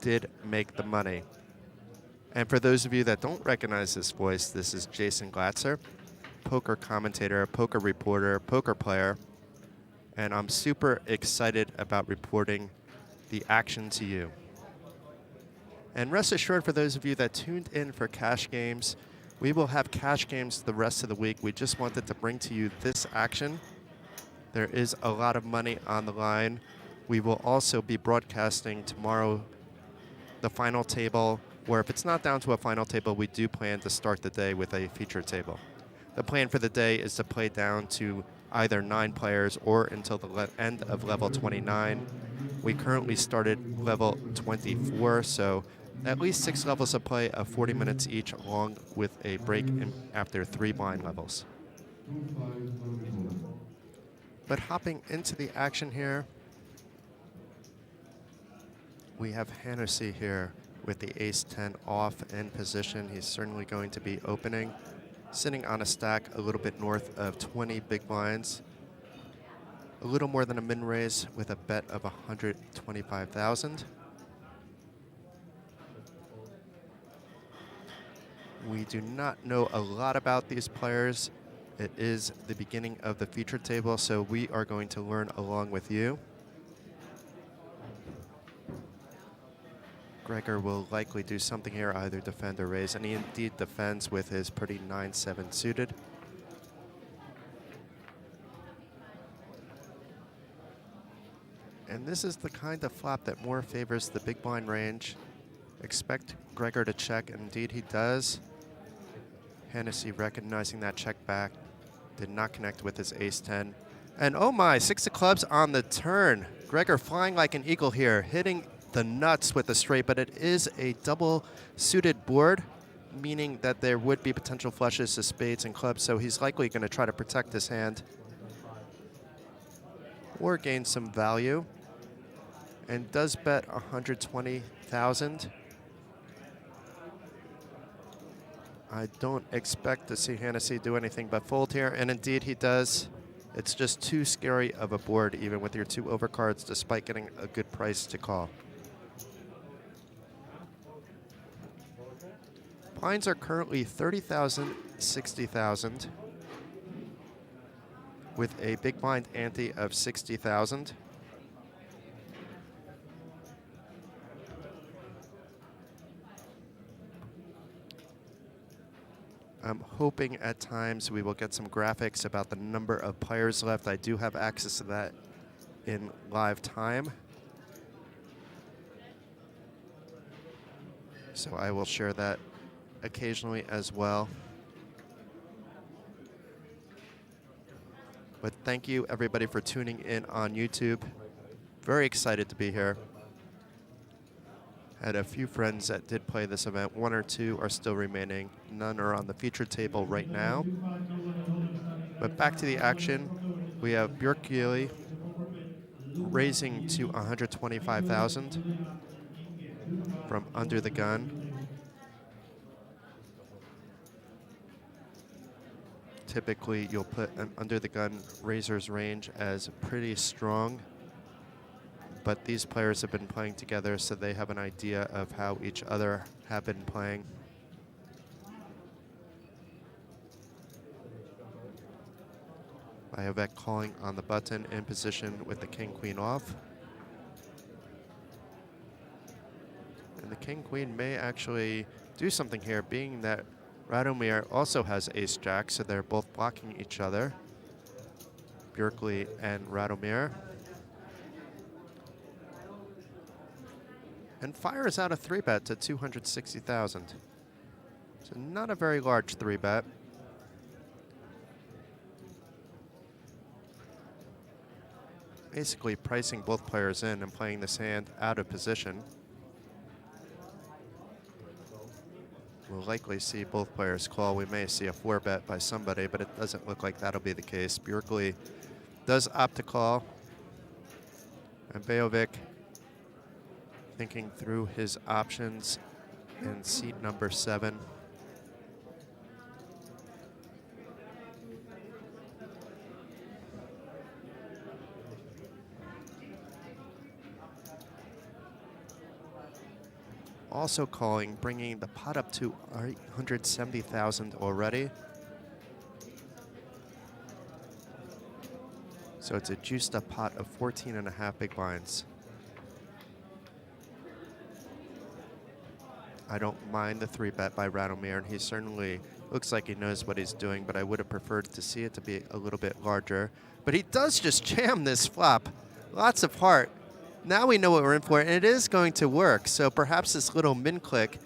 did make the money. And for those of you that don't recognize this voice, this is Jason Glatzer, poker commentator, poker reporter, poker player, and I'm super excited about reporting the action to you. And rest assured, for those of you that tuned in for cash games, we will have cash games the rest of the week. We just wanted to bring to you this action. There is a lot of money on the line. We will also be broadcasting tomorrow the final table, or if it's not down to a final table, we do plan to start the day with a feature table. The plan for the day is to play down to either 9 players or until the end of level 29. We currently started level 24, so at least 6 levels of play of 40 minutes each, along with a break after 3 blind levels. But hopping into the action here, we have Hennessy here with the ace-10 off in position. He's certainly going to be opening, sitting on a stack a little bit north of 20 big blinds. A little more than a min raise with a bet of 125,000. We do not know a lot about these players. It is the beginning of the feature table, so we are going to learn along with you. Gregor will likely do something here, either defend or raise, and he indeed defends with his pretty 9-7 suited. And this is the kind of flop that more favors the big blind range. Expect Gregor to check, and indeed he does. Hennessy recognizing that check back, did not connect with his ace-10. And oh my, 6 of clubs on the turn. Gregor flying like an eagle here, hitting the nuts with the straight, but it is a double suited board, meaning that there would be potential flushes to spades and clubs, so he's likely going to try to protect his hand or gain some value, and does bet 120,000. I don't expect to see Hennessy do anything but fold here, and indeed he does. It's just too scary of a board, even with your 2 overcards, despite getting a good price to call. Blinds are currently 30,000, 60,000, with a big blind ante of 60,000. I'm hoping at times we will get some graphics about the number of players left. I do have access to that in live time, so I will share that occasionally as well. But thank you everybody for tuning in on YouTube. Very excited to be here. Had a few friends that did play this event. 1 or 2 are still remaining. None are on the feature table right now. But back to the action. We have Björk raising to 125,000 from under the gun. Typically, you'll put an under the gun raiser's range as pretty strong, but these players have been playing together, so they have an idea of how each other have been playing. Iovek calling on the button in position with the king-queen off. And the king-queen may actually do something here, being that Radomir also has ace-jack, so they're both blocking each other, Björkli and Radomir. And fires out a 3-bet to 260,000. So not a very large 3-bet. Basically pricing both players in and playing this hand out of position. We'll likely see both players call. We may see a 4-bet by somebody, but it doesn't look like that'll be the case. Björkli does opt to call. And Bejovic thinking through his options in seat number 7. also calling, bringing the pot up to 870,000 already. So it's a juiced up pot of 14.5 big blinds. I don't mind the 3-bet by Radomir, and he certainly looks like he knows what he's doing, but I would have preferred to see it to be a little bit larger. But he does just jam this flop. Lots of heart. Now we know what we're in for, and it is going to work. So perhaps this little min click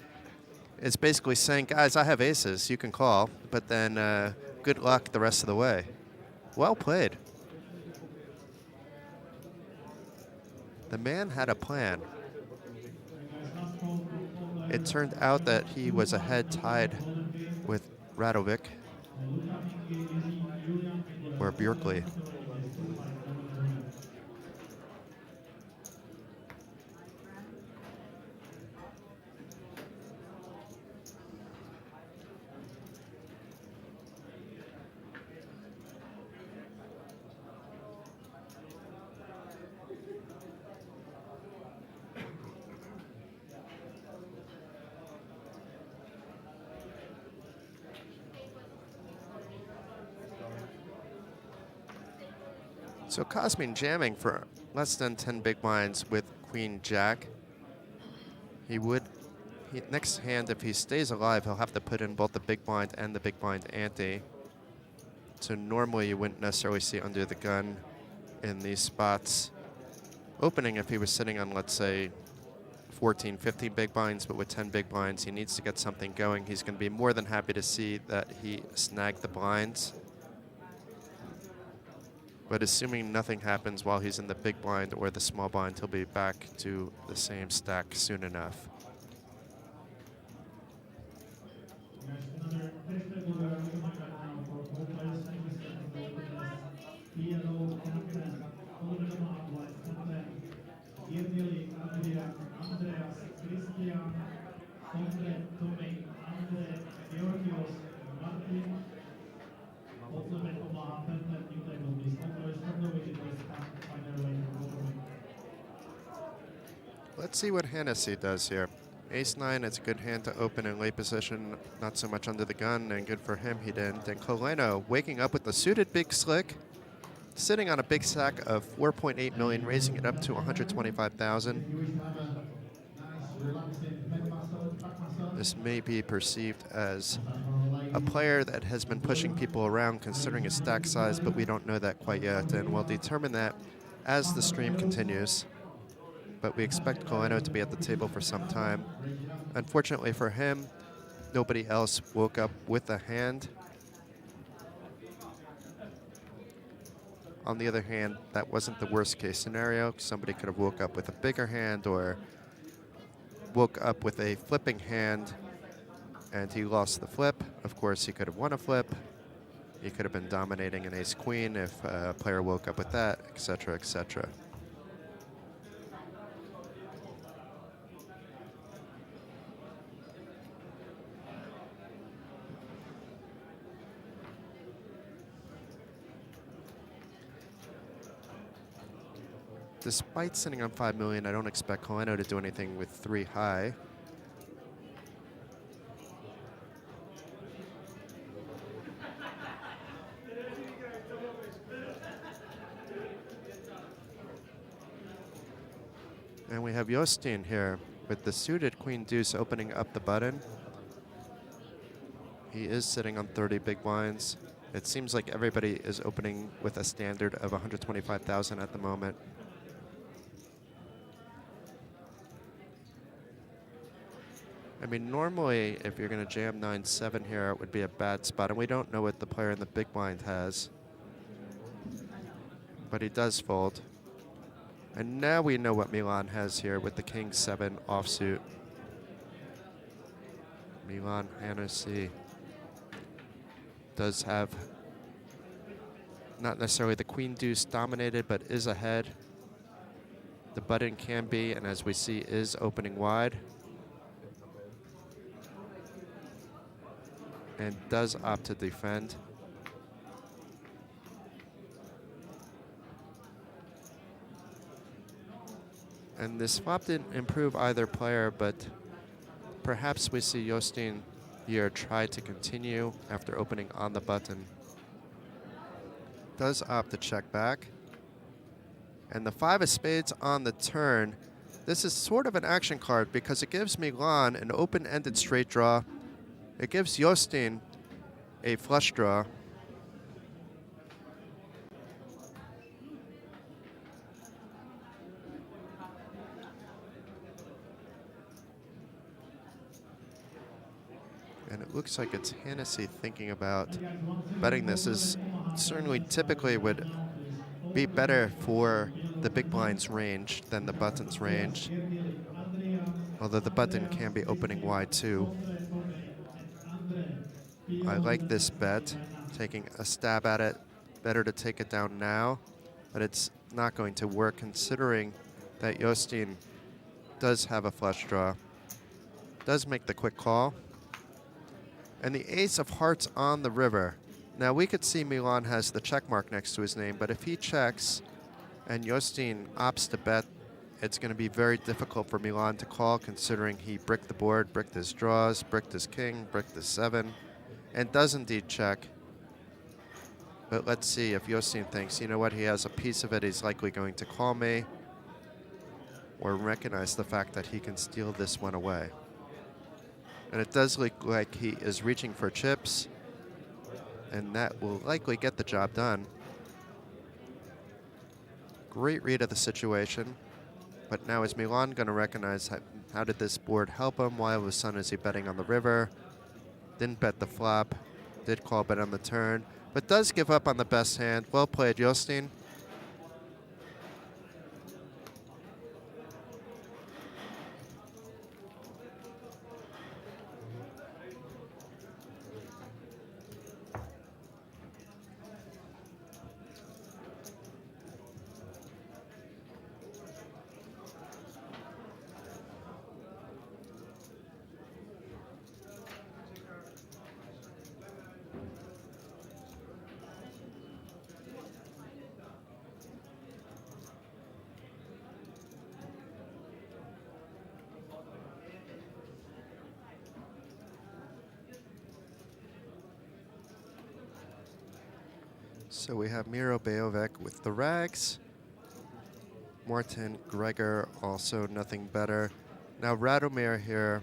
is basically saying, guys, I have aces, you can call, but then good luck the rest of the way. Well played. The man had a plan. It turned out that he was ahead tied with Radovic or Björkli. So Cosmin jamming for less than 10 big blinds with Queen Jack. Next hand, if he stays alive, he'll have to put in both the big blind and the big blind ante. So normally you wouldn't necessarily see under the gun in these spots. Opening if he was sitting on, let's say, 14, 15 big blinds, but with 10 big blinds, he needs to get something going. He's going to be more than happy to see that he snagged the blinds. But assuming nothing happens while he's in the big blind or the small blind, he'll be back to the same stack soon enough. Let's see what Hennessy does here. Ace-9, it's a good hand to open in late position, not so much under the gun, and good for him, he didn't. And Coleno waking up with the suited big slick, sitting on a big stack of 4.8 million, raising it up to 125,000. This may be perceived as a player that has been pushing people around considering his stack size, but we don't know that quite yet, and we'll determine that as the stream continues. But we expect Coleno to be at the table for some time. Unfortunately for him, nobody else woke up with a hand. On the other hand, that wasn't the worst case scenario. Somebody could have woke up with a bigger hand or woke up with a flipping hand and he lost the flip. Of course, he could have won a flip. He could have been dominating an ace-queen if a player woke up with that, etc., etc. Despite sitting on 5 million, I don't expect Coleno to do anything with 3 high. And we have Jostein here with the suited Queen Deuce opening up the button. He is sitting on 30 big blinds. It seems like everybody is opening with a standard of 125,000 at the moment. I mean, normally, if you're going to jam 9-7 here, it would be a bad spot, and we don't know what the player in the big blind has. But he does fold. And now we know what Milan has here with the King-7 offsuit. Milan Hennessy does have not necessarily the Queen Deuce dominated, but is ahead. The button can be, and as we see, is opening wide. And does opt to defend. And this flop didn't improve either player, but perhaps we see Jostein here try to continue after opening on the button. Does opt to check back. And the 5 of spades on the turn. This is sort of an action card because it gives Milan an open-ended straight draw. It gives Jostein a flush draw. And it looks like it's Hennessy thinking about betting this. Is certainly typically would be better for the big blind's range than the button's range. Although the button can be opening wide too. I like this bet, taking a stab at it. Better to take it down now, but it's not going to work considering that Jostein does have a flush draw. Does make the quick call. And the ace of hearts on the river. Now we could see Milan has the check mark next to his name, but if he checks and Jostein opts to bet, it's going to be very difficult for Milan to call considering he bricked the board, bricked his draws, bricked his king, bricked his 7, and does indeed check. But let's see if Jostein thinks, you know what, he has a piece of it, he's likely going to call me, or recognize the fact that he can steal this one away. And it does look like he is reaching for chips, and that will likely get the job done. Great read of the situation, but now is Milan going to recognize how did this board help him? Why all of a sudden is he betting on the river? Didn't bet the flop, did call bet on the turn, but does give up on the best hand. Well played, Jostein. So we have Miro Beovek with the rags. Martin Gregor also nothing better. Now Radomir here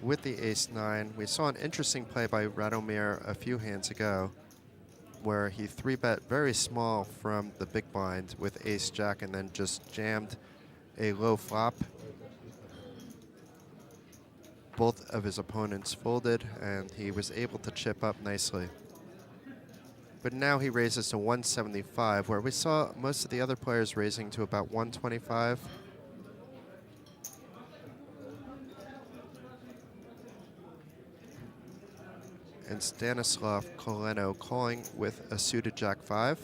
with the ace-9. We saw an interesting play by Radomir a few hands ago where he 3-bet very small from the big blind with ace-jack and then just jammed a low flop. Both of his opponents folded and he was able to chip up nicely. But now he raises to 175, where we saw most of the other players raising to about 125. And Stanislav Koleno calling with a suited Jack-5.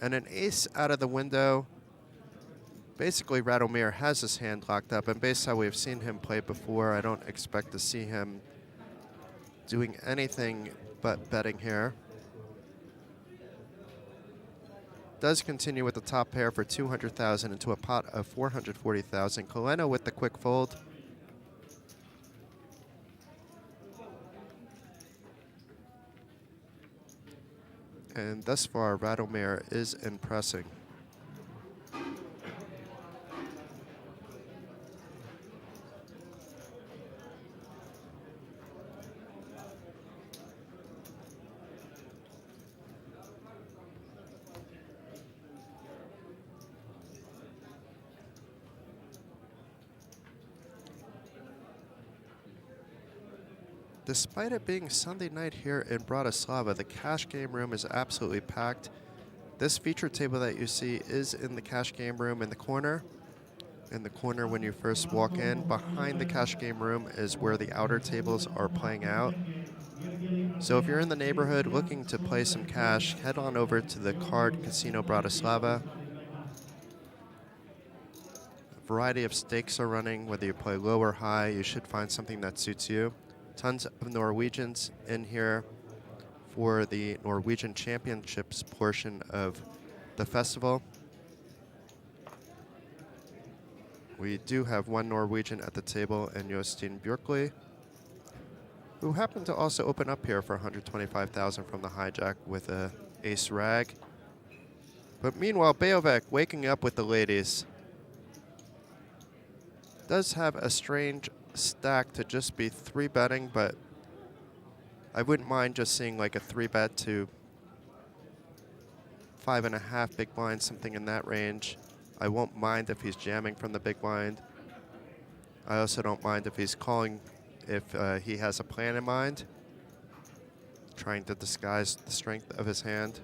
And an ace out of the window. Basically, Radomir has his hand locked up, and based on how we've seen him play before, I don't expect to see him doing anything but betting here. Does continue with the top pair for 200,000 into a pot of 440,000. Koleno with the quick fold. And thus far, Radomir is impressing. Despite it being Sunday night here in Bratislava, the cash game room is absolutely packed. This feature table that you see is in the cash game room in the corner. In the corner when you first walk in. Behind the cash game room is where the outer tables are playing out. So if you're in the neighborhood looking to play some cash, head on over to the Card Casino Bratislava. A variety of stakes are running. Whether you play low or high, you should find something that suits you. Tons of Norwegians in here for the Norwegian Championships portion of the festival. We do have one Norwegian at the table, and Jostein Björkli, who happened to also open up here for 125,000 from the hijack with a ace rag. But meanwhile, Beovek waking up with the ladies. Does have a strange stack to just be 3-betting, but I wouldn't mind just seeing like a 3-bet to 5.5 big blind, something in that range. I won't mind if he's jamming from the big blind. I also don't mind if he's calling if he has a plan in mind, trying to disguise the strength of his hand.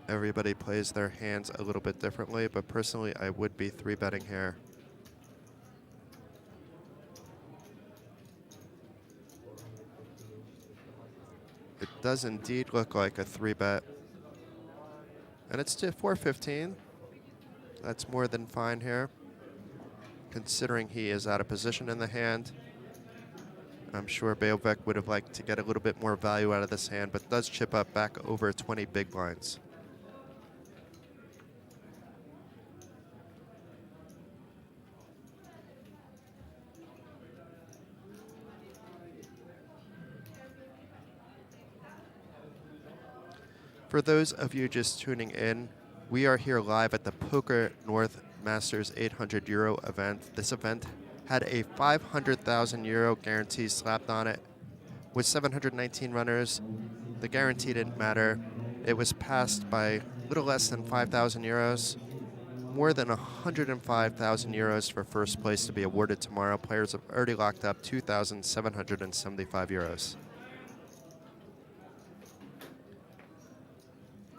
Everybody plays their hands a little bit differently, but personally I would be 3-betting here. It does indeed look like a 3-bet. And it's to 415. That's more than fine here, considering he is out of position in the hand. I'm sure Beovek would have liked to get a little bit more value out of this hand, but does chip up back over 20 big blinds. For those of you just tuning in, we are here live at the Poker North Masters 800 Euro event. This event had a 500,000 euro guarantee slapped on it with 719 runners. The guarantee didn't matter. It was passed by a little less than 5,000 euros. More than 105,000 euros for first place to be awarded tomorrow. Players have already locked up 2,775 euros.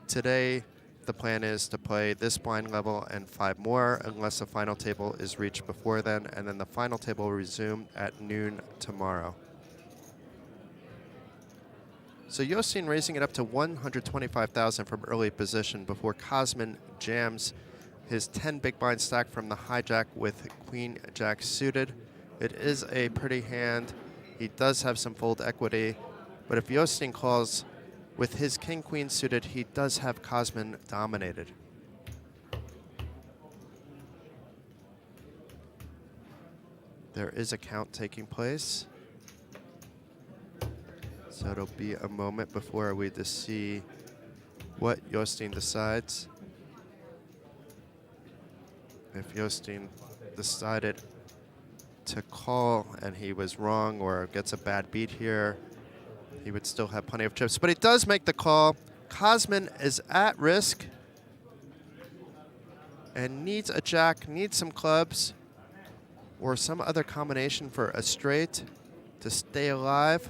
Today, the plan is to play this blind level and 5 more unless the final table is reached before then, and then the final table will resume at noon tomorrow. So Jostein raising it up to 125,000 from early position before Cosman jams his 10 big blind stack from the hijack with Queen Jack suited. It is a pretty hand. He does have some fold equity, but if Jostein calls with his King Queen suited, he does have Cosman dominated. There is a count taking place, so it'll be a moment before we just see what Jostein decides. If Jostein decided to call and he was wrong or gets a bad beat here, he would still have plenty of chips, but he does make the call. Cosman is at risk and needs a jack, needs some clubs or some other combination for a straight to stay alive.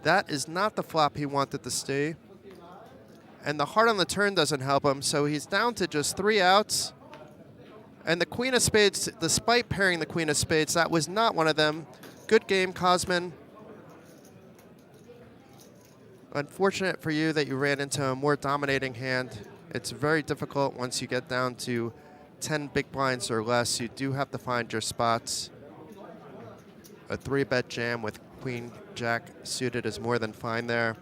That is not the flop he wanted to stay. And the heart on the turn doesn't help him, so he's down to just 3 outs. And the Queen of Spades, despite pairing the Queen of Spades, that was not one of them. Good game, Cosman. Unfortunate for you that you ran into a more dominating hand. It's very difficult once you get down to 10 big blinds or less. You do have to find your spots. A 3-bet jam with Queen Jack suited is more than fine there.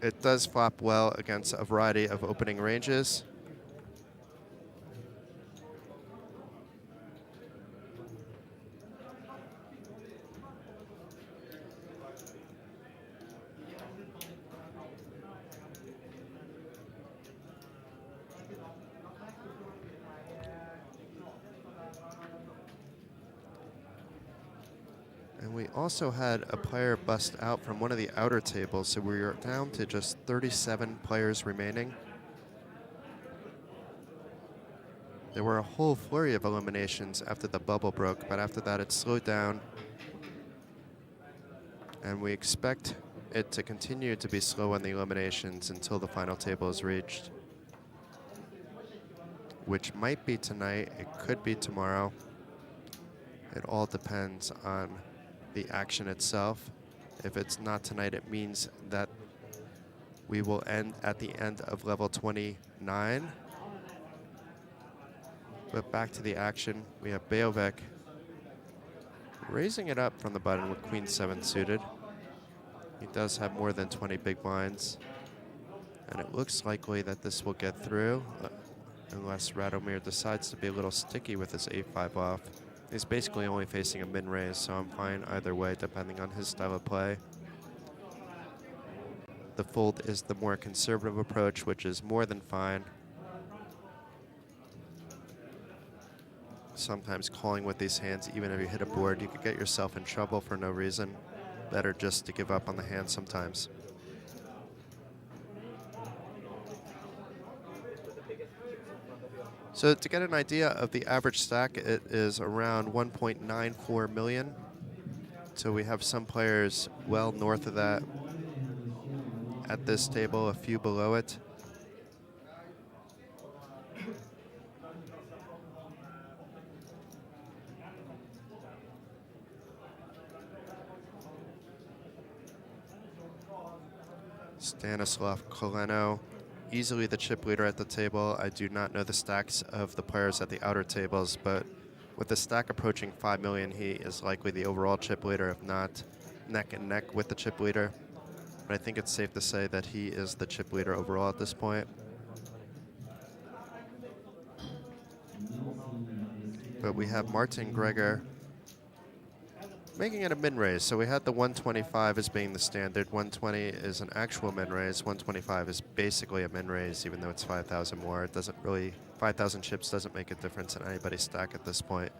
It does flop well against a variety of opening ranges. And we also had a player bust out from one of the outer tables, so we are down to just 37 players remaining. There were a whole flurry of eliminations after the bubble broke, but after that it slowed down. And we expect it to continue to be slow on the eliminations until the final table is reached, which might be tonight, it could be tomorrow. It all depends on the action itself. If it's not tonight, it means that we will end at the end of level 29. But back to the action, we have Beovek raising it up from the button with Queen 7 suited. He does have more than 20 big blinds. And it looks likely that this will get through, unless Radomir decides to be a little sticky with his 8-5 off. He's basically only facing a min-raise, so I'm fine either way, depending on his style of play. The fold is the more conservative approach, which is more than fine. Sometimes calling with these hands, even if you hit a board, you could get yourself in trouble for no reason. Better just to give up on the hand sometimes. So to get an idea of the average stack, it is around 1.94 million. So we have some players well north of that at this table, a few below it. Stanislav Koleno, easily the chip leader at the table. I do not know the stacks of the players at the outer tables, but with the stack approaching 5 million, he is likely the overall chip leader, if not neck and neck with the chip leader. But I think it's safe to say that he is the chip leader overall at this point. But we have Martin Gregor making it a min-raise. So we had the 125 as being the standard. 120 is an actual min-raise. 125 is basically a min-raise, even though it's 5,000 more. It doesn't really, 5,000 chips doesn't make a difference in anybody's stack at this point.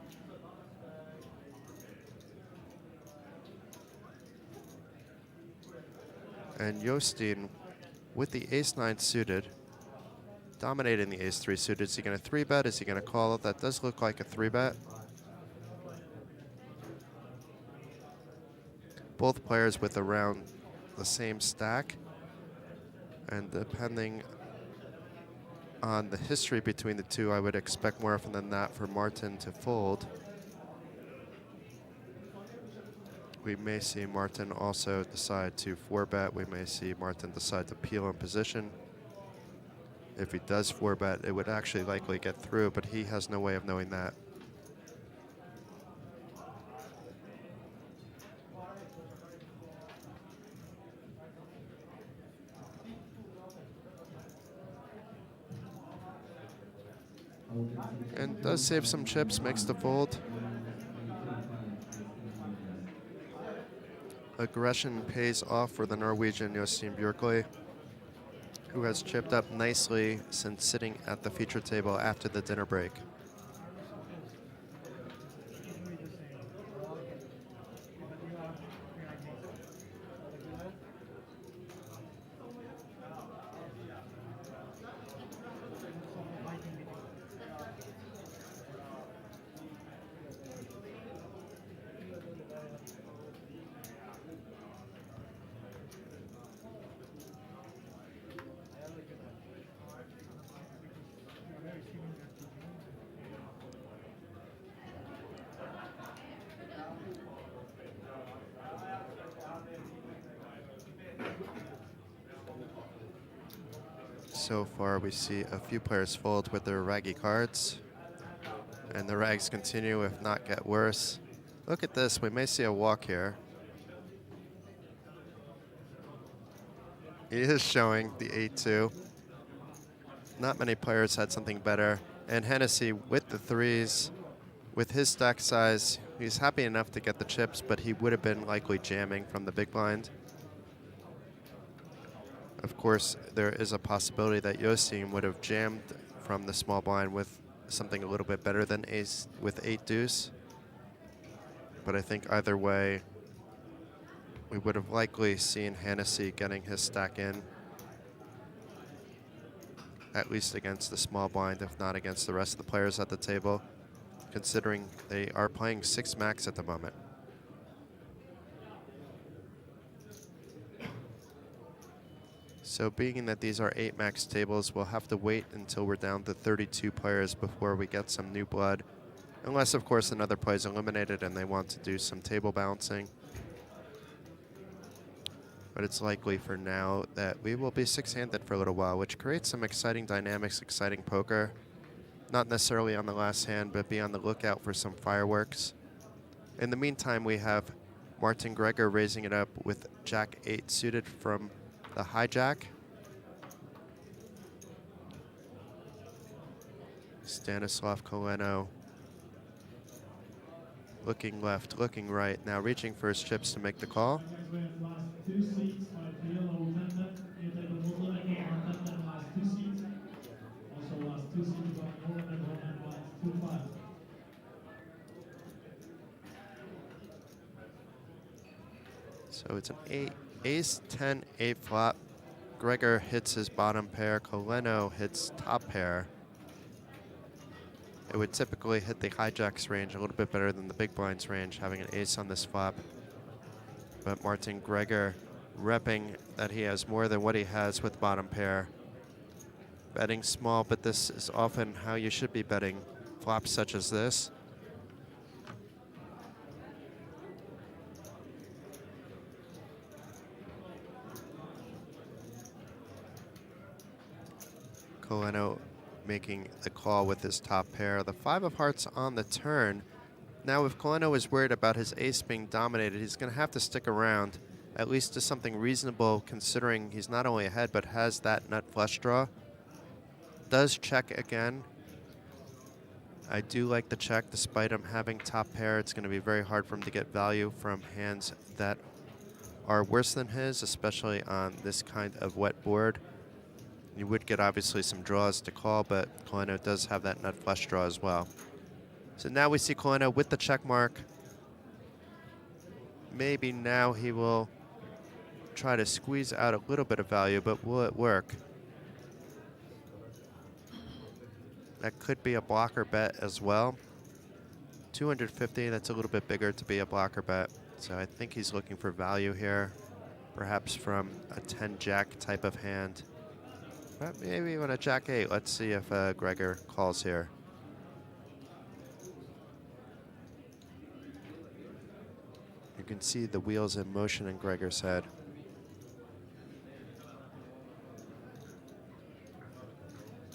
And Jostein, with the ace-9 suited, dominating the ace-3 suited. Is he going to 3-bet? Is he going to call? That does look like a 3-bet. Both players with around the same stack. And depending on the history between the two, I would expect more often than not for Martin to fold. We may see Martin also decide to 4-bet. We may see Martin decide to peel in position. If he does 4-bet, it would actually likely get through, but he has no way of knowing that. And does save some chips, makes the fold. Aggression pays off for the Norwegian Jostein Bjørkli, who has chipped up nicely since sitting at the feature table after the dinner break. So far, we see a few players fold with their raggy cards, and the rags continue, if not get worse. Look at this, we may see a walk here. He is showing the 8-2. Not many players had something better. And Hennessy with the 3s, with his stack size, he's happy enough to get the chips, but he would have been likely jamming from the big blind. Of course, there is a possibility that Jostein would have jammed from the small blind with something a little bit better than ace with 8 deuce. But I think either way, we would have likely seen Hennessy getting his stack in, at least against the small blind, if not against the rest of the players at the table, considering they are playing 6 max at the moment. So being that these are 8 max tables, we'll have to wait until we're down to 32 players before we get some new blood. Unless, of course, another player is eliminated and they want to do some table balancing. But it's likely for now that we will be 6-handed for a little while, which creates some exciting dynamics, exciting poker. Not necessarily on the last hand, but be on the lookout for some fireworks. In the meantime, we have Martin Gregor raising it up with Jack 8 suited from the hijack. Stanislav Koleno looking left, looking right, now reaching for his chips to make the call. So it's an ace 10 8 flop. Gregor hits his bottom pair, Koleno hits top pair. It would typically hit the hijacks range a little bit better than the big blinds range, having an ace on this flop. But Martin Gregor repping that he has more than what he has with bottom pair. Betting small, but this is often how you should be betting flops such as this. Koleno making the call with his top pair. The 5 of hearts on the turn. Now, if Koleno is worried about his ace being dominated, he's going to have to stick around, at least to something reasonable, considering he's not only ahead, but has that nut flush draw. Does check again. I do like the check, despite him having top pair. It's going to be very hard for him to get value from hands that are worse than his, especially on this kind of wet board. You would get obviously some draws to call, but Koleno does have that nut flush draw as well. So now we see Koleno with the check mark. Maybe now he will try to squeeze out a little bit of value, but will it work? That could be a blocker bet as well. 250, that's a little bit bigger to be a blocker bet. So I think he's looking for value here, perhaps from a 10-jack type of hand. But maybe even a Jack 8. Let's see if Gregor calls here. You can see the wheels in motion in Gregor's head.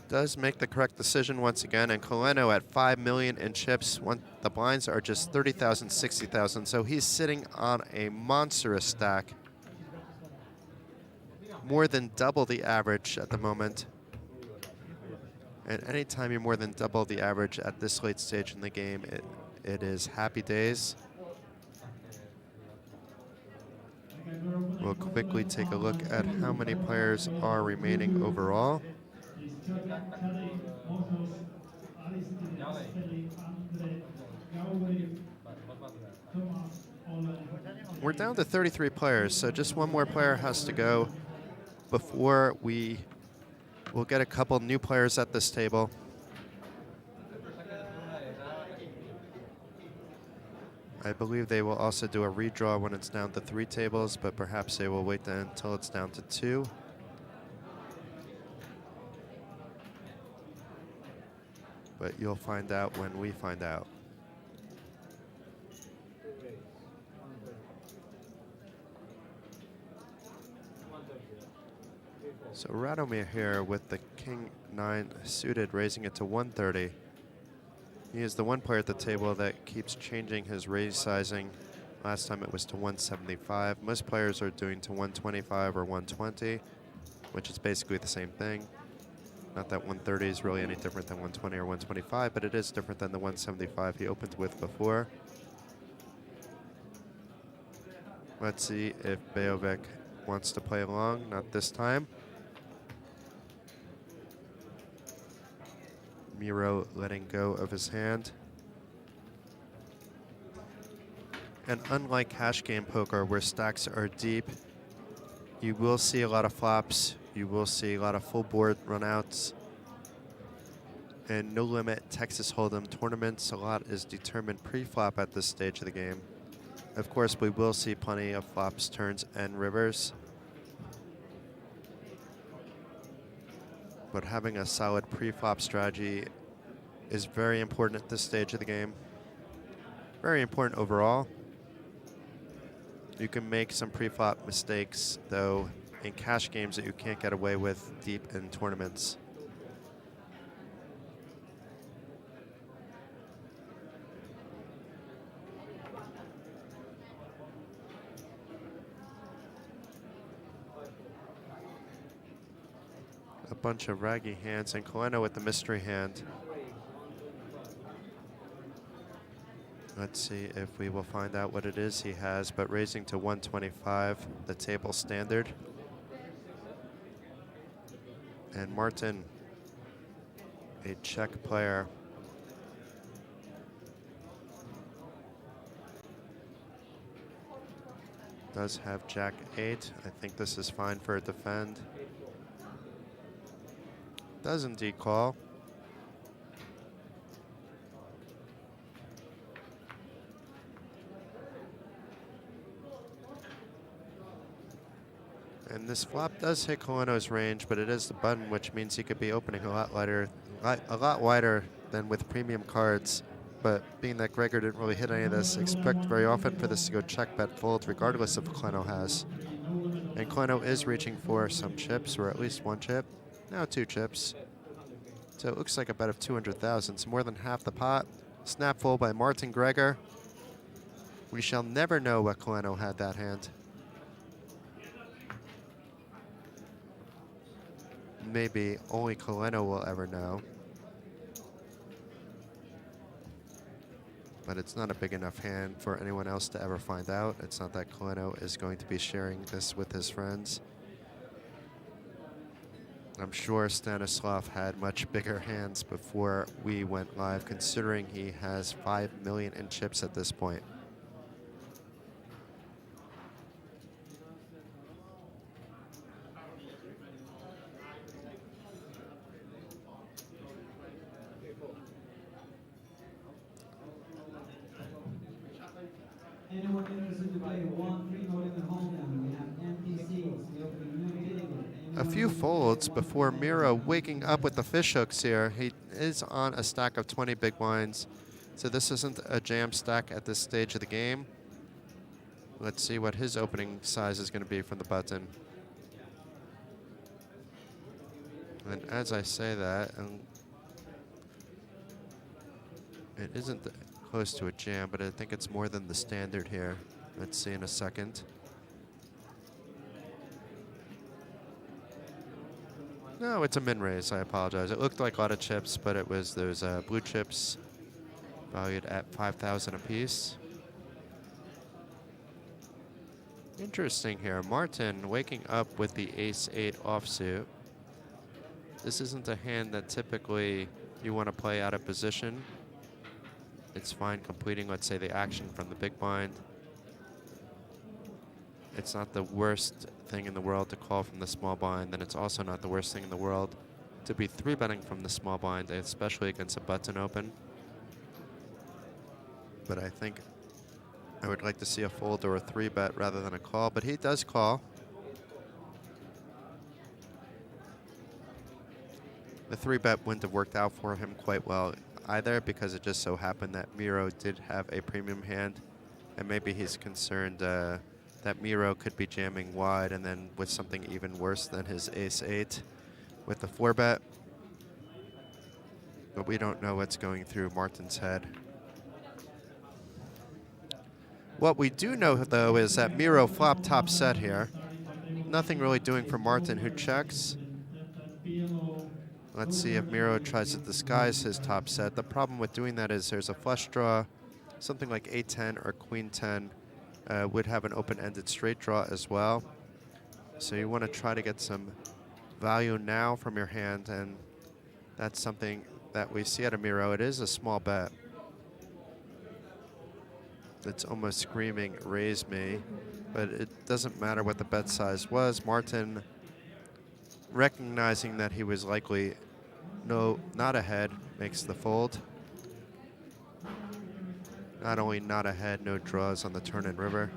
Does make the correct decision once again, and Koleno at 5 million in chips. The blinds are just 30,000, 60,000, so he's sitting on a monstrous stack. More than double the average at the moment. And anytime you're more than double the average at this late stage in the game, it is happy days. We'll quickly take a look at how many players are remaining overall. We're down to 33 players, so just one more player has to go before we will get a couple new players at this table. I believe they will also do a redraw when it's down to 3 tables, but perhaps they will wait then until it's down to 2. But you'll find out when we find out. So Radomir here with the King 9 suited, raising it to 130. He is the one player at the table that keeps changing his raise sizing. Last time it was to 175. Most players are doing to 125 or 120, which is basically the same thing. Not that 130 is really any different than 120 or 125, but it is different than the 175 he opened with before. Let's see if Bejovic wants to play along. Not this time. Miro letting go of his hand. And unlike cash game poker, where stacks are deep, you will see a lot of flops. You will see a lot of full board runouts. And no limit Texas Hold'em tournaments, a lot is determined pre-flop at this stage of the game. Of course, we will see plenty of flops, turns, and rivers. But having a solid pre-flop strategy is very important at this stage of the game. Very important overall. You can make some pre-flop mistakes, though, in cash games that you can't get away with deep in tournaments. a bunch of raggy hands, and Coleno with the mystery hand. Let's see if we will find out what it is he has, but raising to 125, the table standard. And Martin, a check player. Does have Jack 8. I think this is fine for a defend. Does indeed call. And this flop does hit Coleno's range, but it is the button, which means he could be opening a lot wider than with premium cards. But being that Gregor didn't really hit any of this, expect very often for this to go check, bet, fold, regardless of what Coleno has. And Coleno is reaching for some chips, or at least one chip. Now 2 chips. So it looks like a bet of 200,000, so more than half the pot. Snap fold by Martin Gregor. We shall never know what Coleno had that hand. Maybe only Coleno will ever know. But it's not a big enough hand for anyone else to ever find out. It's not that Coleno is going to be sharing this with his friends. I'm sure Stanislav had much bigger hands before we went live, considering he has 5 million in chips at this point. Anyone interested to play 1 free mode in the home now? We have empty seats. The opening new table. A few folds before Miro waking up with the fish hooks here. He is on a stack of 20 big blinds, so this isn't a jam stack at this stage of the game. Let's see what his opening size is going to be from the button. And as I say that, it isn't close to a jam, but I think it's more than the standard here. Let's see in a second. No, it's a min raise. I apologize. It looked like a lot of chips, but it was those blue chips valued at 5,000 apiece. Interesting here. Martin waking up with the ace-8 offsuit. This isn't a hand that typically you want to play out of position. It's fine completing, let's say, the action from the big blind. It's not the worst thing in the world to call from the small blind, and it's also not the worst thing in the world to be 3-betting from the small blind, especially against a button open. But I think I would like to see a fold or a 3-bet rather than a call, but he does call. The 3-bet wouldn't have worked out for him quite well either, because it just so happened that Miro did have a premium hand, and maybe he's concerned that Miro could be jamming wide and then with something even worse than his ace-8 with the 4-bet. But we don't know what's going through Martin's head. What we do know, though, is that Miro flopped top set here. Nothing really doing for Martin, who checks. Let's see if Miro tries to disguise his top set. The problem with doing that is there's a flush draw. Something like 8-10 or Queen-10 would have an open-ended straight draw as well. So you want to try to get some value now from your hand, and that's something that we see out of Miro. It is a small bet. It's almost screaming, raise me, but it doesn't matter what the bet size was. Martin, recognizing that he was likely not ahead, makes the fold. Not only not ahead, no draws on the turn and river.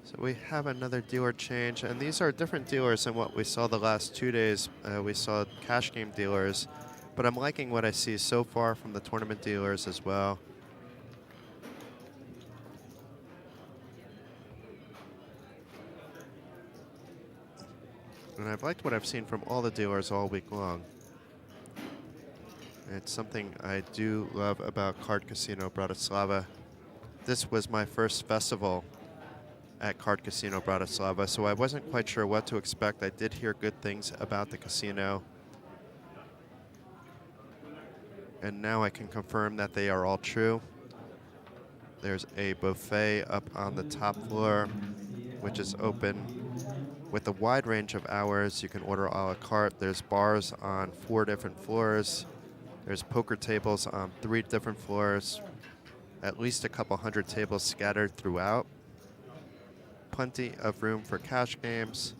So we have another dealer change, and these are different dealers than what we saw the last 2 days. We saw cash game dealers, but I'm liking what I see so far from the tournament dealers as well. And I've liked what I've seen from all the dealers all week long. It's something I do love about Card Casino Bratislava. This was my first festival at Card Casino Bratislava, so I wasn't quite sure what to expect. I did hear good things about the casino, and now I can confirm that they are all true. There's a buffet up on the top floor, which is open with a wide range of hours. You can order a la carte. There's bars on 4 different floors. There's poker tables on 3 different floors. At least a couple hundred tables scattered throughout. Plenty of room for cash games.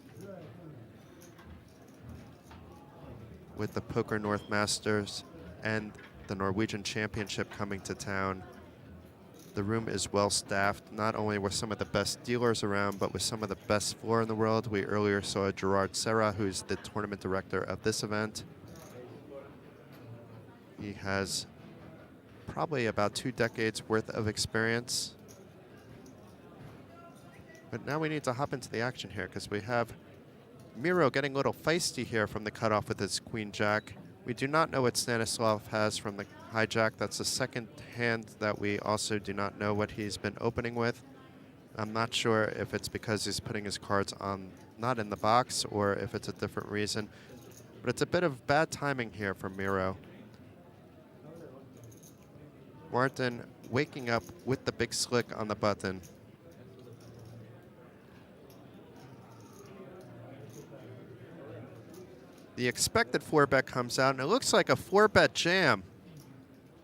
With the Poker North Masters and the Norwegian Championship coming to town, the room is well staffed, not only with some of the best dealers around, but with some of the best floor in the world. We earlier saw Gerard Serra, who's the tournament director of this event. He has probably about 2 decades worth of experience. But now we need to hop into the action here because we have Miro getting a little feisty here from the cutoff with his queen jack. We do not know what Stanislav has from the hijack. That's the second hand that we also do not know what he's been opening with. I'm not sure if it's because he's putting his cards on not in the box or if it's a different reason. But it's a bit of bad timing here for Miro. Martin waking up with the big slick on the button. The expected 4-bet comes out, and it looks like a 4-bet jam.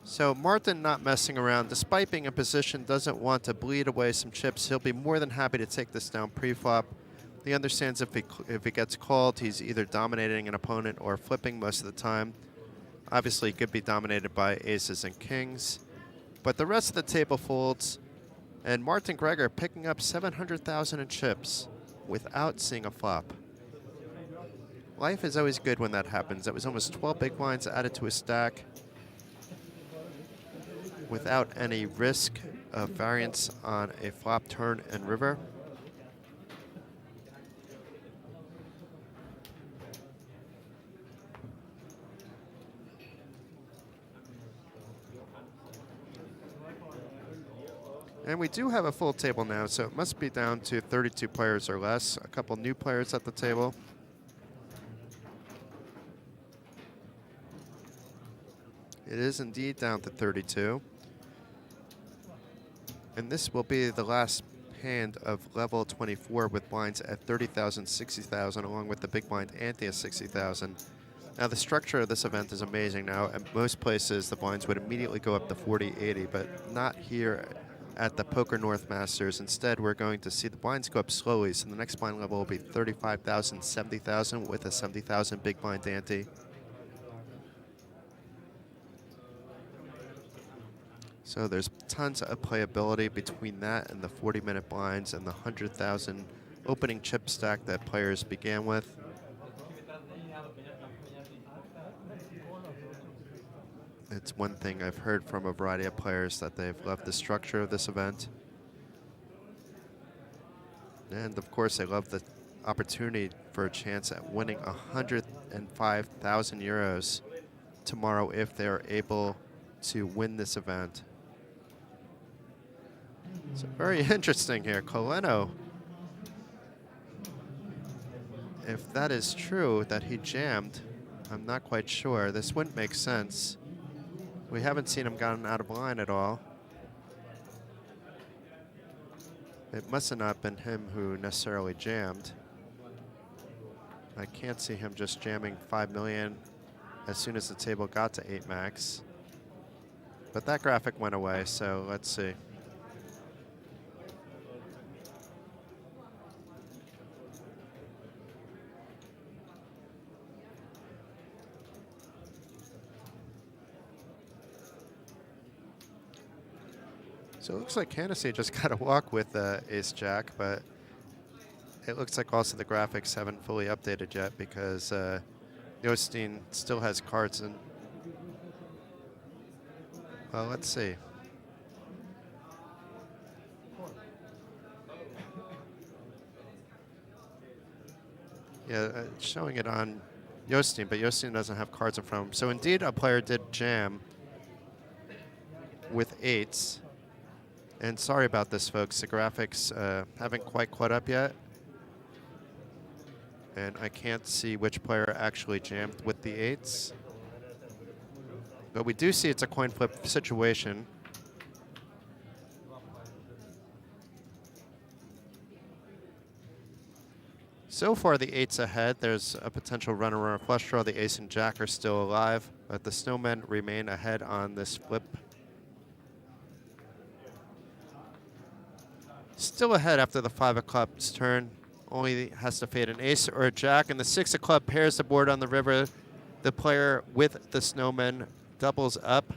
So Martin not messing around. Despite being in position, doesn't want to bleed away some chips. He'll be more than happy to take this down pre-flop. He understands if he gets called, he's either dominating an opponent or flipping most of the time. Obviously, he could be dominated by aces and kings. But the rest of the table folds, and Martin Gregor picking up 700,000 in chips without seeing a flop. Life is always good when that happens. That was almost 12 big blinds added to his stack without any risk of variance on a flop, turn, and river. And we do have a full table now, so it must be down to 32 players or less. A couple new players at the table. It is indeed down to 32. And this will be the last hand of level 24 with blinds at 30,000, 60,000, along with the big blind ante at 60,000. Now, the structure of this event is amazing now. At most places, the blinds would immediately go up to 40, 80, but not here at the Poker North Masters. Instead, we're going to see the blinds go up slowly. So the next blind level will be 35,000, 70,000 with a 70,000 big blind ante. So there's tons of playability between that and the 40-minute blinds and the 100,000 opening chip stack that players began with. It's one thing I've heard from a variety of players that they've loved the structure of this event. And of course, they love the opportunity for a chance at winning 105,000 euros tomorrow if they are able to win this event. So very interesting here. Coleno, if that is true that he jammed, I'm not quite sure. This wouldn't make sense. We haven't seen him gotten out of line at all. It must have not been him who necessarily jammed. I can't see him just jamming 5 million as soon as the table got to 8 max. But that graphic went away, so let's see. So it looks like Hennessy just got a walk with ace-jack, but it looks like also the graphics haven't fully updated yet because Jostein still has cards in. Well, let's see. Yeah, showing it on Yostein, but Yostein doesn't have cards in front of him. So indeed, a player did jam with 8s. And sorry about this, folks. The graphics haven't quite caught up yet. And I can't see which player actually jammed with the 8s. But we do see it's a coin flip situation. So far, the 8's ahead. There's a potential runner or a flush draw. The ace and jack are still alive, but the snowmen remain ahead on this flip. Still ahead after the 5 of clubs turn. Only has to fade an ace or a jack, and the 6 of club pairs the board on the river. The player with the snowmen doubles up.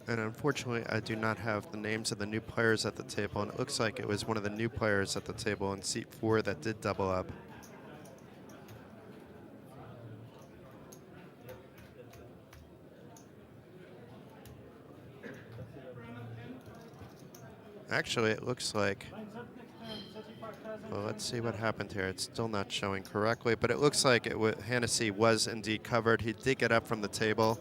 And unfortunately, I do not have the names of the new players at the table, and it looks like it was one of the new players at the table in seat 4 that did double up. Actually, it looks like, well, let's see what happened here. It's still not showing correctly, but it looks like Hennessy was indeed covered. He did get up from the table.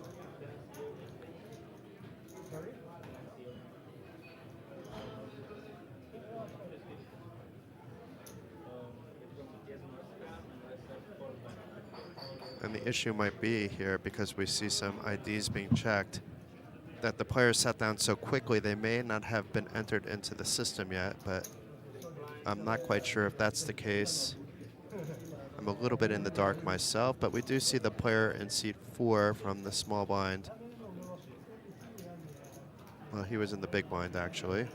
And the issue might be here, because we see some IDs being checked, that the players sat down so quickly they may not have been entered into the system yet, but I'm not quite sure if that's the case. I'm a little bit in the dark myself, but we do see the player in seat 4 from the small blind. Well, he was in the big blind, actually.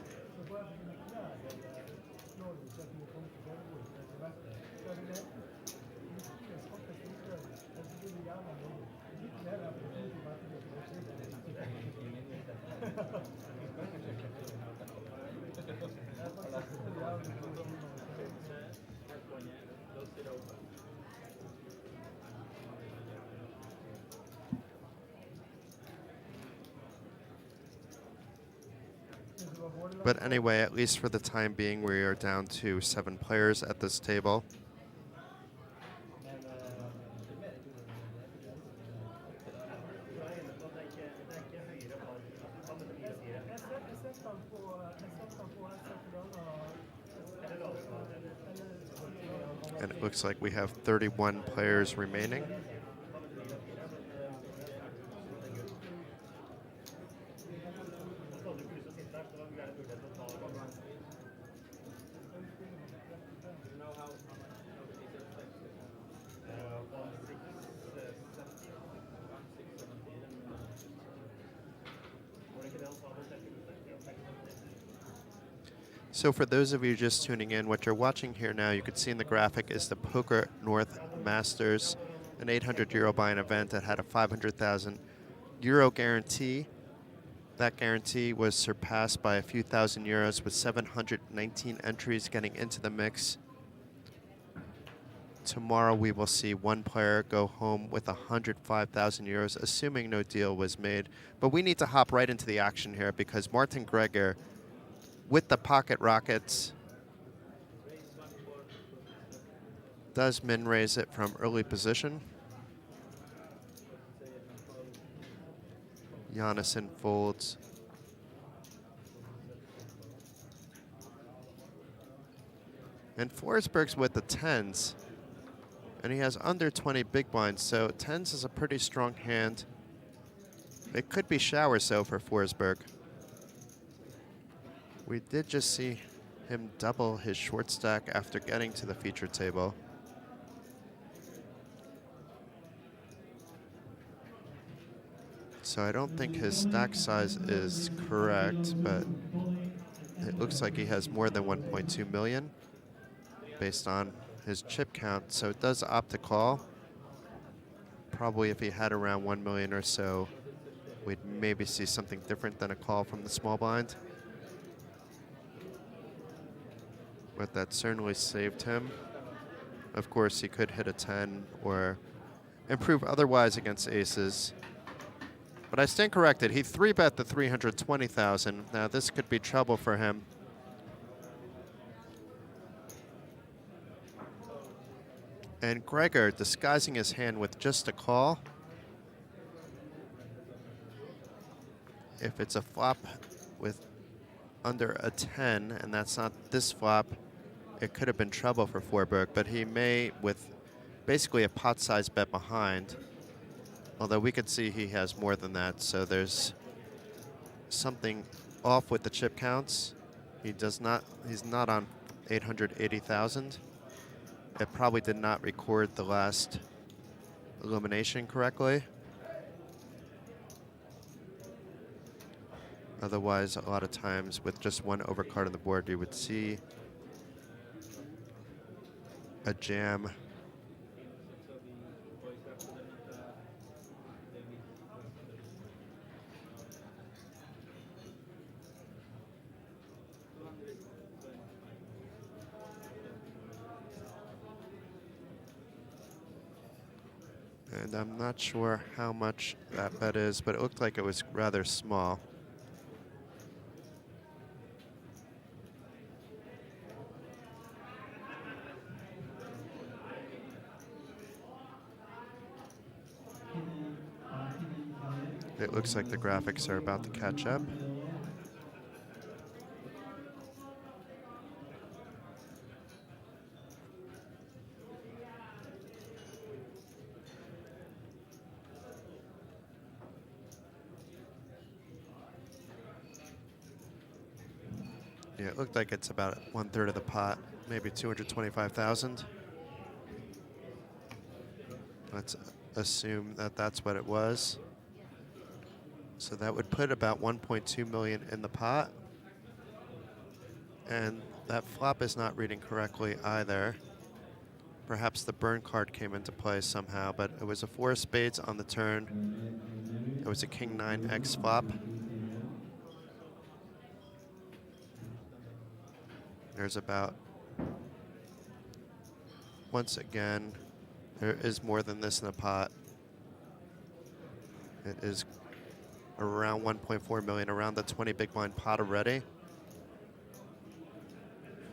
But anyway, at least for the time being, we are down to 7 players at this table. And it looks like we have 31 players remaining. So for those of you just tuning in, what you're watching here now, you can see in the graphic, is the Poker North Masters, an 800 euro buy-in event that had a 500,000 euro guarantee. That guarantee was surpassed by a few thousand euros, with 719 entries getting into the mix. Tomorrow we will see one player go home with 105,000 euros, assuming no deal was made. But we need to hop right into the action here, because Martin Greger, with the pocket rockets, does min-raise it from early position. Jonasson folds. And Forsberg's with the 10s, and he has under 20 big blinds, so 10s is a pretty strong hand. It could be showers, though, for Forsberg. We did just see him double his short stack after getting to the feature table. So I don't think his stack size is correct, but it looks like he has more than 1.2 million based on his chip count. So it does opt to call. probably if he had around 1 million or so, we'd maybe see something different than a call from the small blind. But that certainly saved him. Of course, he could hit a 10 or improve otherwise against aces. But I stand corrected. He 3-bet the 320,000. Now this could be trouble for him. And Gregor disguising his hand with just a call. If it's a flop with under a 10, and that's not this flop, it could have been trouble for Forberg, but he may, with basically a pot-sized bet behind, although we could see he has more than that, so there's something off with the chip counts. He's not on 880,000. It probably did not record the last elimination correctly. Otherwise, a lot of times with just one overcard on the board, you would see a jam. And I'm not sure how much that bet is, but it looked like it was rather small. It looks like the graphics are about to catch up. Yeah, it looked like it's about 1/3 of the pot, maybe 225,000. Let's assume that that's what it was. So that would put about 1.2 million in the pot. And that flop is not reading correctly either. Perhaps the burn card came into play somehow, but it was a 4 of spades on the turn. It was a king 9x flop. There's about, once again, there is more than this in the pot. It is around 1.4 million, around the 20 big blind pot already.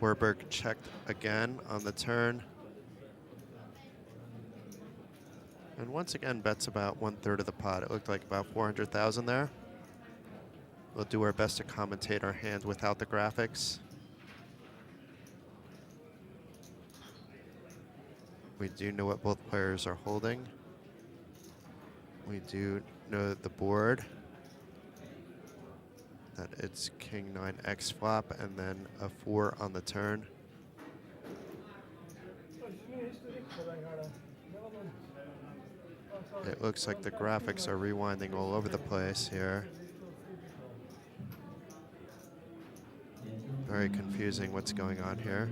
Forberg checked again on the turn. And once again, bets about 1/3 of the pot. It looked like about 400,000 there. We'll do our best to commentate our hand without the graphics. We do know what both players are holding. We do know the board, that it's king 9x flop and then a 4 on the turn. It looks like the graphics are rewinding all over the place here. Very confusing what's going on here.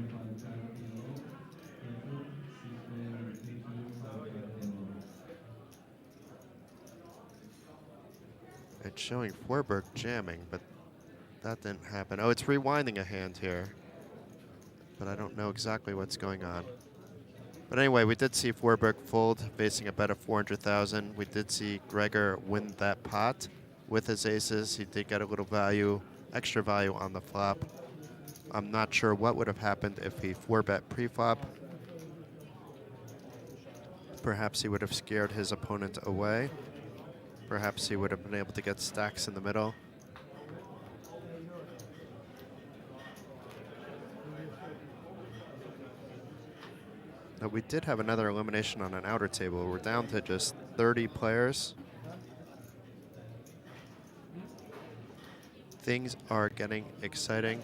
It's showing Forberg jamming, but that didn't happen. Oh, it's rewinding a hand here, but I don't know exactly what's going on. But anyway, we did see Forberg fold, facing a bet of 400,000. We did see Gregor win that pot with his aces. He did get a little value, extra value on the flop. I'm not sure what would have happened if he 4-bet pre-flop. Perhaps he would have scared his opponent away. Perhaps he would have been able to get stacks in the middle. Now we did have another elimination on an outer table. We're down to just 30 players. Things are getting exciting.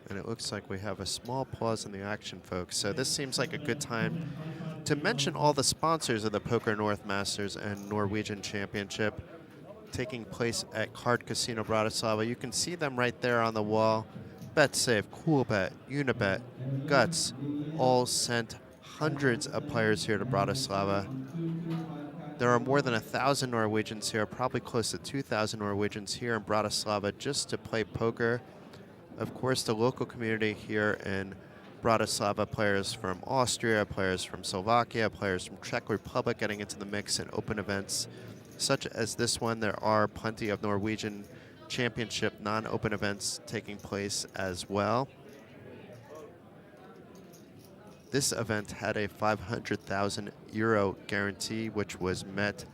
And it looks like we have a small pause in the action, folks. So this seems like a good time To mention all the sponsors of the Poker North Masters and Norwegian Championship taking place at Card Casino Bratislava, you can see them right there on the wall. BetSafe, CoolBet, Unibet, Guts, all sent hundreds of players here to Bratislava. There are more than 1,000 Norwegians here, probably close to 2,000 Norwegians here in Bratislava just to play poker. Of course, the local community here in Bratislava, players from Austria, players from Slovakia, players from Czech Republic getting into the mix in open events such as this one. There are plenty of Norwegian Championship non-open events taking place as well. This event had a 500,000 euro guarantee, which was met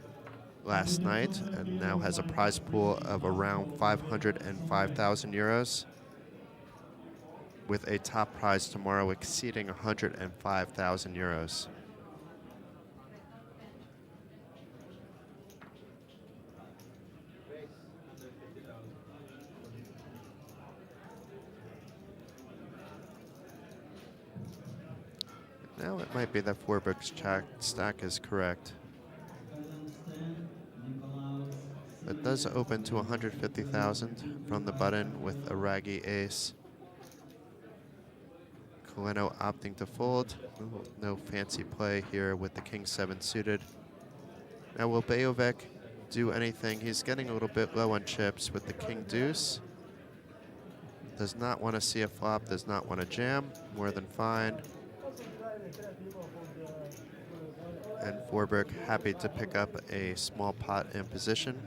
last night and now has a prize pool of around 505,000 euros, with a top prize tomorrow exceeding 105,000 euros. Now it might be that Forberg's stack is correct. It does open to 150,000 from the button with a raggy ace. Coleno opting to fold. No fancy play here with the king 7 suited. Now will Bejovec do anything? He's getting a little bit low on chips with the king deuce. Does not want to see a flop, does not want to jam. More than fine. And Forberg happy to pick up a small pot in position.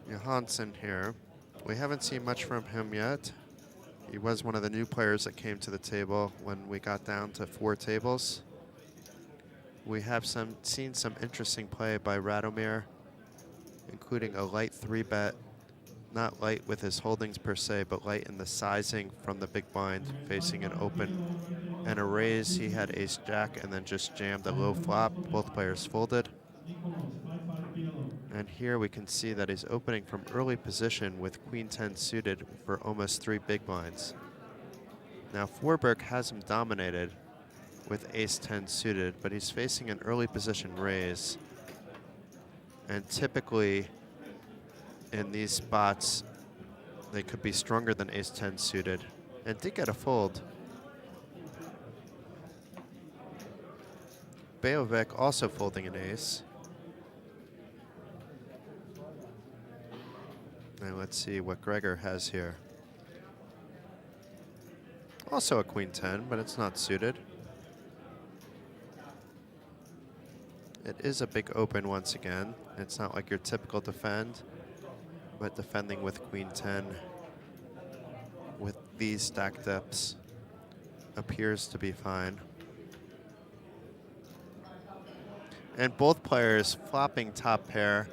Johansson here. We haven't seen much from him yet. He was one of the new players that came to the table when we got down to 4 tables. We have seen some interesting play by Radomir, including a light 3-bet, not light with his holdings per se, but light in the sizing from the big blind facing an open, and a raise. He had ace-jack and then just jammed a low flop. Both players folded. And here we can see that he's opening from early position with queen 10 suited for almost 3 big blinds. Now Forberg has him dominated with ace 10 suited, but he's facing an early position raise. And typically in these spots, they could be stronger than ace 10 suited, and did get a fold. Bejovec also folding an ace. And let's see what Gregor has here. Also a queen 10, but it's not suited. It is a big open once again. It's not like your typical defend, but defending with queen 10 with these stack depths appears to be fine. And both players flopping top pair.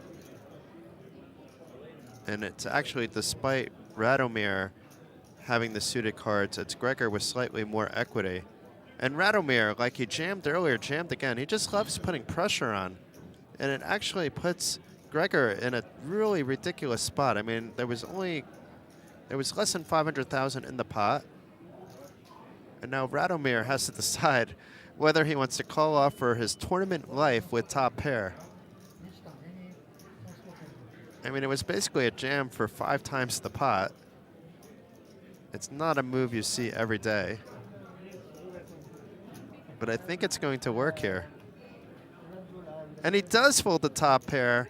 And it's actually, despite Radomir having the suited cards, it's Gregor with slightly more equity. And Radomir, like he jammed earlier, jammed again. He just loves putting pressure on. And it actually puts Gregor in a really ridiculous spot. I mean, there was less than 500,000 in the pot. And now Radomir has to decide whether he wants to call off for his tournament life with top pair. I mean, it was basically a jam for 5 times the pot. It's not a move you see every day. But I think it's going to work here. And he does fold the top pair.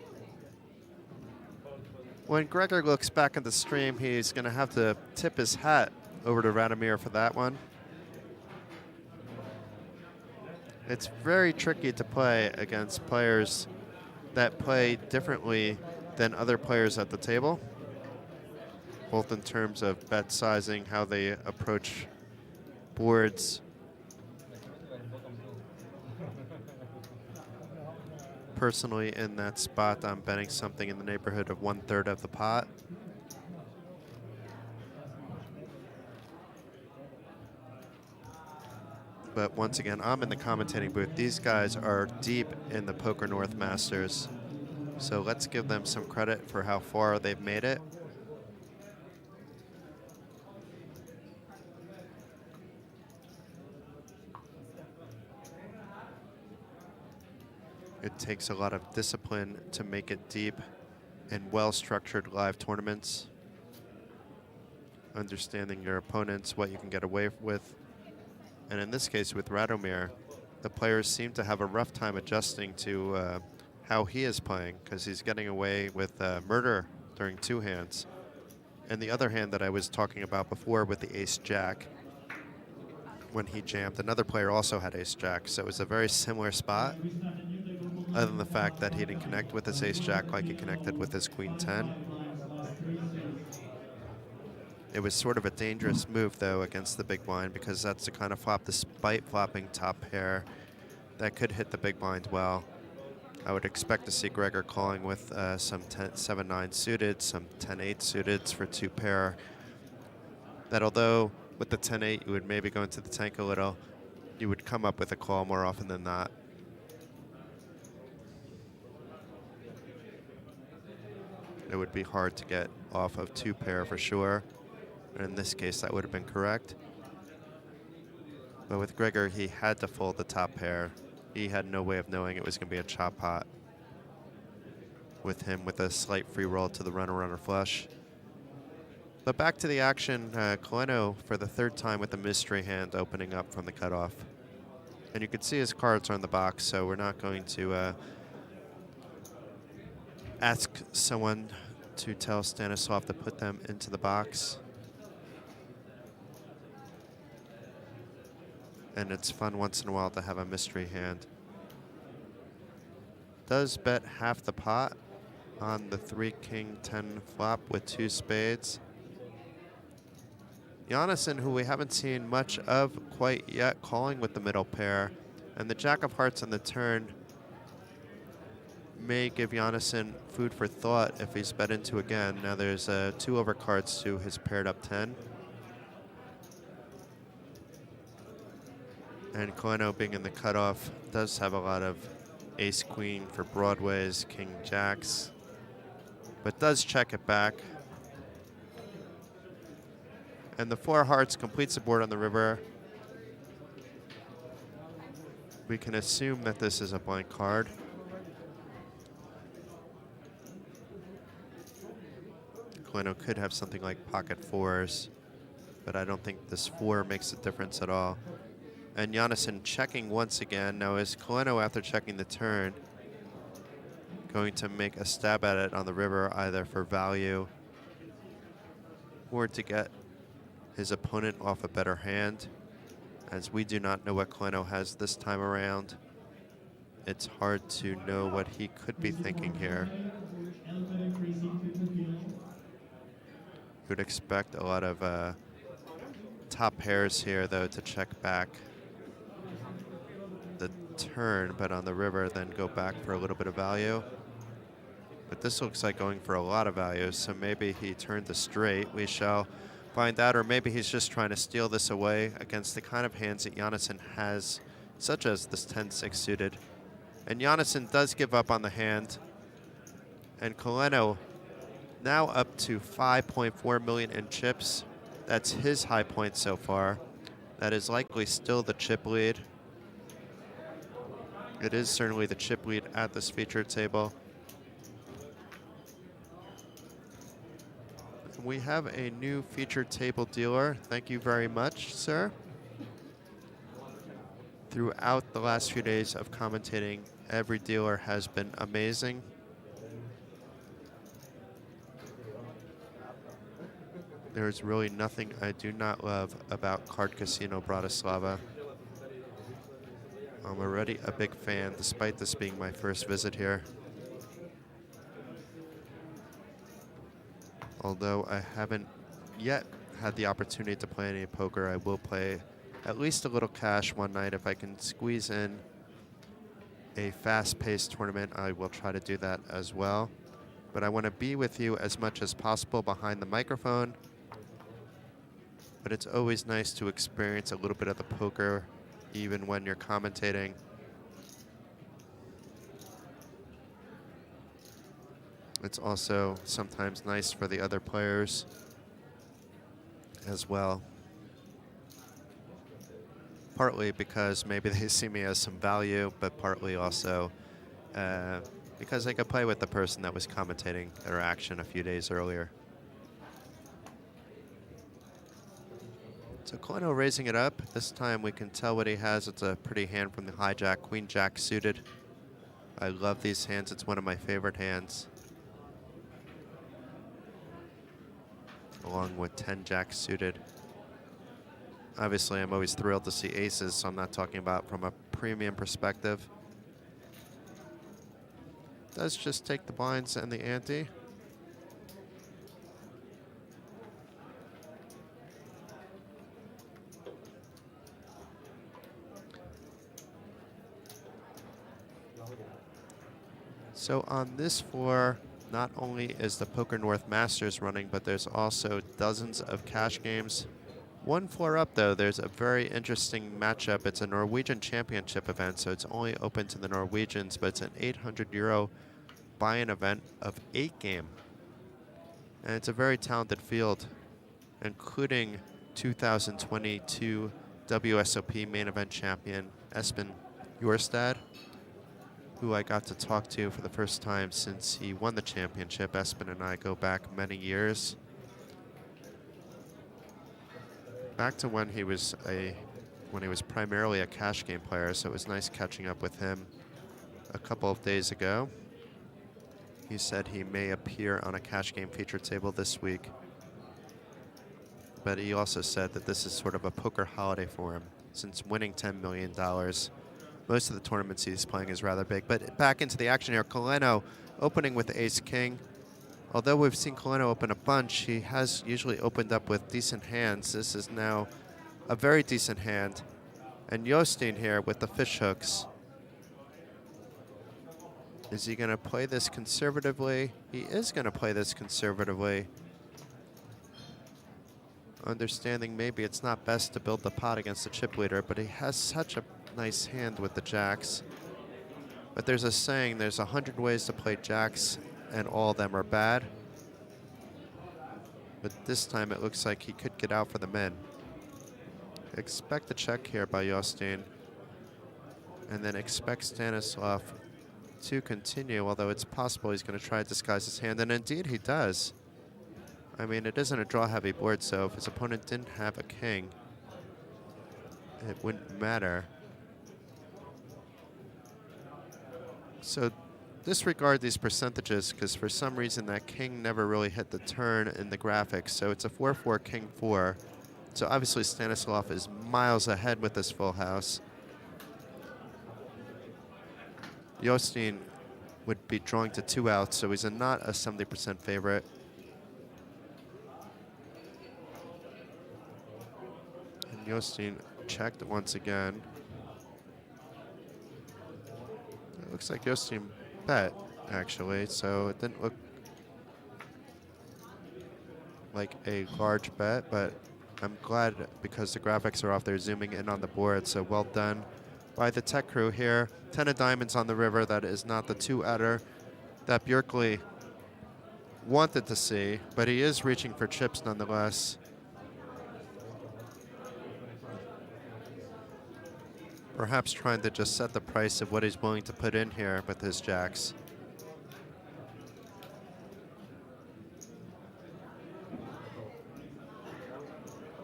When Gregor looks back at the stream, he's going to have to tip his hat over to Radomir for that one. It's very tricky to play against players that play differently than other players at the table. both in terms of bet sizing, how they approach boards. Personally, in that spot, I'm betting something in the neighborhood of 1/3 of the pot. But once again, I'm in the commentating booth. These guys are deep in the Poker North Masters. So let's give them some credit for how far they've made it. It takes a lot of discipline to make it deep in well-structured live tournaments. Understanding your opponents, what you can get away with. And in this case with Radomir, the players seem to have a rough time adjusting to how he is playing, because he's getting away with murder during 2 hands. And the other hand that I was talking about before with the ace-jack, when he jammed, another player also had ace-jack, so it was a very similar spot, other than the fact that he didn't connect with his ace-jack like he connected with his queen-10. It was sort of a dangerous move, though, against the big blind, because that's the kind of flop, despite flopping top pair, that could hit the big blind well. I would expect to see Gregor calling with some 7-9 suited, some 10-8 suited for 2 pair. That although with the 10-8 you would maybe go into the tank a little, you would come up with a call more often than not. It would be hard to get off of 2 pair for sure. And in this case, that would have been correct. But with Gregor, he had to fold the top pair. He had no way of knowing it was going to be a chop pot. With him with a slight free roll to the runner flush. But back to the action, Coleno for the 3rd time with a mystery hand opening up from the cutoff. And you can see his cards are in the box, so we're not going to ask someone to tell Stanislav to put them into the box. And it's fun once in a while to have a mystery hand. Does bet half the pot on the 3-king-10 flop with 2 spades. Jonasson, who we haven't seen much of quite yet, calling with the middle pair. And the jack of hearts on the turn may give Jonasson food for thought if he's bet into again. Now there's 2 overcards to his paired up 10. And Coleno being in the cutoff does have a lot of ace-queen for broadways, king-jacks, but does check it back. And the 4 hearts completes the board on the river. We can assume that this is a blank card. Coleno could have something like pocket 4s, but I don't think this 4 makes a difference at all. And Jonasson checking once again. Now is Coleno, after checking the turn, going to make a stab at it on the river, either for value or to get his opponent off a better hand? As we do not know what Coleno has this time around, it's hard to know what he could be thinking here. You would expect a lot of top pairs here, though, to check back the turn, but on the river then go back for a little bit of value. But this looks like going for a lot of value, so maybe he turned the straight. We shall find out, or maybe he's just trying to steal this away against the kind of hands that Jonasson has, such as this 10-6 suited. And Jonasson does give up on the hand, and Coleno now up to 5.4 million in chips. That's his high point so far. That is likely still the chip lead. It is certainly the chip lead at this featured table. We have a new featured table dealer. Thank you very much, sir. Throughout the last few days of commentating, every dealer has been amazing. There's really nothing I do not love about Card Casino Bratislava. I'm already a big fan, despite this being my first visit here. Although I haven't yet had the opportunity to play any poker, I will play at least a little cash one night. If I can squeeze in a fast-paced tournament, I will try to do that as well. But I want to be with you as much as possible behind the microphone. But it's always nice to experience a little bit of the poker even when you're commentating. It's also sometimes nice for the other players as well. Partly because maybe they see me as some value, but partly also because I could play with the person that was commentating their action a few days earlier. So Coleno raising it up. This time we can tell what he has. It's a pretty hand from the hijack, Queen Jack suited. I love these hands. It's one of my favorite hands. Along with 10 Jack suited. Obviously, I'm always thrilled to see aces, so I'm not talking about from a premium perspective. Does just take the blinds and the ante. So on this floor, not only is the Poker North Masters running, but there's also dozens of cash games. One floor up, though, there's a very interesting matchup. It's a Norwegian Championship event, so it's only open to the Norwegians, but it's an 800 euro buy-in event of 8-game. And it's a very talented field, including 2022 WSOP main event champion Espen Jorstad, who I got to talk to for the first time since he won the championship. Espen and I go back many years. Back to when he was primarily a cash game player, so it was nice catching up with him a couple of days ago. He said he may appear on a cash game feature table this week, but he also said that this is sort of a poker holiday for him, since winning $10 million. Most of the tournaments he's playing is rather big. But back into the action here, Coleno opening with ace-king. Although we've seen Coleno open a bunch, he has usually opened up with decent hands. This is now a very decent hand. And Jostein here with the fish hooks. Is he going to play this conservatively? He is going to play this conservatively. Understanding maybe it's not best to build the pot against the chip leader, but he has such a nice hand with the jacks. But there's a saying, there's 100 ways to play jacks, and all of them are bad. But this time it looks like he could get out for the min. Expect a check here by Jostein. And then expect Stanislav to continue, although it's possible he's going to try to disguise his hand, and indeed he does. I mean, it isn't a draw-heavy board, so if his opponent didn't have a king, it wouldn't matter. So disregard these percentages, because for some reason that king never really hit the turn in the graphics. So it's a 4-4, king 4. So obviously Stanislav is miles ahead with this full house. Jostein would be drawing to 2 outs, so he's not a 70% favorite. And Jostein checked once again. It looks like Jostein bet, actually, so it didn't look like a large bet, but I'm glad because the graphics are off, they're zooming in on the board, so well done by the tech crew here. 10 of diamonds on the river. That is not the 2-outer that Björkli wanted to see, but he is reaching for chips nonetheless. Perhaps trying to just set the price of what he's willing to put in here with his jacks.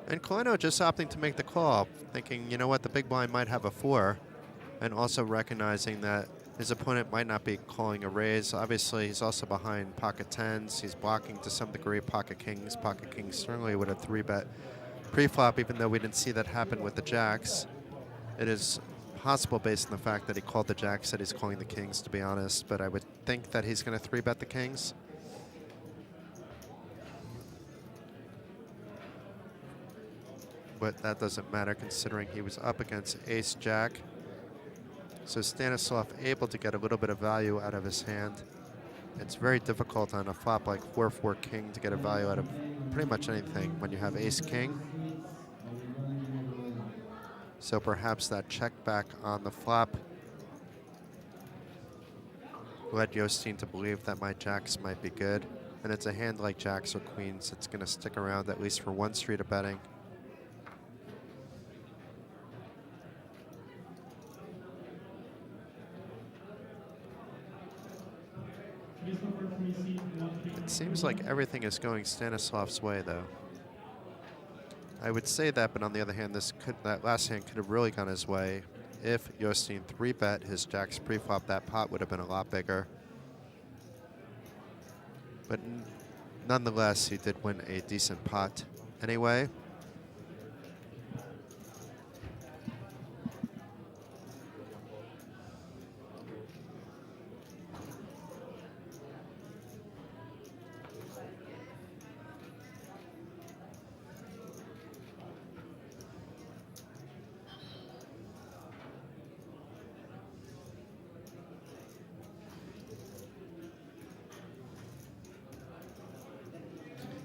And Coleno just opting to make the call, thinking, you know what, the big blind might have a 4, and also recognizing that his opponent might not be calling a raise. Obviously, he's also behind pocket 10s. He's blocking to some degree pocket kings. Pocket kings certainly would have 3-bet pre-flop, even though we didn't see that happen with the jacks. It is possible based on the fact that he called the jacks that he's calling the kings, to be honest, but I would think that he's going to 3-bet the kings. but that doesn't matter considering he was up against ace-jack. So Stanislav able to get a little bit of value out of his hand. It's very difficult on a flop like 4-4 king to get a value out of pretty much anything when you have ace-king. So perhaps that check back on the flop led Yostin to believe that my jacks might be good. And it's a hand like jacks or queens that's going to stick around at least for one street of betting. It seems like everything is going Stanislav's way, though. I would say that, but on the other hand, that last hand could have really gone his way. If Yostin 3-bet his jacks pre-flop, that pot would have been a lot bigger. But nonetheless, he did win a decent pot anyway.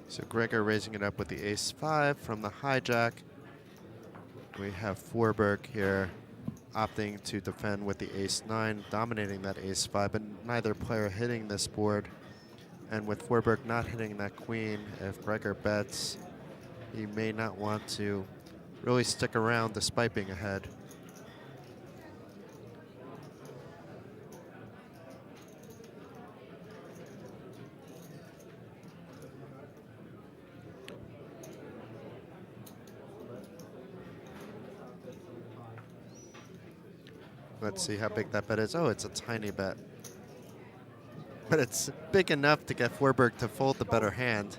So Gregor raising it up with the ace-5 from the hijack. We have Forberg here opting to defend with the ace-9, dominating that ace-5, but neither player hitting this board. And with Forberg not hitting that queen, if Gregor bets, he may not want to really stick around despite being ahead. Let's see how big that bet is. Oh, it's a tiny bet. But it's big enough to get Forberg to fold the better hand.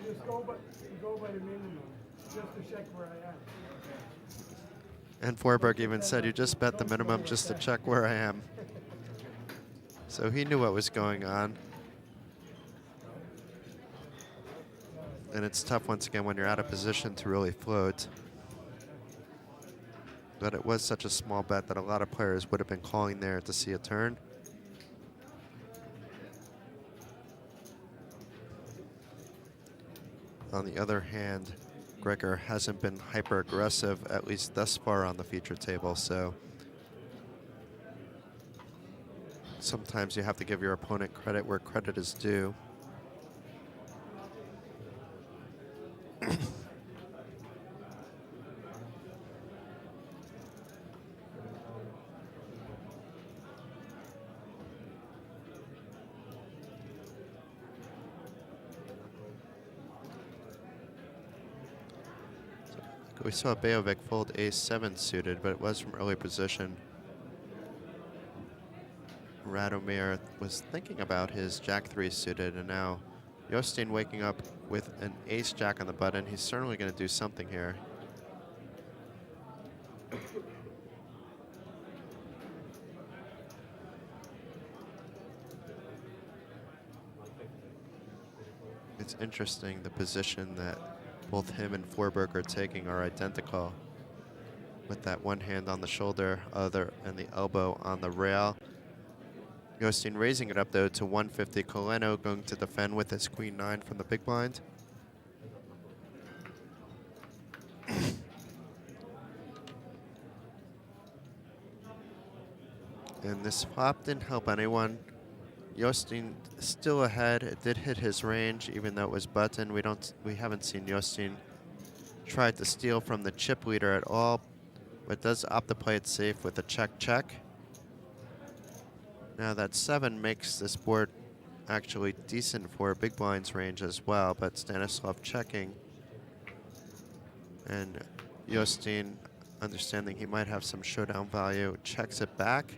You just go by the minimum, just to check where I am. And Forberg even said, you just bet the minimum just to check where I am. So he knew what was going on. And it's tough once again when you're out of position to really float. But it was such a small bet that a lot of players would have been calling there to see a turn. On the other hand, Gregor hasn't been hyper aggressive, at least thus far on the feature table, so sometimes you have to give your opponent credit where credit is due. We saw Bejovic fold ace-7 suited, but it was from early position. Radomir was thinking about his jack-3 suited, and now Yostin waking up with an ace-jack on the button. He's certainly going to do something here. It's interesting the position that both him and Forberg are taking are identical, with that one hand on the shoulder, other and the elbow on the rail. Yostin raising it up though to 150. Coleno going to defend with his queen-9 from the big blind. And this flop didn't help anyone. Yostin still ahead. It did hit his range, even though it was button. We haven't seen Yostin try to steal from the chip leader at all, but does opt to play it safe with a check-check. Now that 7 makes this board actually decent for big blind's range as well, but Stanislav checking. And Yostin, understanding he might have some showdown value, checks it back.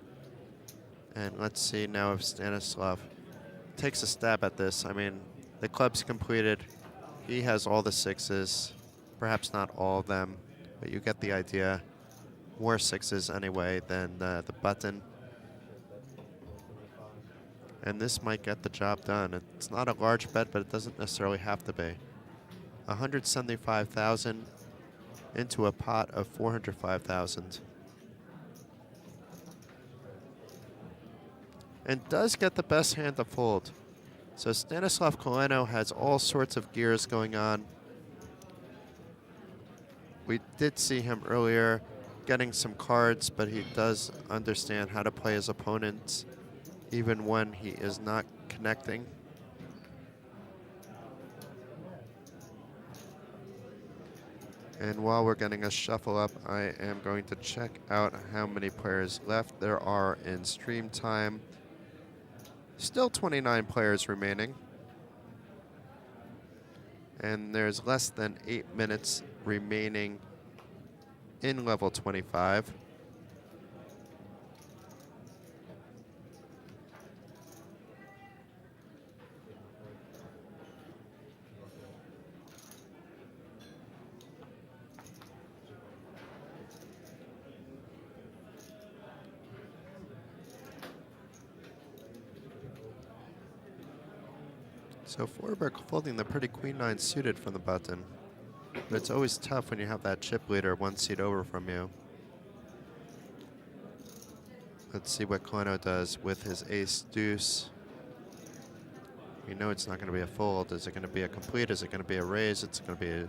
And let's see now if Stanislav takes a stab at this. I mean, the club's completed. He has all the 6s, perhaps not all of them, but you get the idea. More 6s anyway than the button. And this might get the job done. It's not a large bet, but it doesn't necessarily have to be. 175,000 into a pot of 405,000. And does get the best hand to fold. So Stanislav Koleno has all sorts of gears going on. We did see him earlier getting some cards, but he does understand how to play his opponents even when he is not connecting. And while we're getting a shuffle up, I am going to check out how many players left there are in stream time. Still 29 players remaining. And there's less than 8 minutes remaining in level 25. So Forsberg folding the pretty queen-9 suited from the button. But it's always tough when you have that chip leader 1 seat over from you. Let's see what Koleno does with his ace-deuce. We know it's not going to be a fold. Is it going to be a complete? Is it going to be a raise? It's going to be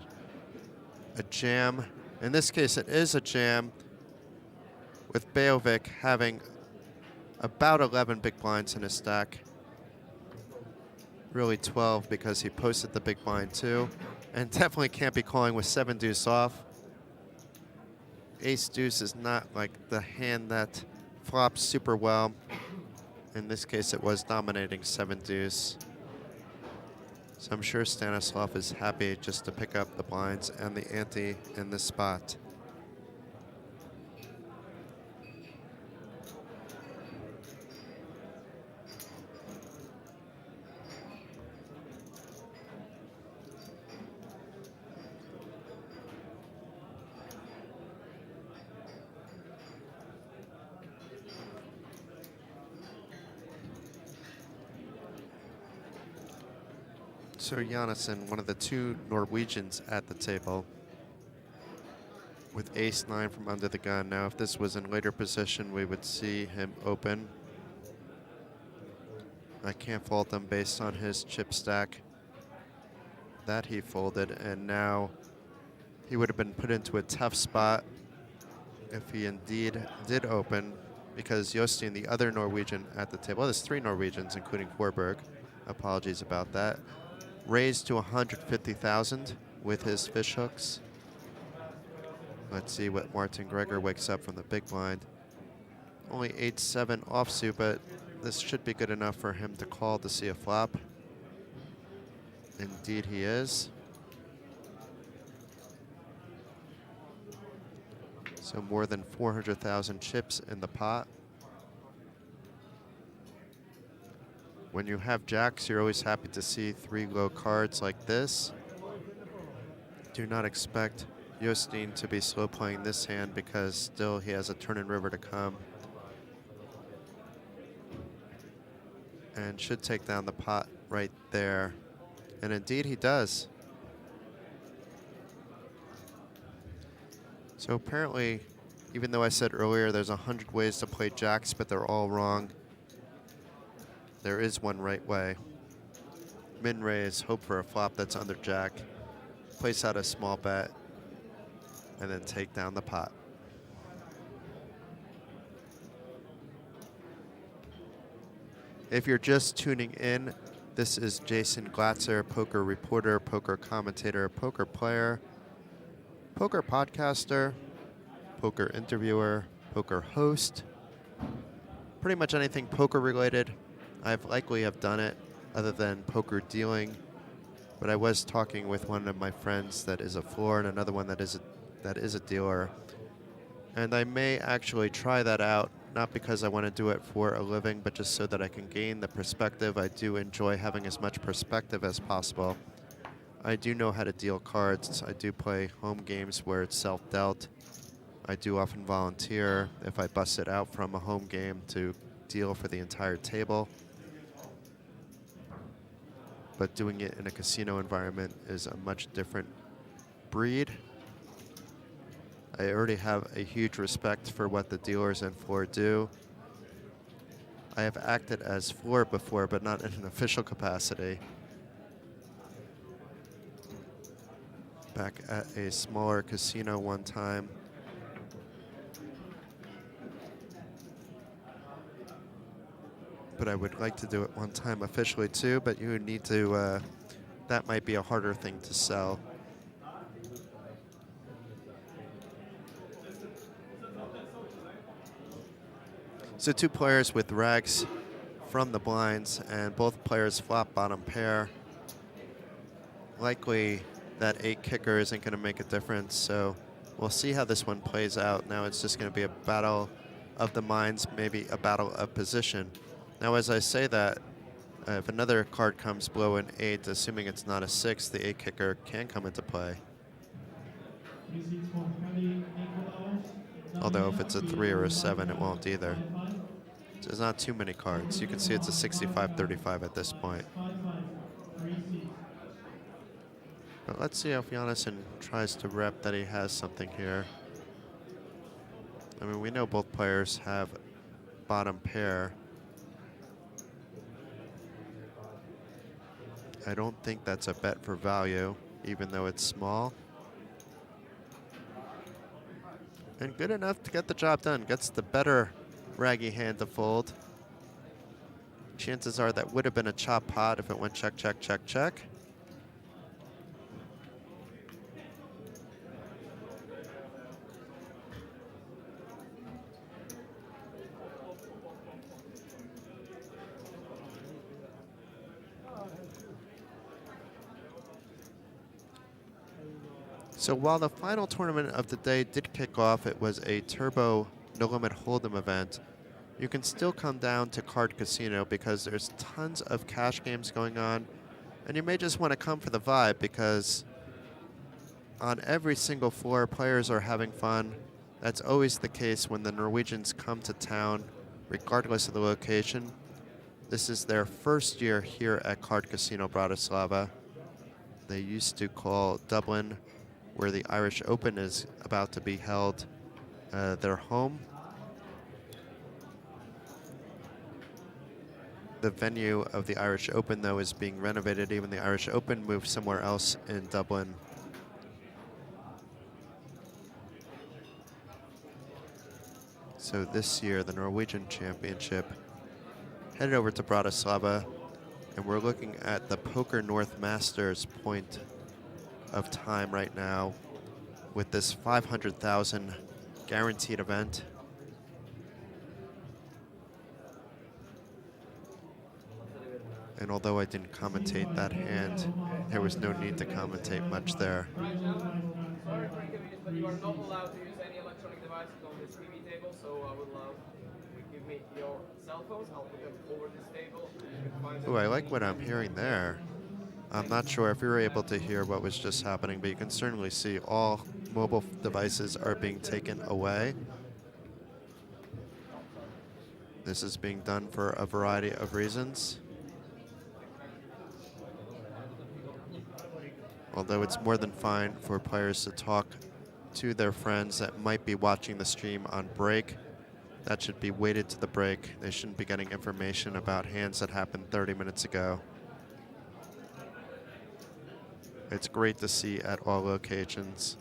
a jam. In this case, it is a jam, with Bejovic having about 11 big blinds in his stack. Really 12 because he posted the big blind too. And definitely can't be calling with 7 deuce off. Ace deuce is not like the hand that flops super well. In this case, it was dominating 7 deuce. So I'm sure Stanislav is happy just to pick up the blinds and the ante in this spot. So Janssen, one of the 2 Norwegians at the table, with ace-9 from under the gun. Now, if this was in later position, we would see him open. I can't fault him based on his chip stack that he folded, and now he would have been put into a tough spot if he indeed did open, because Jostein, the other Norwegian at the table, there's 3 Norwegians, including Forsberg. Apologies about that. Raised to 150,000 with his fish hooks. Let's see what Martin Gregor wakes up from the big blind. Only 8-7 offsuit, but this should be good enough for him to call to see a flop. Indeed he is. So more than 400,000 chips in the pot. When you have jacks, you're always happy to see 3 low cards like this. Do not expect Jostein to be slow playing this hand because still he has a turn and river to come. And should take down the pot right there. And indeed he does. So apparently, even though I said earlier there's 100 ways to play jacks, but they're all wrong, there is one right way. Min raise, hope for a flop that's under jack, place out a small bet, and then take down the pot. If you're just tuning in, this is Jason Glatzer, poker reporter, poker commentator, poker player, poker podcaster, poker interviewer, poker host. Pretty much anything poker related. I've likely have done it other than poker dealing, but I was talking with one of my friends that is a floor and another one that is a dealer. And I may actually try that out, not because I want to do it for a living, but just so that I can gain the perspective. I do enjoy having as much perspective as possible. I do know how to deal cards. I do play home games where it's self-dealt. I do often volunteer if I bust it out from a home game to deal for the entire table. but doing it in a casino environment is a much different breed. I already have a huge respect for what the dealers and floor do. I have acted as floor before, but not in an official capacity. Back at a smaller casino one time. But I would like to do it one time officially too, but you would need to, that might be a harder thing to sell. So two players with rags from the blinds, and both players flop bottom pair. Likely that 8 kicker isn't going to make a difference, so we'll see how this one plays out. Now it's just going to be a battle of the minds, maybe a battle of position. Now as I say that, if another card comes below an 8, assuming it's not a 6, the 8 kicker can come into play. Although if it's a 3 or a 7, it won't either. So there's not too many cards. You can see it's a 65-35 at this point. But let's see if Jonathan tries to rep that he has something here. I mean, we know both players have bottom pair. I don't think that's a bet for value, even though it's small. And good enough to get the job done. Gets the better raggy hand to fold. Chances are that would have been a chop pot if it went check, check, check, check. So while the final tournament of the day did kick off, it was a turbo no limit hold'em event. You can still come down to Card Casino because there's tons of cash games going on, and you may just want to come for the vibe because on every single floor, players are having fun. That's always the case when the Norwegians come to town, regardless of the location. This is their first year here at Card Casino Bratislava. They used to call Dublin, where the Irish Open is about to be held, their home. The venue of the Irish Open, though, is being renovated. Even the Irish Open moved somewhere else in Dublin. So this year, the Norwegian Championship headed over to Bratislava, and we're looking at the Poker North Masters point of time right now with this 500,000 guaranteed event. And although I didn't commentate that hand, there was no need to commentate much there. Right, gentlemen, sorry for inconvenience, but you are not allowed to use any electronic devices on this TV table, so I would love you give me your cell phones. I'll put them over this table. You can find them. Ooh, I like what I'm hearing there. I'm not sure if you were able to hear what was just happening, but you can certainly see all mobile devices are being taken away. This is being done for a variety of reasons. Although it's more than fine for players to talk to their friends that might be watching the stream on break. That should be weighted to the break. They shouldn't be getting information about hands that happened 30 minutes ago. It's great to see at all locations.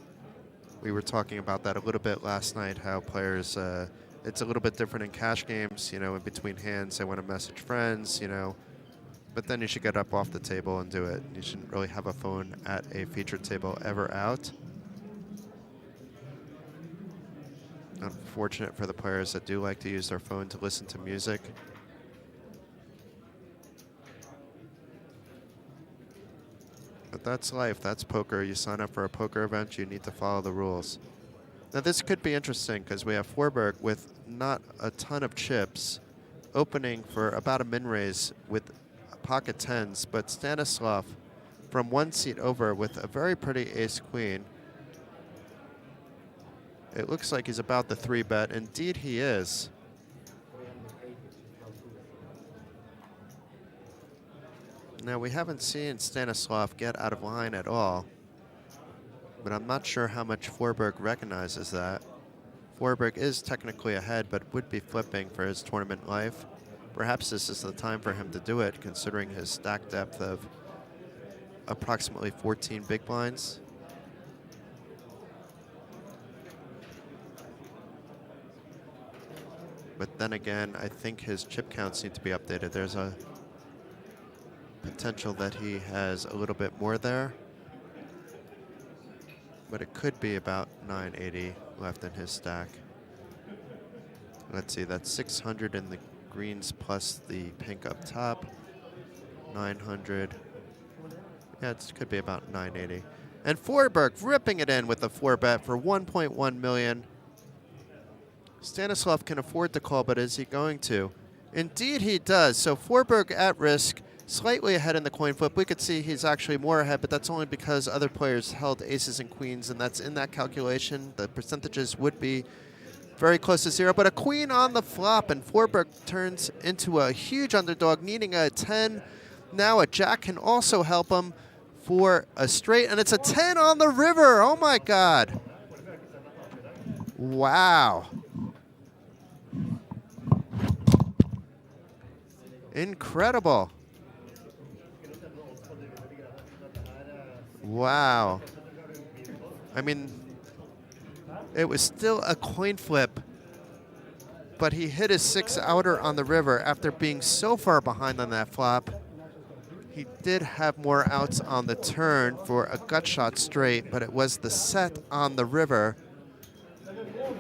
We were talking about that a little bit last night, how players, it's a little bit different in cash games, you know, in between hands, they want to message friends, you know, but then you should get up off the table and do it. You shouldn't really have a phone at a featured table ever out. Unfortunate for the players that do like to use their phone to listen to music. But that's life, that's poker. You sign up for a poker event, you need to follow the rules. Now this could be interesting because we have Forberg with not a ton of chips, opening for about a min raise with pocket tens, but Stanislav from one seat over with a very pretty ace-queen. It looks like he's about the 3-bet. Indeed he is. Now, we haven't seen Stanislav get out of line at all, but I'm not sure how much Forberg recognizes that. Forberg is technically ahead, but would be flipping for his tournament life. Perhaps this is the time for him to do it, considering his stack depth of approximately 14 big blinds. But then again, I think his chip counts need to be updated. There's a potential that he has a little bit more there, but it could be about 980 left in his stack. Let's see, that's 600 in the greens plus the pink up top, 900. Yeah, it could be about 980. And Forberg ripping it in with a 4-bet for 1.1 million. Stanislav can afford to call, but is he going to? Indeed he does. So Forberg at risk, slightly ahead in the coin flip. We could see he's actually more ahead, but that's only because other players held aces and queens, and that's in that calculation. The percentages would be very close to zero, but a queen on the flop, and Forberg turns into a huge underdog, needing a 10. Now a jack can also help him for a straight, and it's a 10 on the river. Oh my God. Wow. Incredible. Wow. I mean, it was still a coin flip, but he hit his 6-outer on the river after being so far behind on that flop. He did have more outs on the turn for a gut shot straight, but it was the set on the river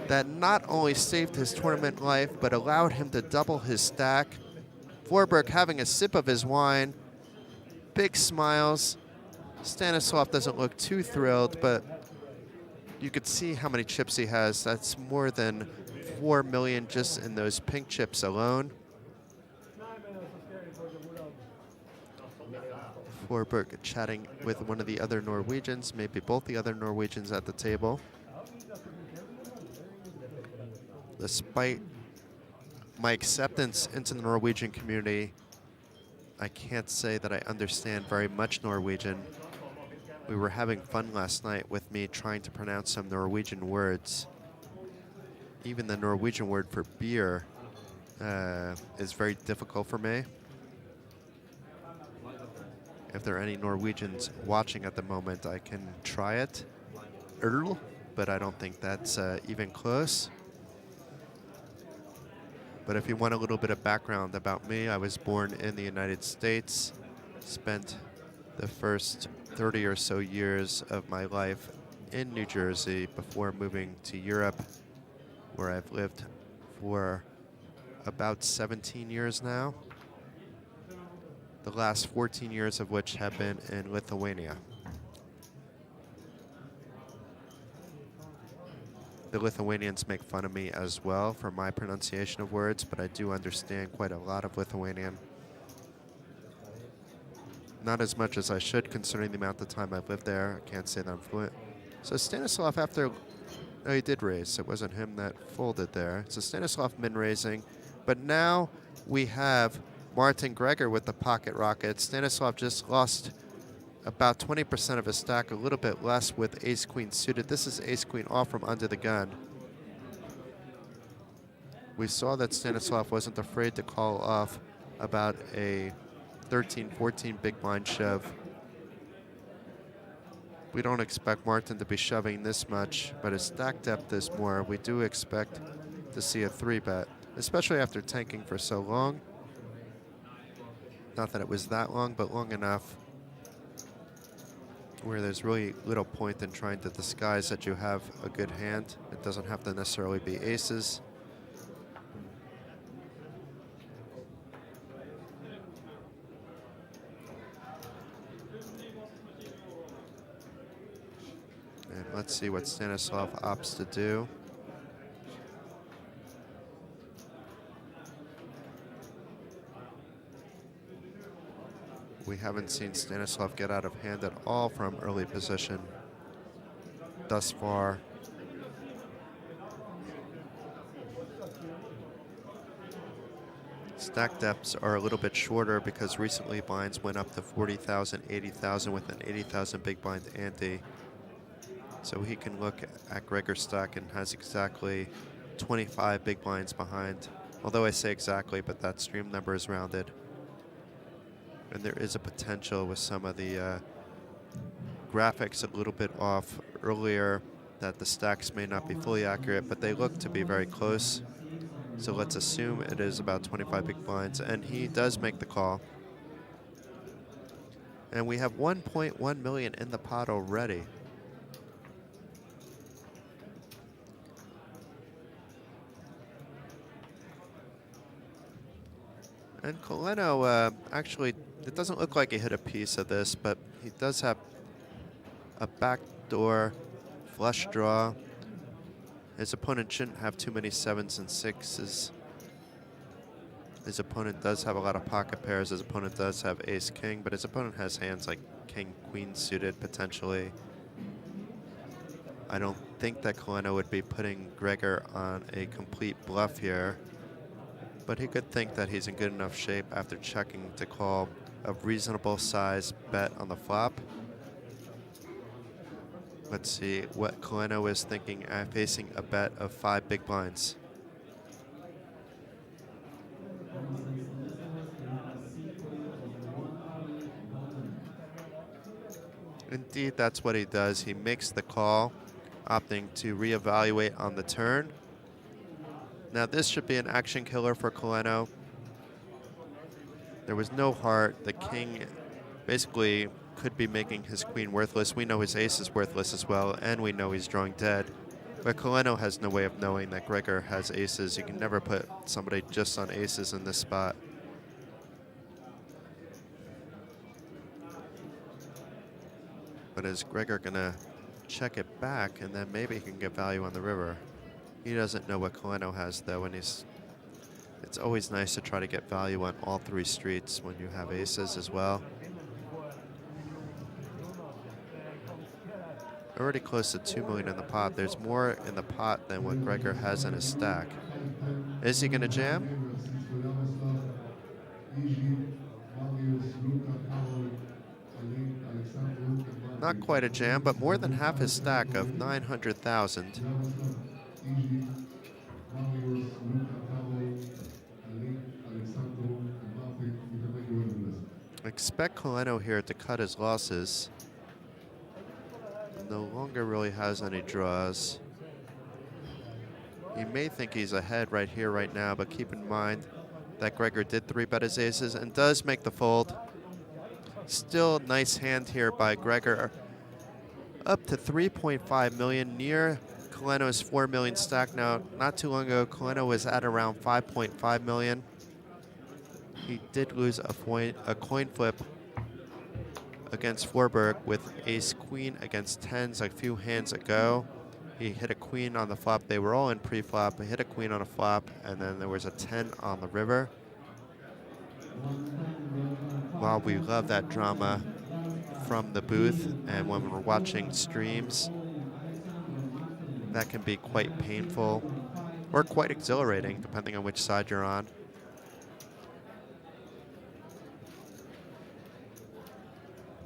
that not only saved his tournament life, but allowed him to double his stack. Forberg having a sip of his wine, big smiles. Stanislav doesn't look too thrilled, but you could see how many chips he has. That's more than 4 million just in those pink chips alone. Forberg chatting with one of the other Norwegians, maybe both the other Norwegians at the table. Despite my acceptance into the Norwegian community, I can't say that I understand very much Norwegian. We were having fun last night with me trying to pronounce some Norwegian words. Even the Norwegian word for beer is very difficult for me. If there are any Norwegians watching at the moment, I can try it. Øl, but I don't think that's even close. But if you want a little bit of background about me, I was born in the United States, spent the first 30 or so years of my life in New Jersey before moving to Europe, where I've lived for about 17 years now. The last 14 years of which have been in Lithuania. The Lithuanians make fun of me as well for my pronunciation of words, but I do understand quite a lot of Lithuanian. Not as much as I should, considering the amount of time I've lived there. I can't say that I'm fluent. So Stanislav, after, oh, he did raise. It wasn't him that folded there. So Stanislav min-raising, but now we have Martin Greger with the pocket rocket. Stanislav just lost about 20% of his stack, a little bit less with ace-queen suited. This is ace-queen off from under the gun. We saw that Stanislav wasn't afraid to call off about a 13, 14 big blind shove. We don't expect Martin to be shoving this much, but his stack depth is more. We do expect to see a 3-bet, especially after tanking for so long. Not that it was that long, but long enough where there's really little point in trying to disguise that you have a good hand. It doesn't have to necessarily be aces. And let's see what Stanislav opts to do. We haven't seen Stanislav get out of hand at all from early position thus far. stack depths are a little bit shorter because recently blinds went up to 40,000, 80,000 with an 80,000 big blind ante. So he can look at Gregor's stack and has exactly 25 big blinds behind. Although I say exactly, but that stream number is rounded. And there is a potential with some of the graphics a little bit off earlier that the stacks may not be fully accurate, but they look to be very close. So let's assume it is about 25 big blinds, and he does make the call. And we have 1.1 million in the pot already. And Coleno, actually, it doesn't look like he hit a piece of this, but he does have a backdoor flush draw. His opponent shouldn't have too many 7s and 6s. His opponent does have a lot of pocket pairs. His opponent does have ace-king, but his opponent has hands like king-queen suited, potentially. I don't think that Coleno would be putting Gregor on a complete bluff here, but he could think that he's in good enough shape after checking to call a reasonable size bet on the flop. Let's see what Coleno is thinking facing a bet of 5 big blinds. Indeed, that's what he does. He makes the call, opting to reevaluate on the turn. Now this should be an action killer for Coleno. There was no heart. The king basically could be making his queen worthless. We know his ace is worthless as well, and we know he's drawing dead. But Coleno has no way of knowing that Gregor has aces. You can never put somebody just on aces in this spot. But is Gregor gonna check it back, and then maybe he can get value on the river? He doesn't know what Coleno has though, and it's always nice to try to get value on all 3 streets when you have aces as well. Already close to 2 million in the pot. There's more in the pot than what Gregor has in his stack. Is he gonna jam? Not quite a jam, but more than half his stack of 900,000. Expect Coleno here to cut his losses. No longer really has any draws. He may think he's ahead right here, right now, but keep in mind that Gregor did 3-bet his aces and does make the fold. Still nice hand here by Gregor. Up to 3.5 million, near Coleno's 4 million stack now. Not too long ago, Coleno was at around 5.5 million. He did lose a coin flip against Forberg with ace-queen against tens a few hands ago. He hit a queen on the flop. They were all in pre-flop. He hit a queen on a flop, and then there was a 10 on the river. While we love that drama from the booth, and when we're watching streams, that can be quite painful or quite exhilarating, depending on which side you're on.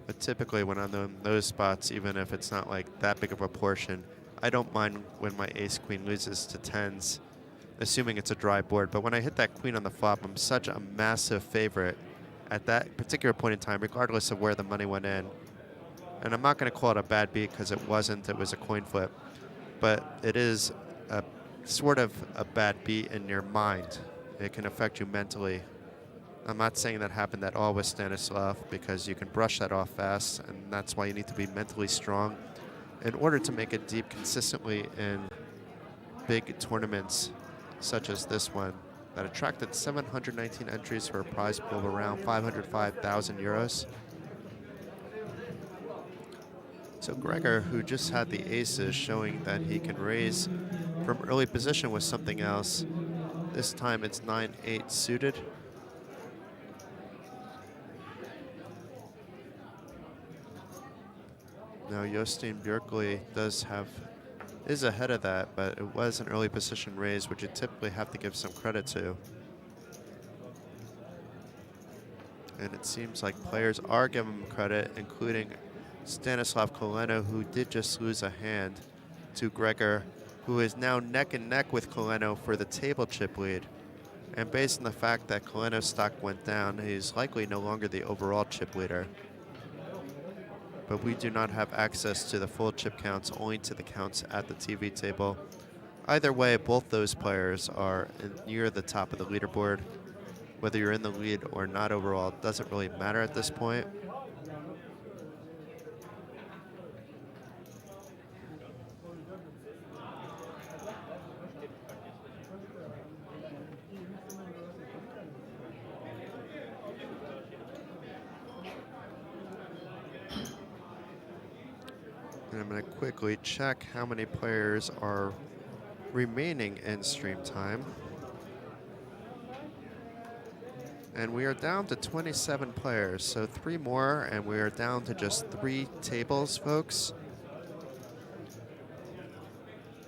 But typically when I'm in those spots, even if it's not like that big of a portion, I don't mind when my ace-queen loses to tens, assuming it's a dry board. But when I hit that queen on the flop, I'm such a massive favorite at that particular point in time, regardless of where the money went in. And I'm not going to call it a bad beat because it wasn't. It was a coin flip. But it is a sort of a bad beat in your mind. It can affect you mentally. I'm not saying that happened at all with Stanislav, because you can brush that off fast, and that's why you need to be mentally strong in order to make it deep consistently in big tournaments such as this one that attracted 719 entries for a prize pool of around 505,000 euros. So Gregor, who just had the aces, showing that he can raise from early position with something else. This time it's 9-8 suited. Now Jostein Björkli is ahead of that, but it was an early position raise, which you typically have to give some credit to. And it seems like players are giving him credit, including Stanislav Koleno, who did just lose a hand to Gregor, who is now neck and neck with Koleno for the table chip lead. And based on the fact that Koleno's stock went down, he's likely no longer the overall chip leader. But we do not have access to the full chip counts, only to the counts at the TV table. Either way, both those players are near the top of the leaderboard. Whether you're in the lead or not overall doesn't really matter at this point. And I'm going to quickly check how many players are remaining in stream time. And we are down to 27 players, so 3 more, and we are down to just 3 tables, folks.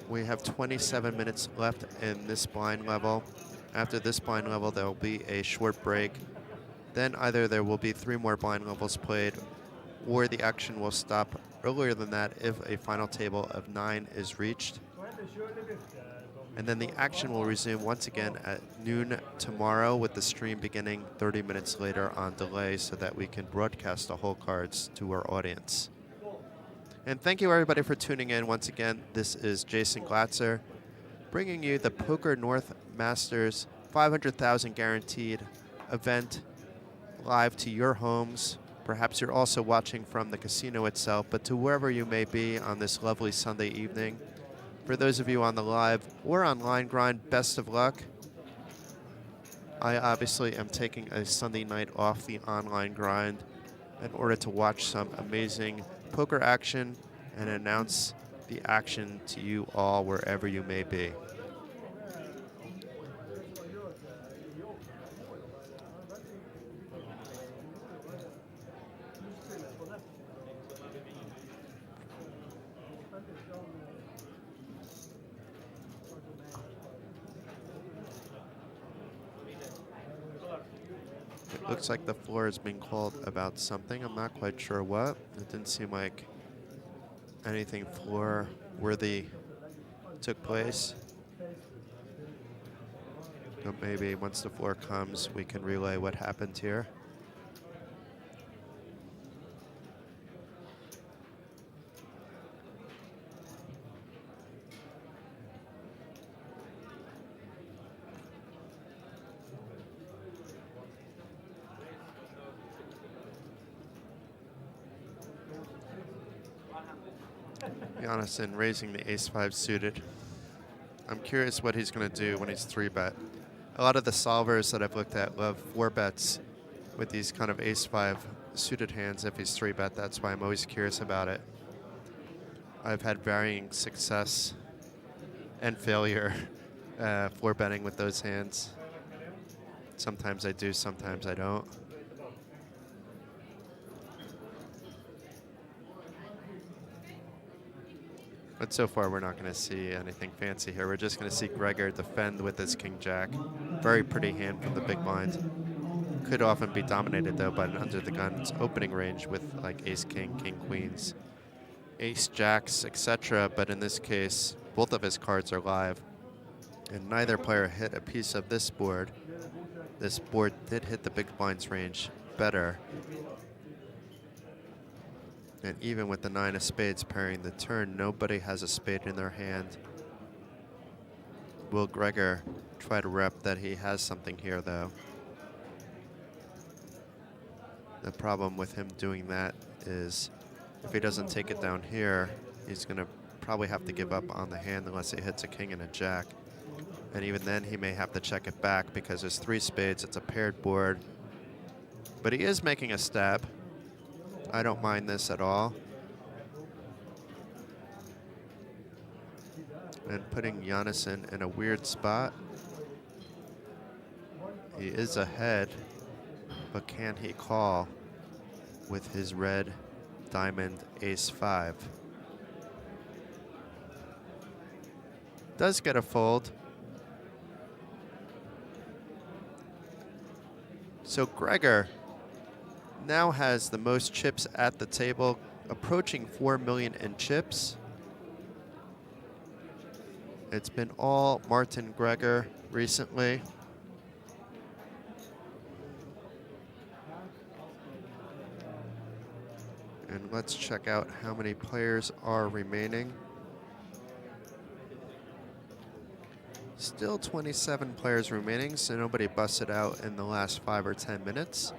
We have 27 minutes left in this blind level. After this blind level, there will be a short break. Then either there will be 3 more blind levels played, or the action will stop earlier than that if a final table of 9 is reached. And then the action will resume once again at noon tomorrow, with the stream beginning 30 minutes later on delay, so that we can broadcast the whole cards to our audience. And thank you everybody for tuning in once again. This is Jason Glatzer bringing you the Poker North Masters 500,000 guaranteed event live to your homes. Perhaps you're also watching from the casino itself, but to wherever you may be on this lovely Sunday evening. For those of you on the live or online grind, best of luck. I obviously am taking a Sunday night off the online grind in order to watch some amazing poker action and announce the action to you all wherever you may be. Looks like the floor is being called about something. I'm not quite sure what. It didn't seem like anything floor worthy took place. But maybe once the floor comes, we can relay what happened here. Jonathan raising the ace-5 suited. I'm curious what he's going to do when he's 3-bet. A lot of the solvers that I've looked at love 4-bets with these kind of ace-5 suited hands if he's 3-bet. That's why I'm always curious about it. I've had varying success and failure 4-betting with those hands. Sometimes I do, sometimes I don't. But so far, we're not going to see anything fancy here. We're just going to see Gregor defend with his king-jack. Very pretty hand from the big blind. Could often be dominated, though, by an under-the-gun's opening range with, like, ace-king, king-queens, ace-jacks, etc. But in this case, both of his cards are live. And neither player hit a piece of this board. This board did hit the big blind's range better. And even with the 9 of spades pairing the turn, nobody has a spade in their hand. Will Gregor try to rep that he has something here, though? The problem with him doing that is if he doesn't take it down here, he's going to probably have to give up on the hand unless he hits a king and a jack. And even then, he may have to check it back because there's 3 spades. It's a paired board. But he is making a stab. I don't mind this at all. And putting Jonathan in a weird spot. He is ahead, but can he call with his red diamond ace-5? Does get a fold. So Gregor now has the most chips at the table, approaching 4 million in chips. It's been all Martin Gregor recently. And let's check out how many players are remaining. Still 27 players remaining, so nobody busted out in the last 5 or 10 minutes.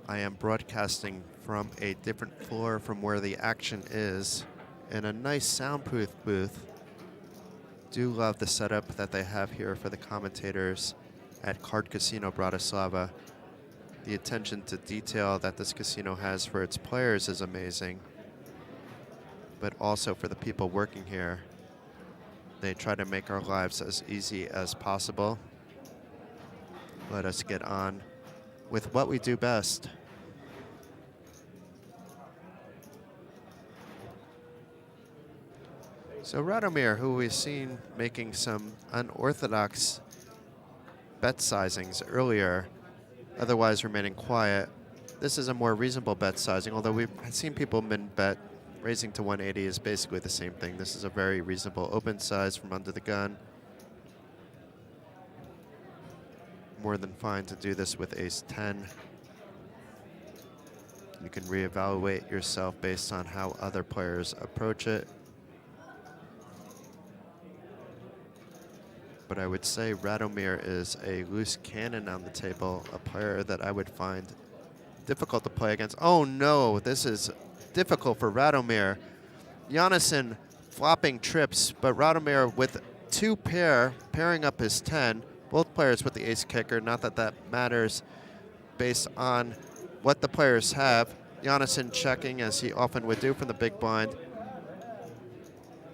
I am broadcasting from a different floor from where the action is in a nice soundproof booth. Do love the setup that they have here for the commentators at Card Casino Bratislava. The attention to detail that this casino has for its players is amazing, but also for the people working here. They try to make our lives as easy as possible. Let us get on with what we do best. So Radomir, who we've seen making some unorthodox bet sizings earlier, otherwise remaining quiet. This is a more reasonable bet sizing, although we've seen people min bet. Raising to 180 is basically the same thing. This is a very reasonable open size from under the gun. More than fine to do this with ace 10. You can reevaluate yourself based on how other players approach it. But I would say Radomir is a loose cannon on the table, a player that I would find difficult to play against. Oh no, this is difficult for Radomir. Jonasson flopping trips, but Radomir with 2 pair, pairing up his 10. Both players with the ace kicker, not that that matters based on what the players have. Jonasson checking, as he often would do from the big blind.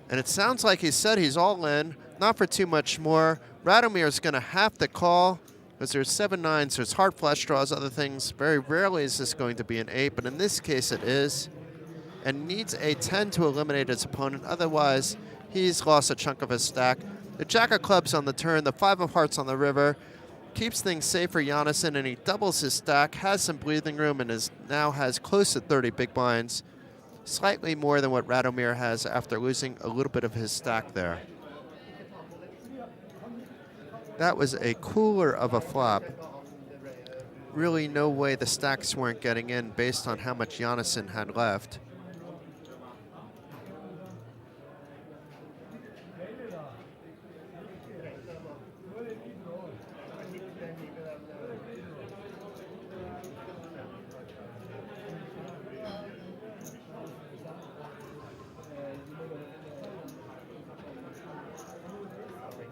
And it sounds like he said he's all in, not for too much more. Radomir's gonna have to call, because there's 7-9s, there's hard flush draws, other things. Very rarely is this going to be an 8, but in this case it is. And needs a 10 to eliminate his opponent, otherwise he's lost a chunk of his stack. The jack of clubs on the turn, the 5 of hearts on the river, keeps things safe for Jonasson, and he doubles his stack, has some breathing room, and now has close to 30 big blinds. Slightly more than what Radomir has after losing a little bit of his stack there. That was a cooler of a flop. Really no way the stacks weren't getting in based on how much Jonasson had left.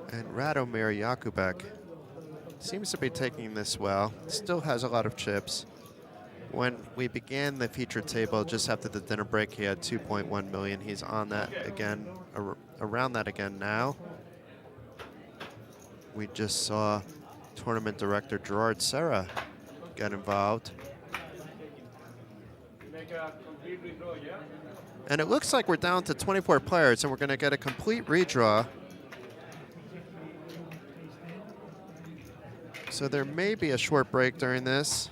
And Radomir Jakubek seems to be taking this well. Still has a lot of chips. When we began the feature table just after the dinner break, he had 2.1 million. He's on that again, around that again now. We just saw tournament director Gerard Serra get involved. And it looks like we're down to 24 players, and we're going to get a complete redraw. So there may be a short break during this.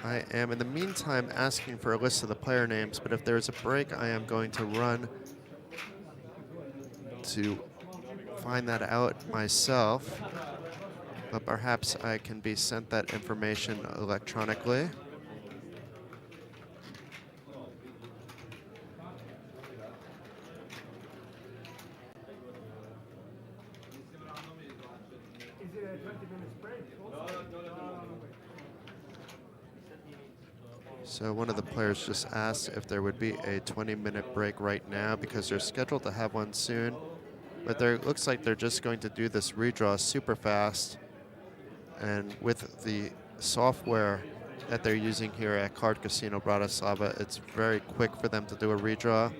I am, in the meantime, asking for a list of the player names, but if there's a break, I am going to run to find that out myself, but perhaps I can be sent that information electronically. Is it a 20-minute break? So one of the players just asked if there would be a 20-minute break right now because they're scheduled to have one soon. But there looks like they're just going to do this redraw super fast. And with the software that they're using here at Card Casino Bratislava, it's very quick for them to do a redraw.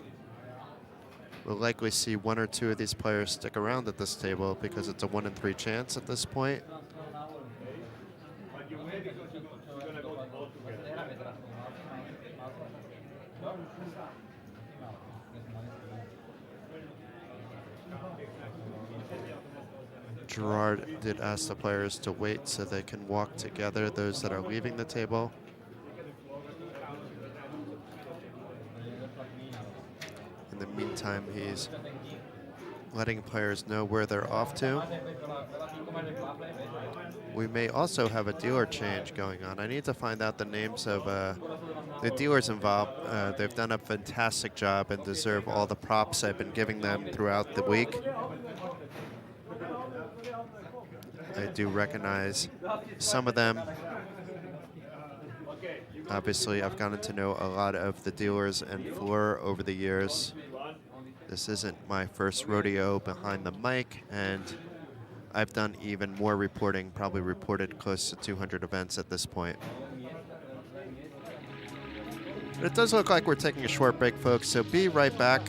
We'll likely see 1 or 2 of these players stick around at this table because it's a 1 in 3 chance at this point. Gerard did ask the players to wait so they can walk together, those that are leaving the table. In the meantime, he's letting players know where they're off to. We may also have a dealer change going on. I need to find out the names of the dealers involved. They've done a fantastic job and deserve all the props I've been giving them throughout the week. I do recognize some of them. Obviously, I've gotten to know a lot of the dealers and floor over the years. This isn't my first rodeo behind the mic, and I've done even more reporting, probably reported close to 200 events at this point. But it does look like we're taking a short break, folks, so be right back.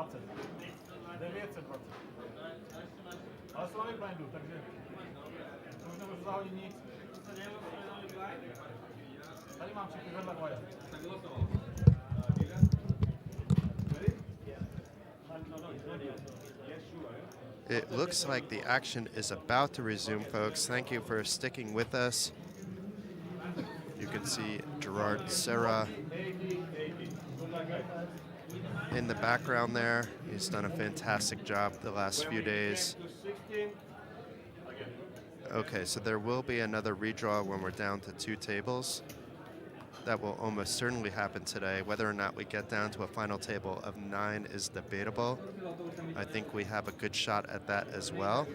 920. 920. Ale jsou na blindu, takže to už nemůžu zahodit nic. Tady mám čipy vedle moje. It looks like the action is about to resume, folks. Thank you for sticking with us. You can see Gerard Serra in the background there. He's done a fantastic job the last few days. Okay, so there will be another redraw when we're down to 2 tables. That will almost certainly happen today. Whether or not we get down to a final table of 9 is debatable. I think we have a good shot at that as well.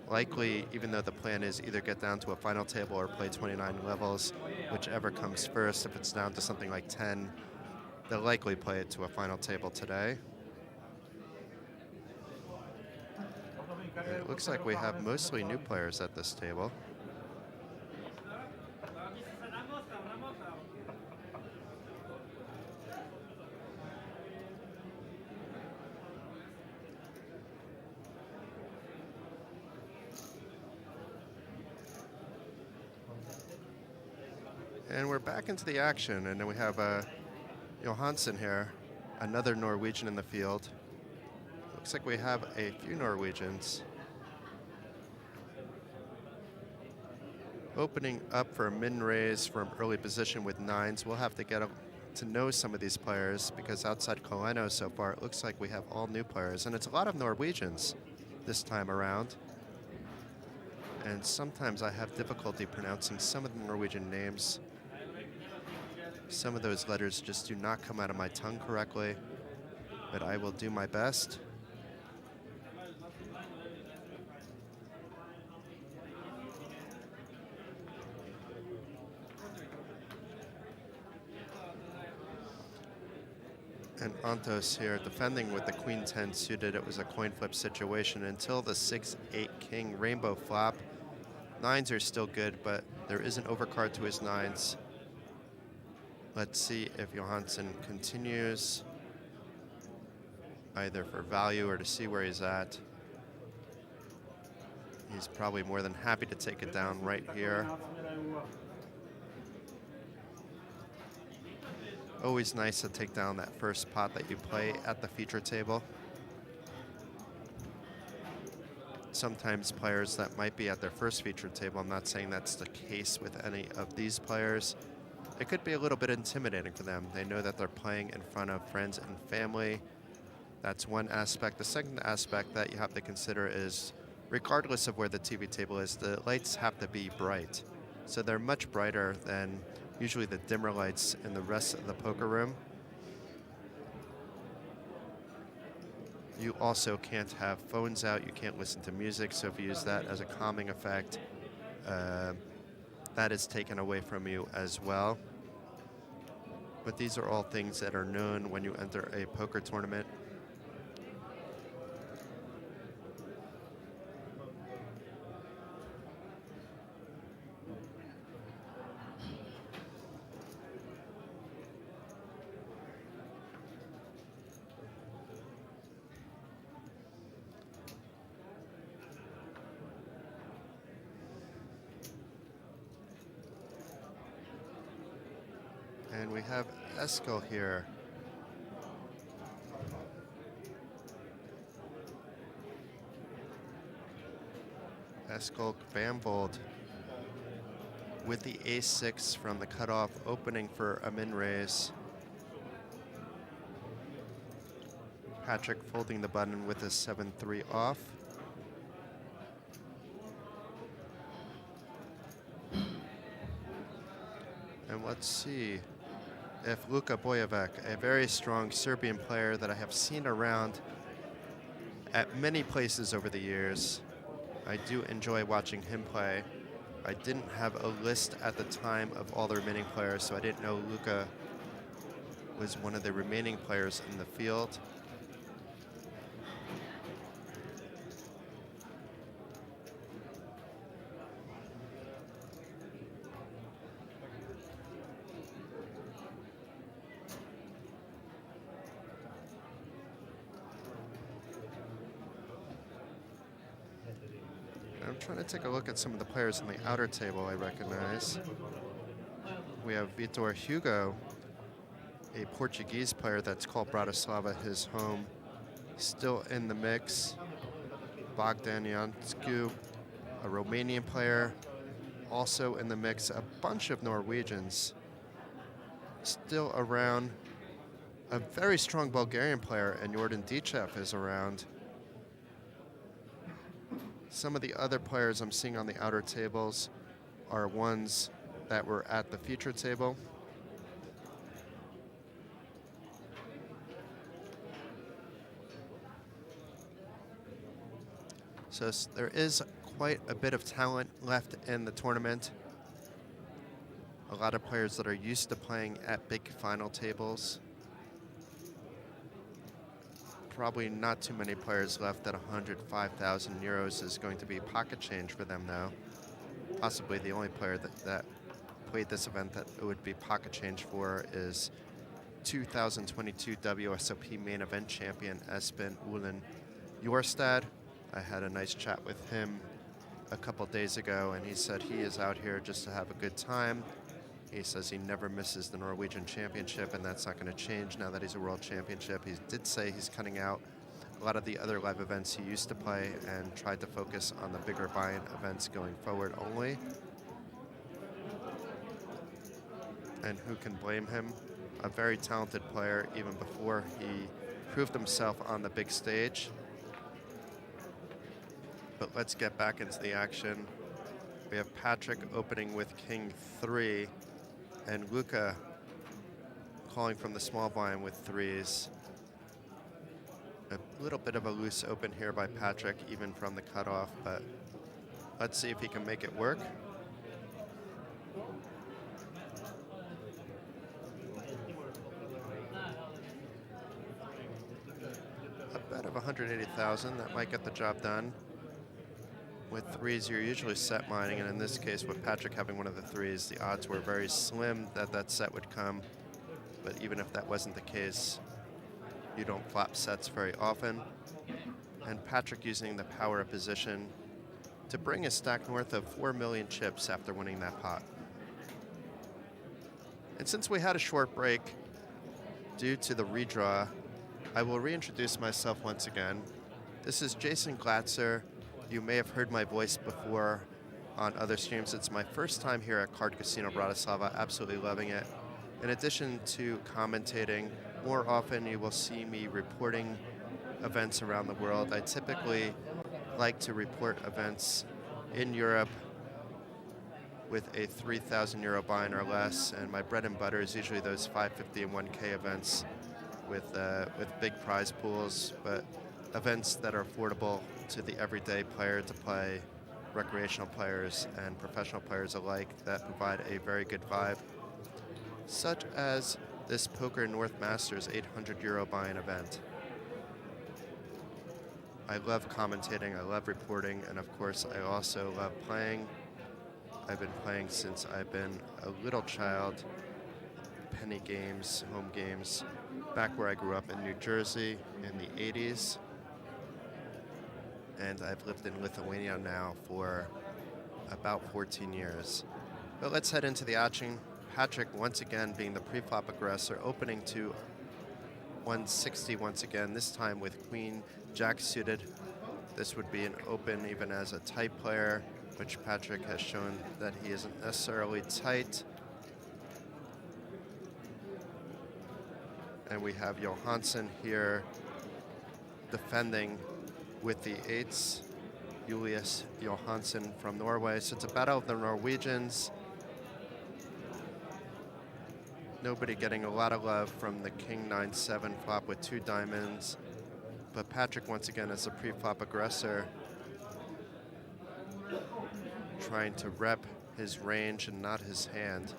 Likely, even though the plan is either get down to a final table or play 29 levels, whichever comes first. If it's down to something like 10, they'll likely play it to a final table today. It looks like we have mostly new players at this table. And we're back into the action, and then we have Johansson here, another Norwegian in the field. Looks like we have a few Norwegians. Opening up for a min-raise from early position with 9s. We'll have to get to know some of these players because outside Coleno so far, it looks like we have all new players. And it's a lot of Norwegians this time around. And sometimes I have difficulty pronouncing some of the Norwegian names. Some of those letters just do not come out of my tongue correctly, but I will do my best. And Antos here defending with the Queen 10 suited. It was a coin flip situation until the 6-8 King rainbow flop. 9s are still good, but there is an overcard to his 9s. Let's see if Johansson continues, either for value or to see where he's at. He's probably more than happy to take it down right here. Always nice to take down that first pot that you play at the feature table. Sometimes players that might be at their first feature table, I'm not saying that's the case with any of these players, it could be a little bit intimidating for them. They know that they're playing in front of friends and family. That's one aspect. The second aspect that you have to consider is, regardless of where the TV table is, the lights have to be bright. So they're much brighter than usually the dimmer lights in the rest of the poker room. You also can't have phones out, you can't listen to music, so if you use that as a calming effect, that is taken away from you as well. But these are all things that are known when you enter a poker tournament. And we have Eskil here. Eskil Bambold with the ace-6 from the cutoff, opening for a min-raise. Patrick folding the button with a 7-3 off. And let's see if Luka Bojevec, a very strong Serbian player that I have seen around at many places over the years. I do enjoy watching him play. I didn't have a list at the time of all the remaining players, so I didn't know Luka was one of the remaining players in the field. trying to take a look at some of the players on the outer table I recognize. We have Vitor Hugo, a Portuguese player that's called Bratislava his home, still in the mix. Bogdan Jansku, a Romanian player, also in the mix. A bunch of Norwegians still around. A very strong Bulgarian player, and Jordan Dichev is around. Some of the other players I'm seeing on the outer tables are ones that were at the feature table. So there is quite a bit of talent left in the tournament. A lot of players that are used to playing at big final tables. Probably not too many players left at 105,000 euros is going to be pocket change for them though. Possibly the only player that played this event that it would be pocket change for is 2022 WSOP main event champion Espen Ulen Jorstad. I had a nice chat with him a couple days ago, and he said he is out here just to have a good time. He says he never misses the Norwegian Championship, and that's not going to change now that he's a world championship. He did say he's cutting out a lot of the other live events he used to play and tried to focus on the bigger buy-in events going forward only. And who can blame him? A very talented player even before he proved himself on the big stage. But let's get back into the action. We have Patrick opening with King 3 and Luca calling from the small blind with 3s. A little bit of a loose open here by Patrick, even from the cutoff, but let's see if he can make it work. A bet of 180,000, that might get the job done. With 3s, you're usually set mining, and in this case, with Patrick having one of the 3s, the odds were very slim that that set would come. But even if that wasn't the case, you don't flop sets very often. And Patrick using the power of position to bring a stack north of 4 million chips after winning that pot. And since we had a short break due to the redraw, I will reintroduce myself once again. This is Jason Glatzer. You may have heard my voice before on other streams. It's my first time here at Card Casino Bratislava, absolutely loving it. In addition to commentating, more often you will see me reporting events around the world. I typically like to report events in Europe with a 3,000 euro buy-in or less, and my bread and butter is usually those 550 and 1K events with big prize pools, but events that are affordable to the everyday player to play, recreational players and professional players alike, that provide a very good vibe, such as this Poker North Masters 800 euro buy-in event. I love commentating, I love reporting, and of course I also love playing. I've been playing since I've been a little child. Penny games, home games, back where I grew up in New Jersey in the 80s. And I've lived in Lithuania now for about 14 years. But let's head into the action. Patrick, once again, being the pre-flop aggressor, opening to 160 once again, this time with Queen Jack suited. This would be an open even as a tight player, which Patrick has shown that he isn't necessarily tight. And we have Johansson here defending with the 8s, Julius Johansson from Norway. So it's a battle of the Norwegians. Nobody getting a lot of love from the King 9-7 flop with 2 diamonds. But Patrick, once again, as a pre-flop aggressor, trying to rep his range and not his hand.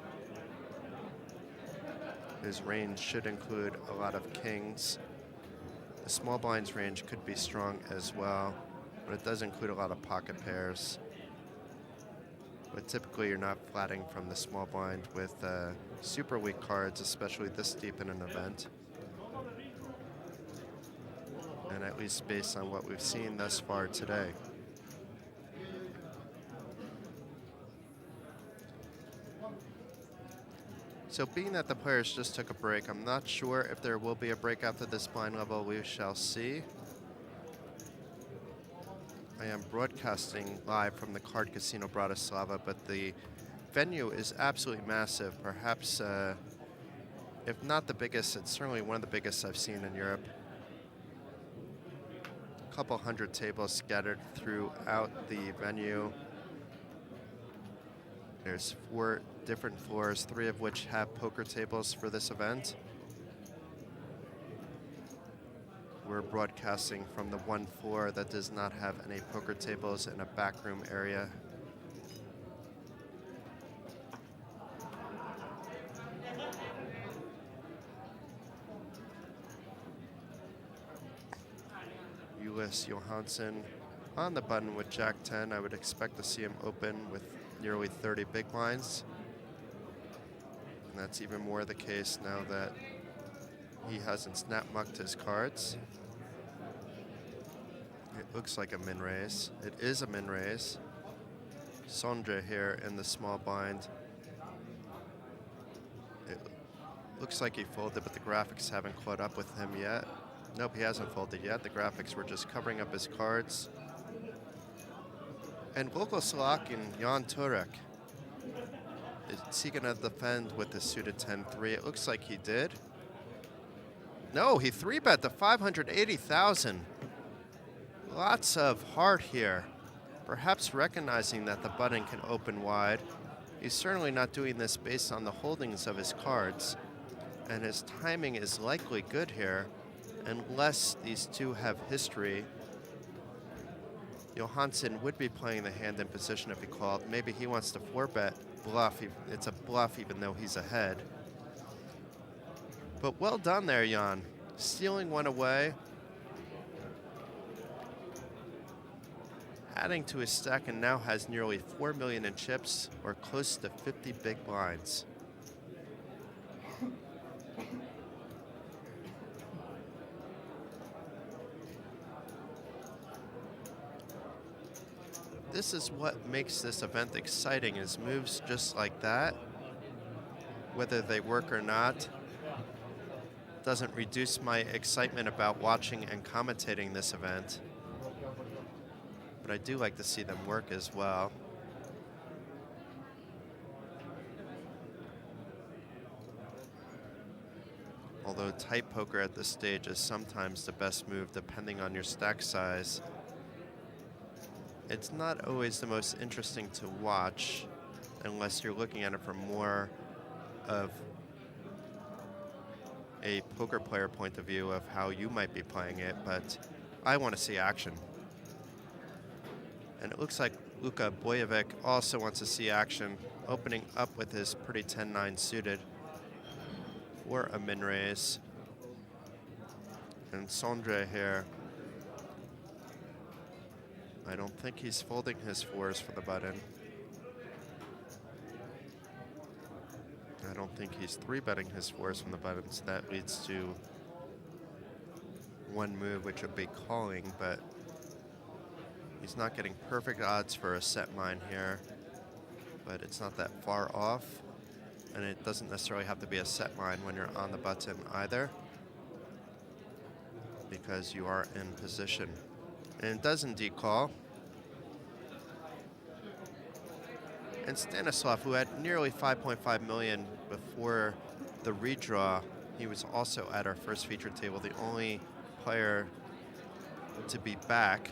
His range should include a lot of kings. The small blinds range could be strong as well, but it does include a lot of pocket pairs. But typically you're not flatting from the small blind with super weak cards, especially this deep in an event. And at least based on what we've seen thus far today. So being that the players just took a break, I'm not sure if there will be a break after this blind level. We shall see. I am broadcasting live from the Card Casino Bratislava, but the venue is absolutely massive. Perhaps, if not the biggest, it's certainly one of the biggest I've seen in Europe. A couple hundred tables scattered throughout the venue. There's 4 different floors, 3 of which have poker tables for this event. We're broadcasting from the one floor that does not have any poker tables in a backroom area. Ulis Johansson on the button with Jack 10. I would expect to see him open with nearly 30 big blinds. And that's even more the case now that he hasn't snap mucked his cards. It looks like a min raise. It is a min raise. Sondre here in the small blind. It looks like he folded, but the graphics haven't caught up with him yet. Nope, he hasn't folded yet. The graphics were just covering up his cards. And local Slovakian Jan Turek. Is he gonna defend with the suited 10-3? It looks like he did. No, he 3-bet to 580,000. Lots of heart here. Perhaps recognizing that the button can open wide. He's certainly not doing this based on the holdings of his cards. And his timing is likely good here, unless these two have history. Johansson would be playing the hand in position if he called. Maybe he wants to 4-bet bluff. It's a bluff even though he's ahead. But well done there, Jan. Stealing one away. Adding to his stack and now has nearly 4 million in chips or close to 50 big blinds. This is what makes this event exciting, is moves just like that, whether they work or not, doesn't reduce my excitement about watching and commentating this event. But I do like to see them work as well. Although tight poker at this stage is sometimes the best move depending on your stack size, it's not always the most interesting to watch unless you're looking at it from more of a poker player point of view of how you might be playing it, but I want to see action. And it looks like Luka Bojevic also wants to see action, opening up with his pretty 10-9 suited for a min raise. And Sondre here, I don't think he's folding his 4s for the button. I don't think he's 3-betting his 4s from the button, so that leads to one move, which would be calling, but he's not getting perfect odds for a set mine here, but it's not that far off, and it doesn't necessarily have to be a set mine when you're on the button either, because you are in position. And it does indeed call. And Stanislav, who had nearly 5.5 million before the redraw, he was also at our first feature table, the only player to be back.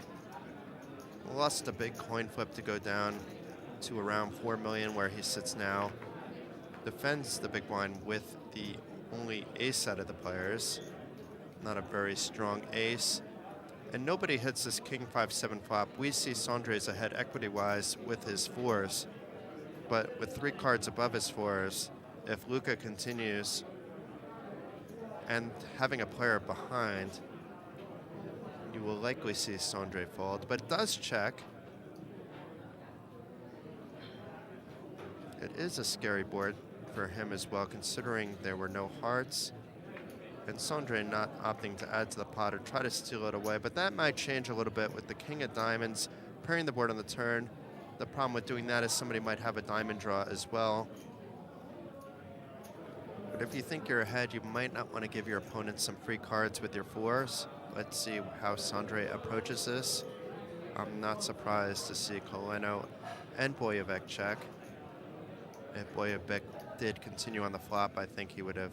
Lost a big coin flip to go down to around 4 million where he sits now. Defends the big blind with the only ace out of the players. Not a very strong ace. And nobody hits this king 5-7 flop. We see Sondre's ahead equity-wise with his 4s. But with 3 cards above his 4s, if Luka continues and having a player behind, you will likely see Sondre fold, but it does check. It is a scary board for him as well, considering there were no hearts. And Sondre not opting to add to the pot or try to steal it away, but that might change a little bit with the king of diamonds pairing the board on the turn. The problem with doing that is somebody might have a diamond draw as well. But if you think you're ahead, you might not want to give your opponent some free cards with your 4s. Let's see how Sondre approaches this. I'm not surprised to see Koleno and Boyevek check. If Boyevek did continue on the flop, I think he would have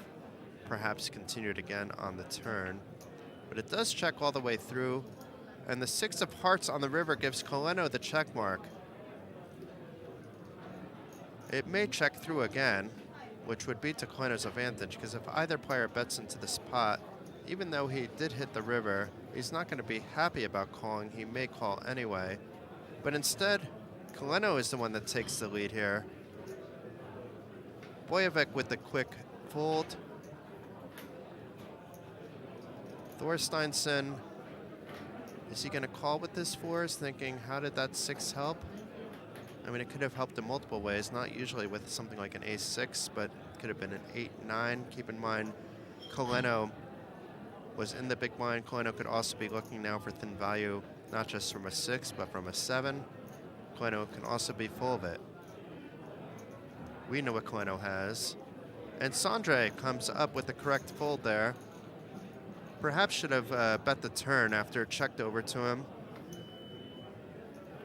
perhaps continued again on the turn. But it does check all the way through, and the 6 of hearts on the river gives Koleno the check mark. It may check through again, which would be to Koleno's advantage, because if either player bets into the spot, even though he did hit the river, he's not going to be happy about calling. He may call anyway. But instead, Koleno is the one that takes the lead here. Boyevek with the quick fold. Thorsteinson, is he going to call with this 4s, thinking, how did that 6 help? I mean, it could have helped in multiple ways, not usually with something like an ace-6, but it could have been an 8-9. Keep in mind, Koleno was in the big blind. Koleno could also be looking now for thin value, not just from a 6, but from a 7. Koleno can also be full of it. We know what Koleno has. And Sondre comes up with the correct fold there. Perhaps should have bet the turn after it checked over to him.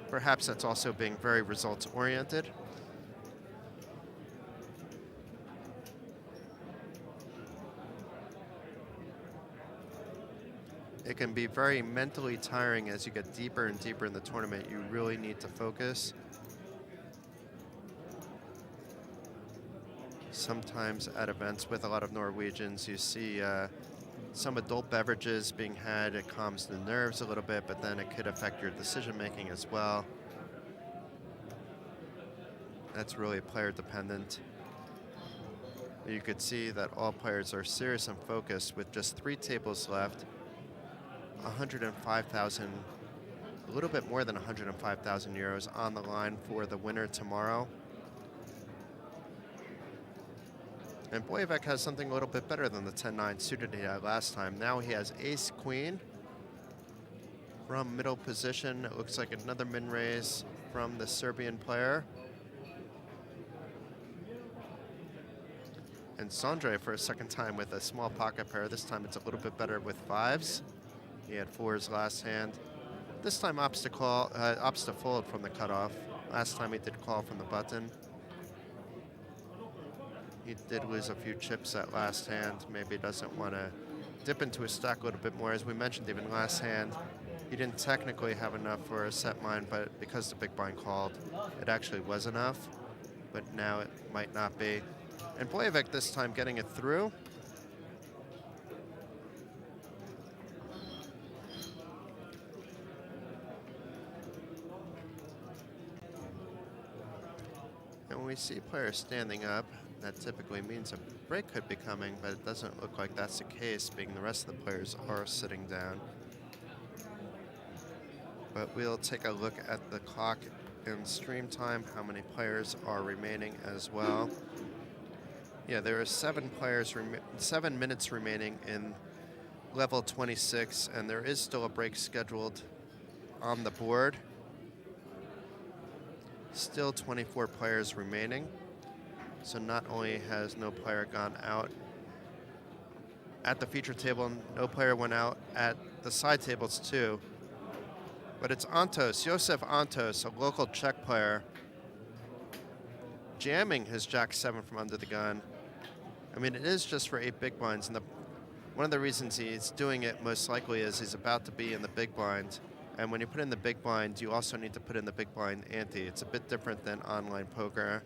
Perhaps that's also being very results-oriented. It can be very mentally tiring as you get deeper and deeper in the tournament. You really need to focus. Sometimes at events with a lot of Norwegians, you see some adult beverages being had. It calms the nerves a little bit, but then it could affect your decision making as well. That's really player dependent. You could see that all players are serious and focused with just 3 tables left. 105,000, a little bit more than 105,000 euros on the line for the winner tomorrow. And Boyevek has something a little bit better than the 10-9 suited he had last time. Now he has ace-queen from middle position. It looks like another min-raise from the Serbian player. And Sondre for a second time with a small pocket pair. This time it's a little bit better with 5s. He had 4s last hand. This time opts to fold from the cutoff. Last time he did call from the button. He did lose a few chips that last hand. Maybe doesn't want to dip into his stack a little bit more. As we mentioned, even last hand, he didn't technically have enough for a set mine, but because the big blind called, it actually was enough. But now it might not be. And Boyevek this time getting it through. And when we see players standing up, that typically means a break could be coming, but it doesn't look like that's the case, being the rest of the players are sitting down. But we'll take a look at the clock in stream time, how many players are remaining as well. Yeah, there are 7 minutes remaining in level 26, and there is still a break scheduled on the board. Still 24 players remaining. So not only has no player gone out at the feature table, no player went out at the side tables too. But it's Antos, Josef Antos, a local Czech player, jamming his Jack-7 from under the gun. I mean, it is just for 8 big blinds, and one of the reasons he's doing it most likely is he's about to be in the big blind. And when you put in the big blind, you also need to put in the big blind ante. It's a bit different than online poker.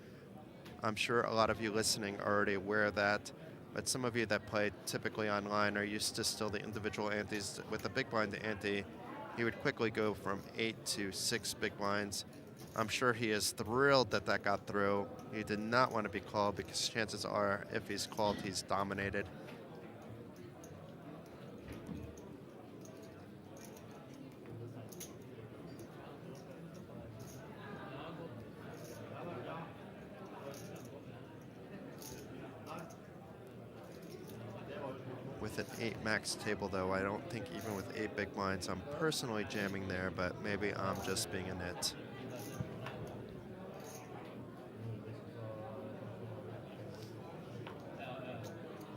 I'm sure a lot of you listening are already aware of that, but some of you that play typically online are used to still the individual antes. With the big blind ante, he would quickly go from 8 to 6 big blinds. I'm sure he is thrilled that that got through. He did not want to be called because chances are if he's called, he's dominated. With an 8 max table though, I don't think even with 8 big blinds, I'm personally jamming there, but maybe I'm just being a nit.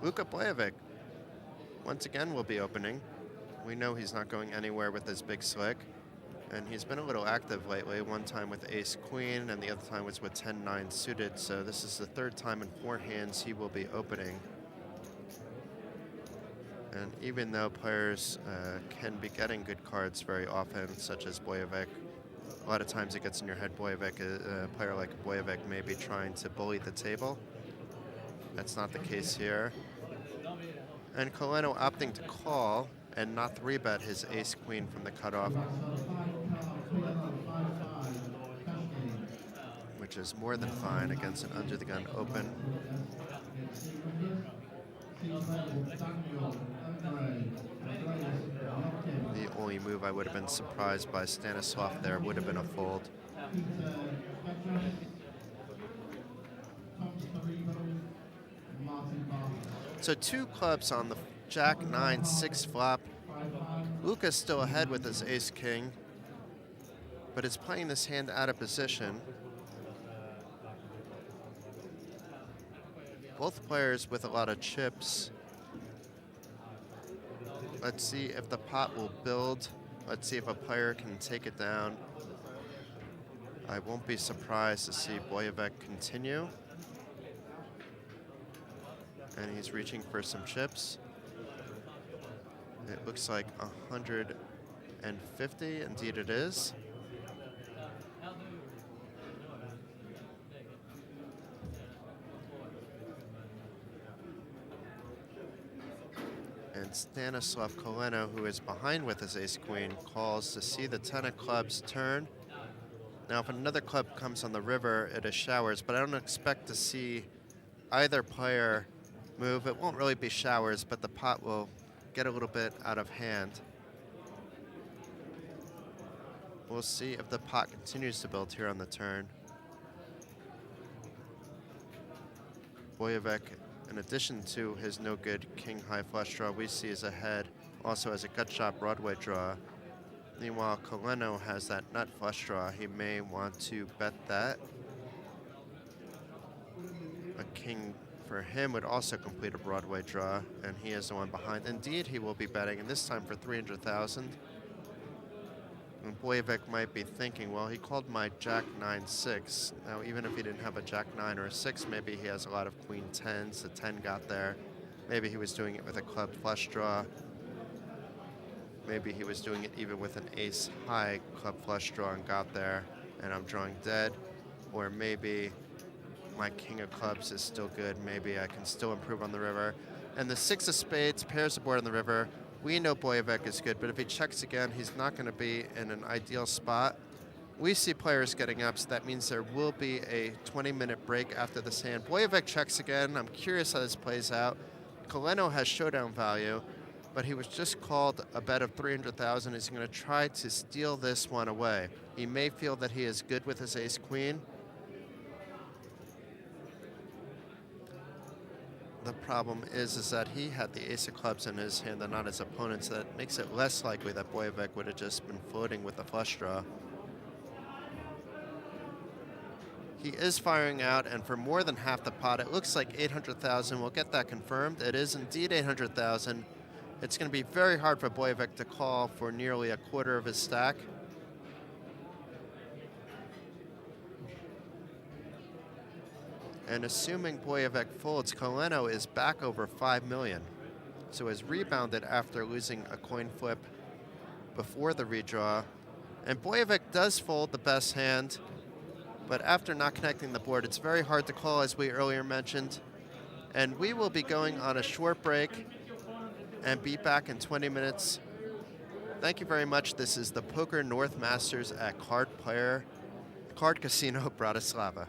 Luka Bojevic, once again, will be opening. We know he's not going anywhere with his big slick. And he's been a little active lately. One time with ace-queen, and the other time was with 10-9 suited. So this is the third time in 4 hands he will be opening. And even though players can be getting good cards very often, such as Bojevic, a lot of times it gets in your head, Bojevic, a player like Bojevic may be trying to bully the table. That's not the case here. And Coleno opting to call and not 3-bet his ace-queen from the cutoff, which is more than fine against an under-the-gun open. The only move I would have been surprised by Stanislav there would have been a fold. So 2 clubs on the Jack 9-6 flop. Luka's still ahead with his ace-king, but is playing this hand out of position. Both players with a lot of chips. Let's see if the pot will build. Let's see if a player can take it down. I won't be surprised to see Bojevic continue. And he's reaching for some chips. It looks like 150, indeed it is. And Stanislav Coleno, who is behind with his ace-queen, calls to see the 10 of clubs turn. Now, if another club comes on the river, it is showers, but I don't expect to see either player move. It won't really be showers, but the pot will get a little bit out of hand. We'll see if the pot continues to build here on the turn. Bojevic, in addition to his no-good king-high flush draw, we see is ahead, also has a gut shot Broadway draw. Meanwhile, Coleno has that nut flush draw. He may want to bet that. A king for him would also complete a Broadway draw, and he is the one behind. Indeed, he will be betting, and this time for 300,000. And Bojevic might be thinking, well, he called my Jack 9-6. Now, even if he didn't have a Jack 9 or a 6, maybe he has a lot of Queen 10s. The 10 got there. Maybe he was doing it with a club flush draw. Maybe he was doing it even with an ace high club flush draw and got there, and I'm drawing dead. Or maybe my king of clubs is still good. Maybe I can still improve on the river. And the 6 of spades pairs the board on the river. We know Bojevic is good, but if he checks again, he's not going to be in an ideal spot. We see players getting up, so that means there will be a 20-minute break after this hand. Bojevic checks again. I'm curious how this plays out. Coleno has showdown value, but he was just called a bet of 300,000. He's going to try to steal this one away. He may feel that he is good with his ace-queen. The problem is that he had the ace of clubs in his hand and not his opponent's. So that makes it less likely that Bojevic would have just been floating with the flush draw. He is firing out, and for more than half the pot, it looks like 800,000. We'll get that confirmed. It is indeed 800,000. It's going to be very hard for Bojevic to call for nearly a quarter of his stack. And assuming Bojevic folds, Coleno is back over 5 million. So has rebounded after losing a coin flip before the redraw. And Bojevic does fold the best hand, but after not connecting the board, it's very hard to call, as we earlier mentioned. And we will be going on a short break and be back in 20 minutes. Thank you very much. This is the Poker North Masters at Card Casino Bratislava.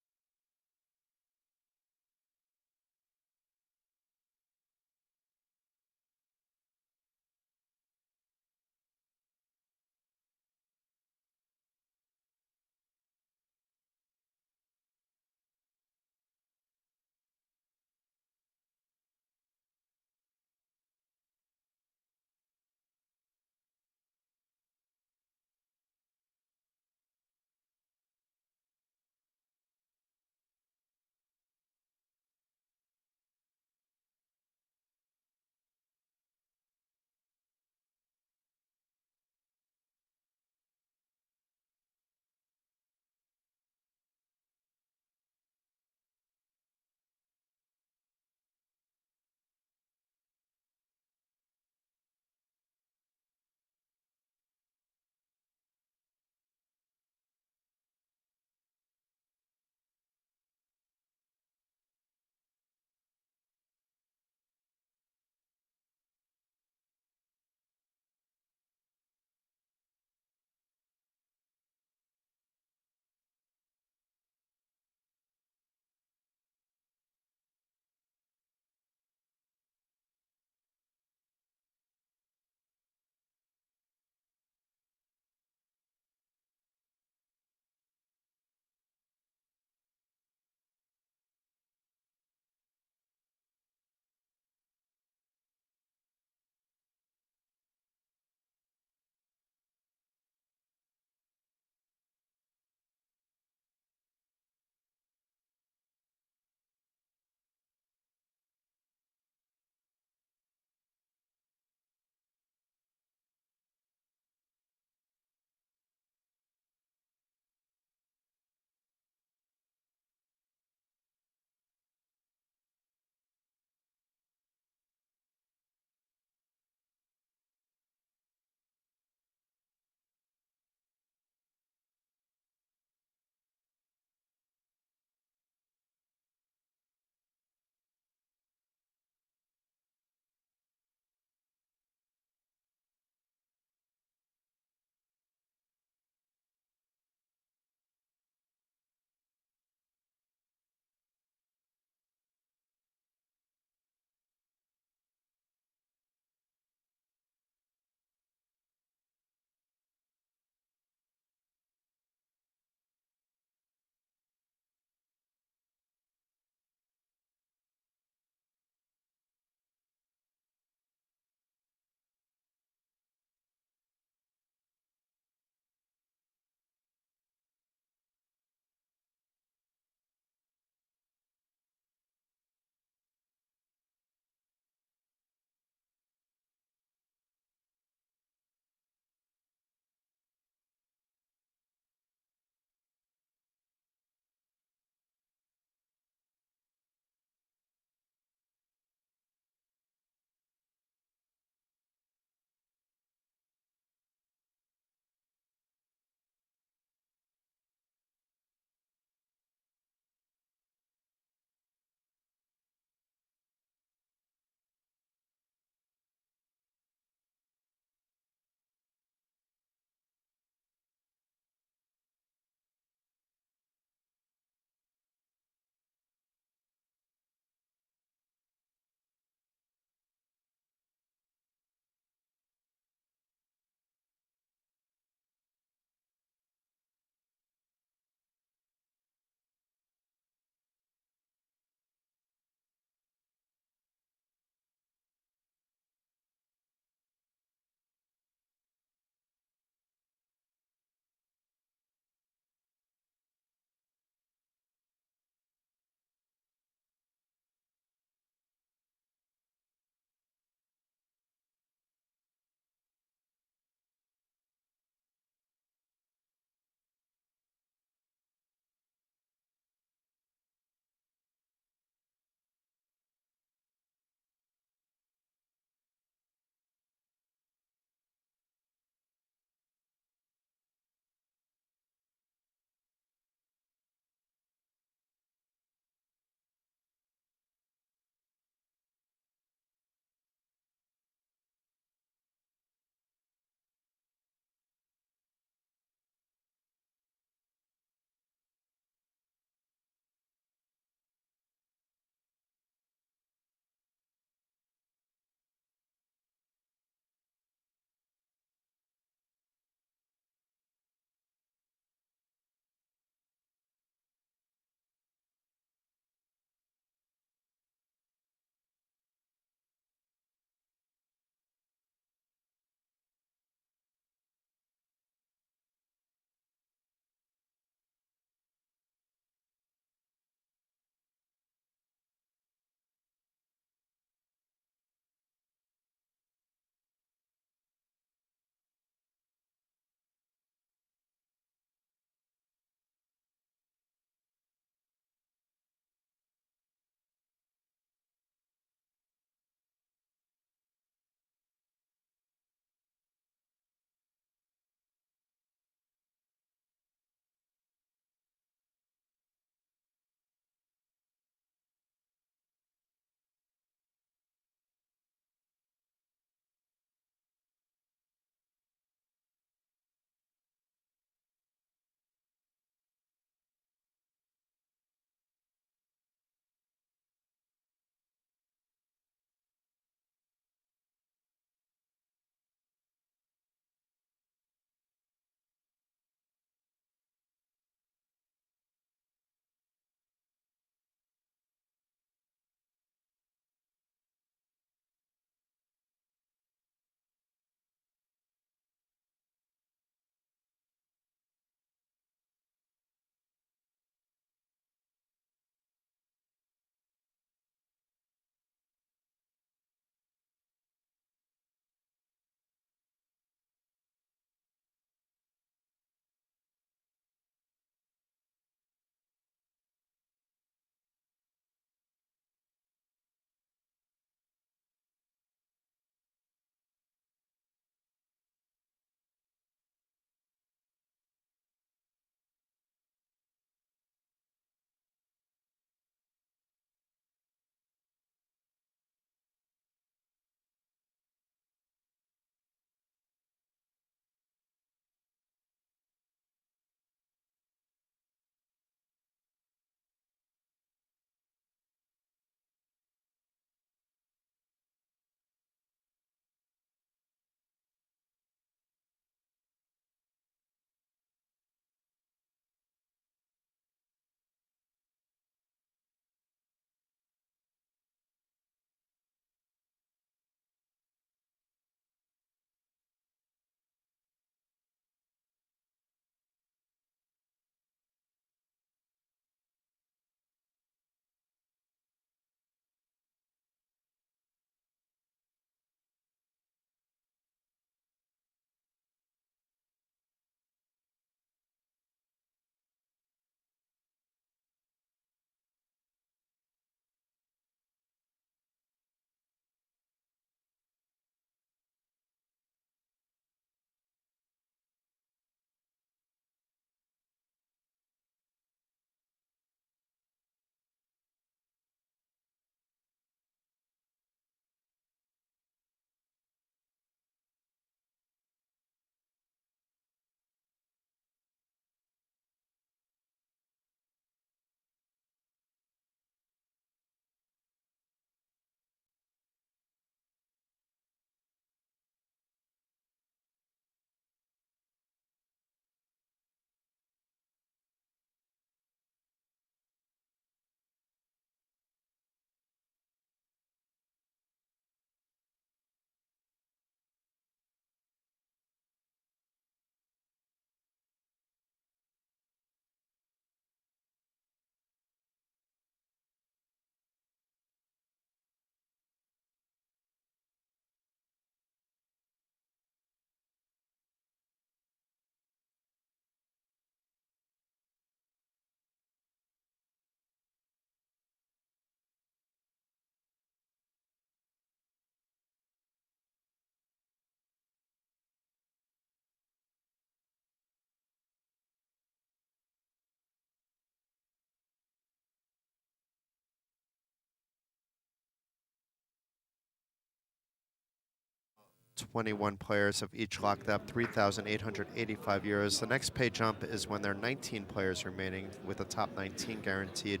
21 players have each locked up 3,885 euros. The next pay jump is when there are 19 players remaining with a top 19 guaranteed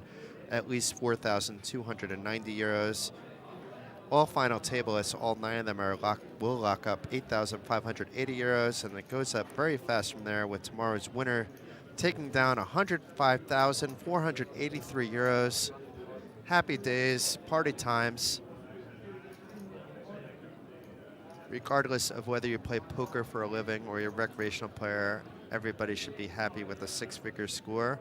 at least 4,290 euros. All final table lists, all 9 of them will lock up 8,580 euros, and it goes up very fast from there with tomorrow's winner taking down 105,483 euros. Happy days, party times. Regardless of whether you play poker for a living or you're a recreational player, everybody should be happy with a 6-figure score.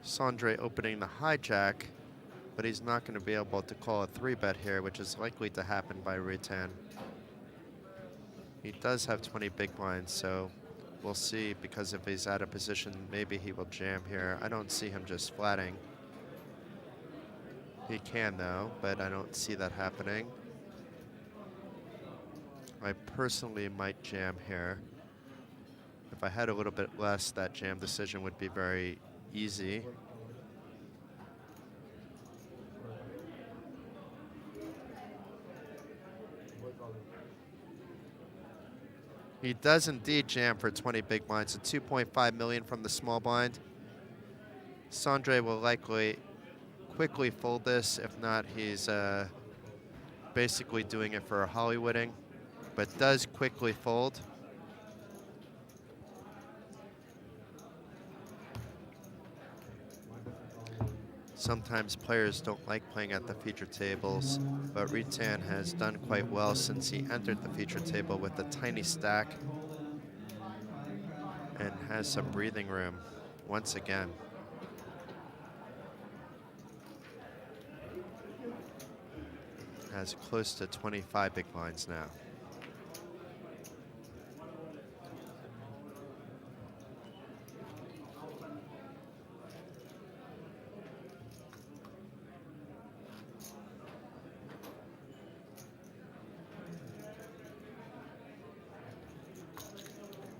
Sandre opening the hijack, but he's not going to be able to call a 3-bet here, which is likely to happen by Rutan. He does have 20 big blinds, so we'll see, because if he's out of position, maybe he will jam here. I don't see him just flatting. He can though, but I don't see that happening. I personally might jam here. If I had a little bit less, that jam decision would be very easy. He does indeed jam for 20 big blinds, at 2.5 million from the small blind. Sandre will likely quickly fold this. If not, he's basically doing it for a Hollywooding, but does quickly fold. Sometimes players don't like playing at the feature tables, but Rutan has done quite well since he entered the feature table with a tiny stack and has some breathing room once again. Has close to 25 big blinds now.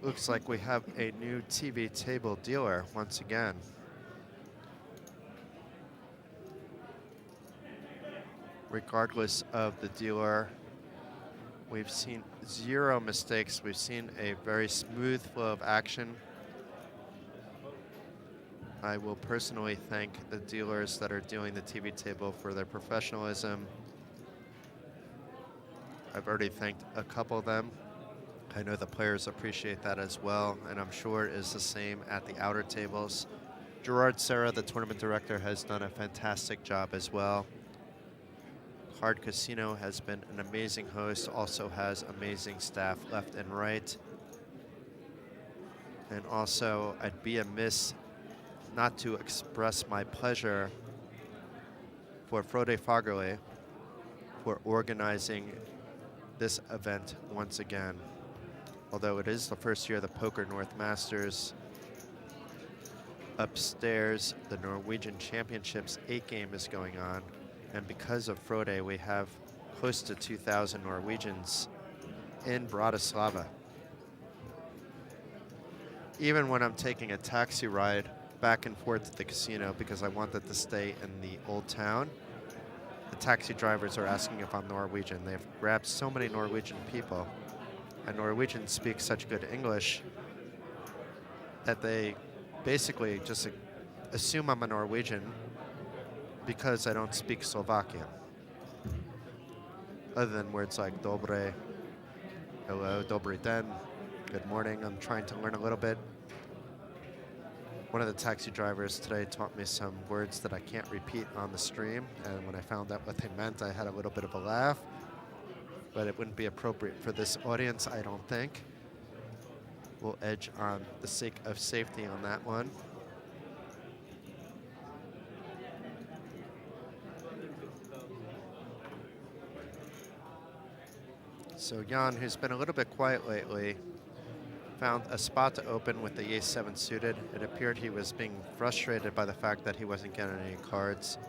Looks like we have a new TV table dealer once again. Regardless of the dealer, we've seen 0 mistakes. We've seen a very smooth flow of action. I will personally thank the dealers that are doing the TV table for their professionalism. I've already thanked a couple of them. I know the players appreciate that as well, and I'm sure it is the same at the outer tables. Gerard Serra, the tournament director, has done a fantastic job as well. Hard Casino has been an amazing host, also has amazing staff left and right. And also, I'd be amiss not to express my pleasure for Frode Fagerli for organizing this event once again. Although it is the first year of the Poker North Masters, upstairs, the Norwegian Championships 8 game is going on. And because of Frode, we have close to 2,000 Norwegians in Bratislava. Even when I'm taking a taxi ride back and forth to the casino because I wanted to stay in the old town, the taxi drivers are asking if I'm Norwegian. They've grabbed so many Norwegian people, and Norwegians speak such good English that they basically just assume I'm a Norwegian because I don't speak Slovakian. Other than words like dobre, hello, dobry den, good morning. I'm trying to learn a little bit. One of the taxi drivers today taught me some words that I can't repeat on the stream, and when I found out what they meant, I had a little bit of a laugh, but it wouldn't be appropriate for this audience, I don't think. We'll edge on the sake of safety on that one. So Jan, who's been a little bit quiet lately, found a spot to open with the ace-7 suited. It appeared he was being frustrated by the fact that he wasn't getting any cards.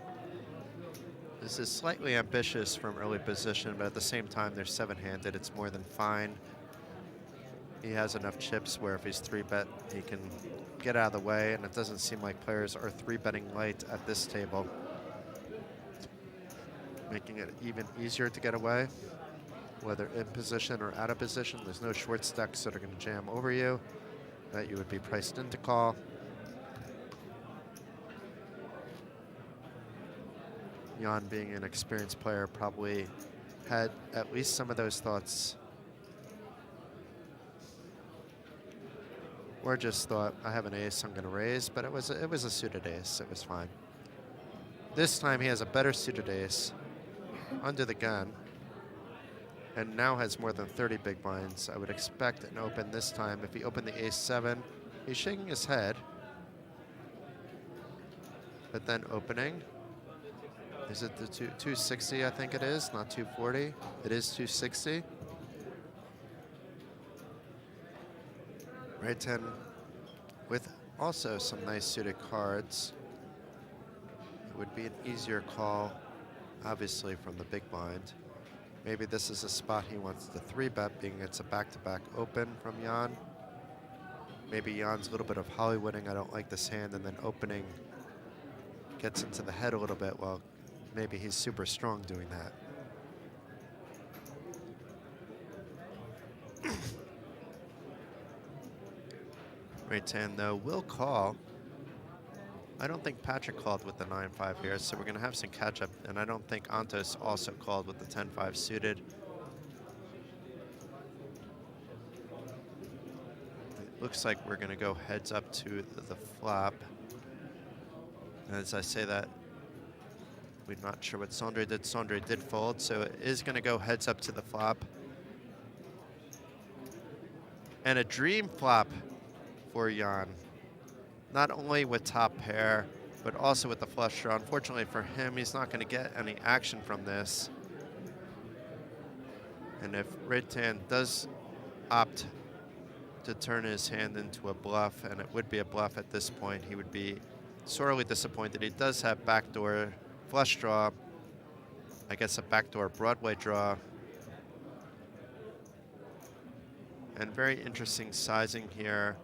This is slightly ambitious from early position, but at the same time, they're 7-handed. It's more than fine. He has enough chips where if he's 3-bet, he can get out of the way, and it doesn't seem like players are 3-betting light at this table. making it even easier to get away, whether in position or out of position. There's no short stacks that are going to jam over you that you would be priced into call. Jan, being an experienced player, probably had at least some of those thoughts. Or just thought, I have an ace, I'm going to raise, but it was a suited ace. It was fine. This time he has a better suited ace under the gun and now has more than 30 big blinds. I would expect an open this time. If he opened the ace-7, he's shaking his head, but then opening. Is it the 260, I think it is, not 240? It is 260. Right 10 with also some nice suited cards. It would be an easier call, obviously, from the big blind. Maybe this is a spot he wants to 3-bet, being it's a back-to-back open from Jan. Maybe Jan's a little bit of Hollywooding, I don't like this hand, and then opening gets into the head a little bit. Well, maybe he's super strong doing that. Right 10, though, will call. I don't think Patrick called with the 9-5 here, so we're going to have some catch-up, and I don't think Antos also called with the 10-5 suited. It looks like we're going to go heads up to the flop. As I say that, we're not sure what Sondre did. Sondre did fold, so it is going to go heads up to the flop. And a dream flop for Jan. Not only with top pair, but also with the flush draw. Unfortunately for him, he's not going to get any action from this. And if Red-Tan does opt to turn his hand into a bluff, and it would be a bluff at this point, he would be sorely disappointed. He does have backdoor flush draw, I guess a backdoor Broadway draw. And very interesting sizing here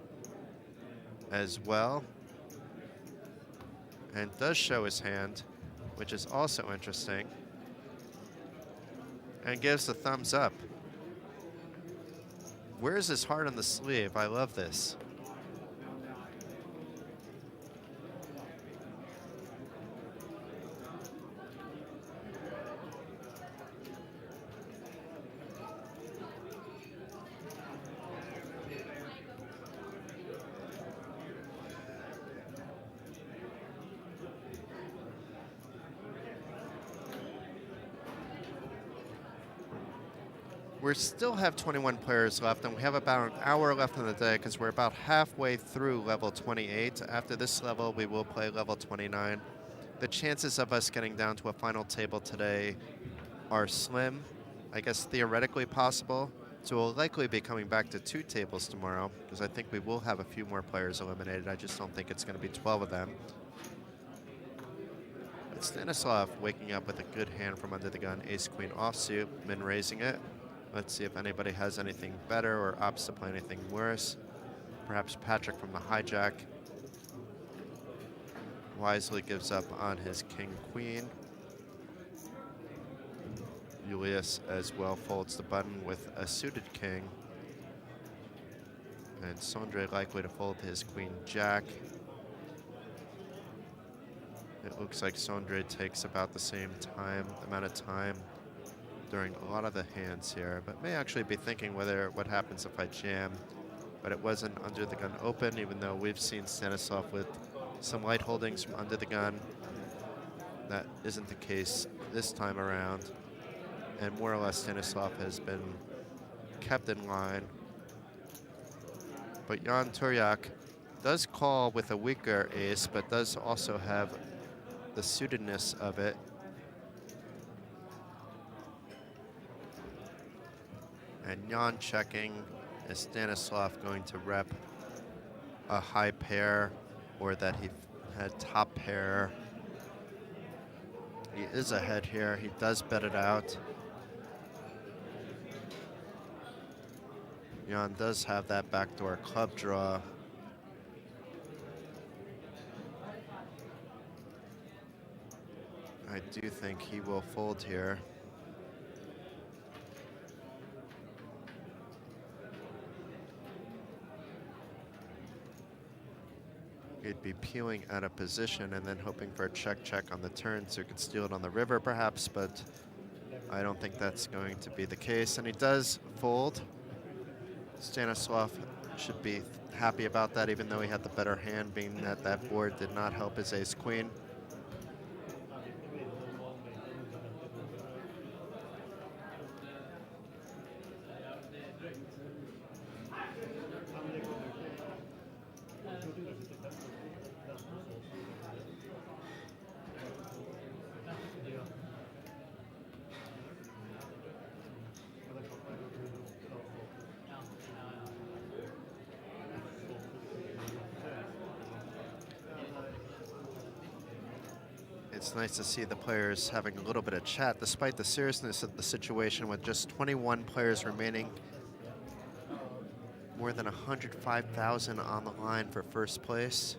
as well, and does show his hand, which is also interesting, and gives the thumbs up. Where's his heart on the sleeve? I love this. We still have 21 players left, and we have about an hour left in the day because we're about halfway through level 28. After this level, we will play level 29. The chances of us getting down to a final table today are slim. I guess theoretically possible. So we'll likely be coming back to 2 tables tomorrow because I think we will have a few more players eliminated. I just don't think it's going to be 12 of them. But Stanislav waking up with a good hand from under the gun, ace-queen offsuit, min raising it. Let's see if anybody has anything better or opts to play anything worse. Perhaps Patrick from the hijack wisely gives up on his king-queen. Julius as well folds the button with a suited king. And Sondre likely to fold his queen-jack. It looks like Sondre takes about the same amount of time during a lot of the hands here, but may actually be thinking what happens if I jam. But it wasn't under the gun open, even though we've seen Stanislav with some light holdings from under the gun. That isn't the case this time around. And more or less Stanislav has been kept in line. But Jan Turyak does call with a weaker ace, but does also have the suitedness of it. And Jan checking. Is Stanislav going to rep a high pair or that he had top pair? He is ahead here. He does bet it out. Jan does have that backdoor club draw. I do think he will fold here. He'd be peeling out of position and then hoping for a check on the turn so he could steal it on the river perhaps, but I don't think that's going to be the case. And he does fold. Stanislav should be happy about that, even though he had the better hand, being that that board did not help his ace-queen. It's nice to see the players having a little bit of chat, despite the seriousness of the situation with just 21 players remaining. More than 105,000 on the line for first place.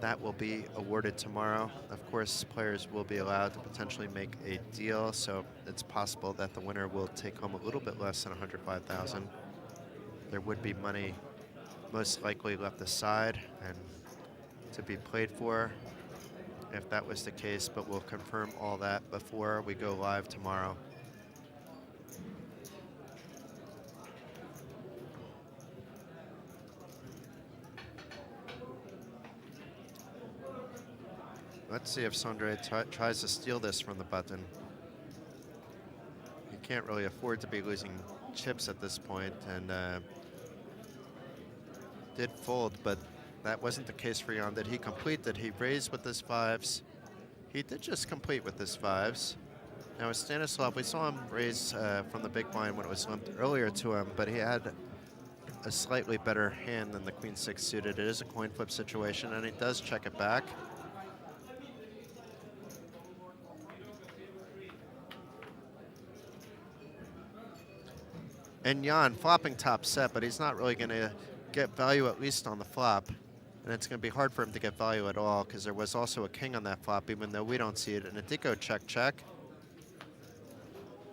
That will be awarded tomorrow. Of course, players will be allowed to potentially make a deal, so it's possible that the winner will take home a little bit less than 105,000. There would be money most likely left aside and to be played for if that was the case, but we'll confirm all that before we go live tomorrow. Let's see if Sondre tries to steal this from the button. He can't really afford to be losing chips at this point, and did fold, but that wasn't the case for Jan. Did he complete? Did he raise with his fives? He did just complete with his fives. Now with Stanislav, we saw him raise from the big blind when it was limped earlier to him, but he had a slightly better hand than the queen six suited. It is a coin flip situation, and he does check it back. And Jan flopping top set, but he's not really going to get value at least on the flop. And it's going to be hard for him to get value at all because there was also a king on that flop, even though we don't see it. And it did go check, check.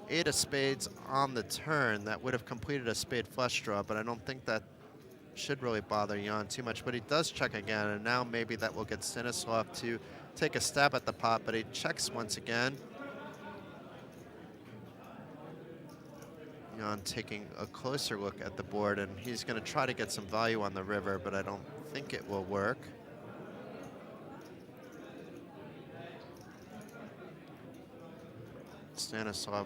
8 of spades on the turn. That would have completed a spade flush draw, but I don't think that should really bother Jan too much. But he does check again, and now maybe that will get Stanislav to take a stab at the pot, but he checks once again. Jan taking a closer look at the board, and he's going to try to get some value on the river, but I don't think it will work. Stanislav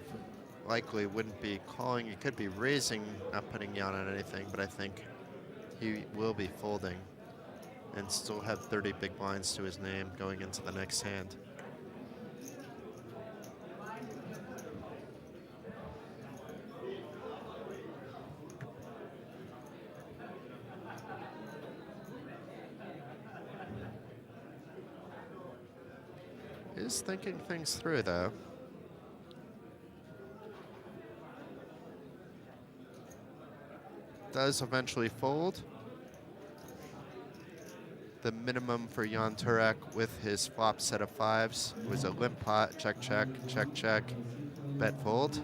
likely wouldn't be calling. He could be raising, not putting Jan on anything, but I think he will be folding and still have 30 big blinds to his name going into the next hand. Is thinking things through, though. Does eventually fold. The minimum for Jan Turek with his flop set of fives was a limp pot, check, check, check, check, bet fold.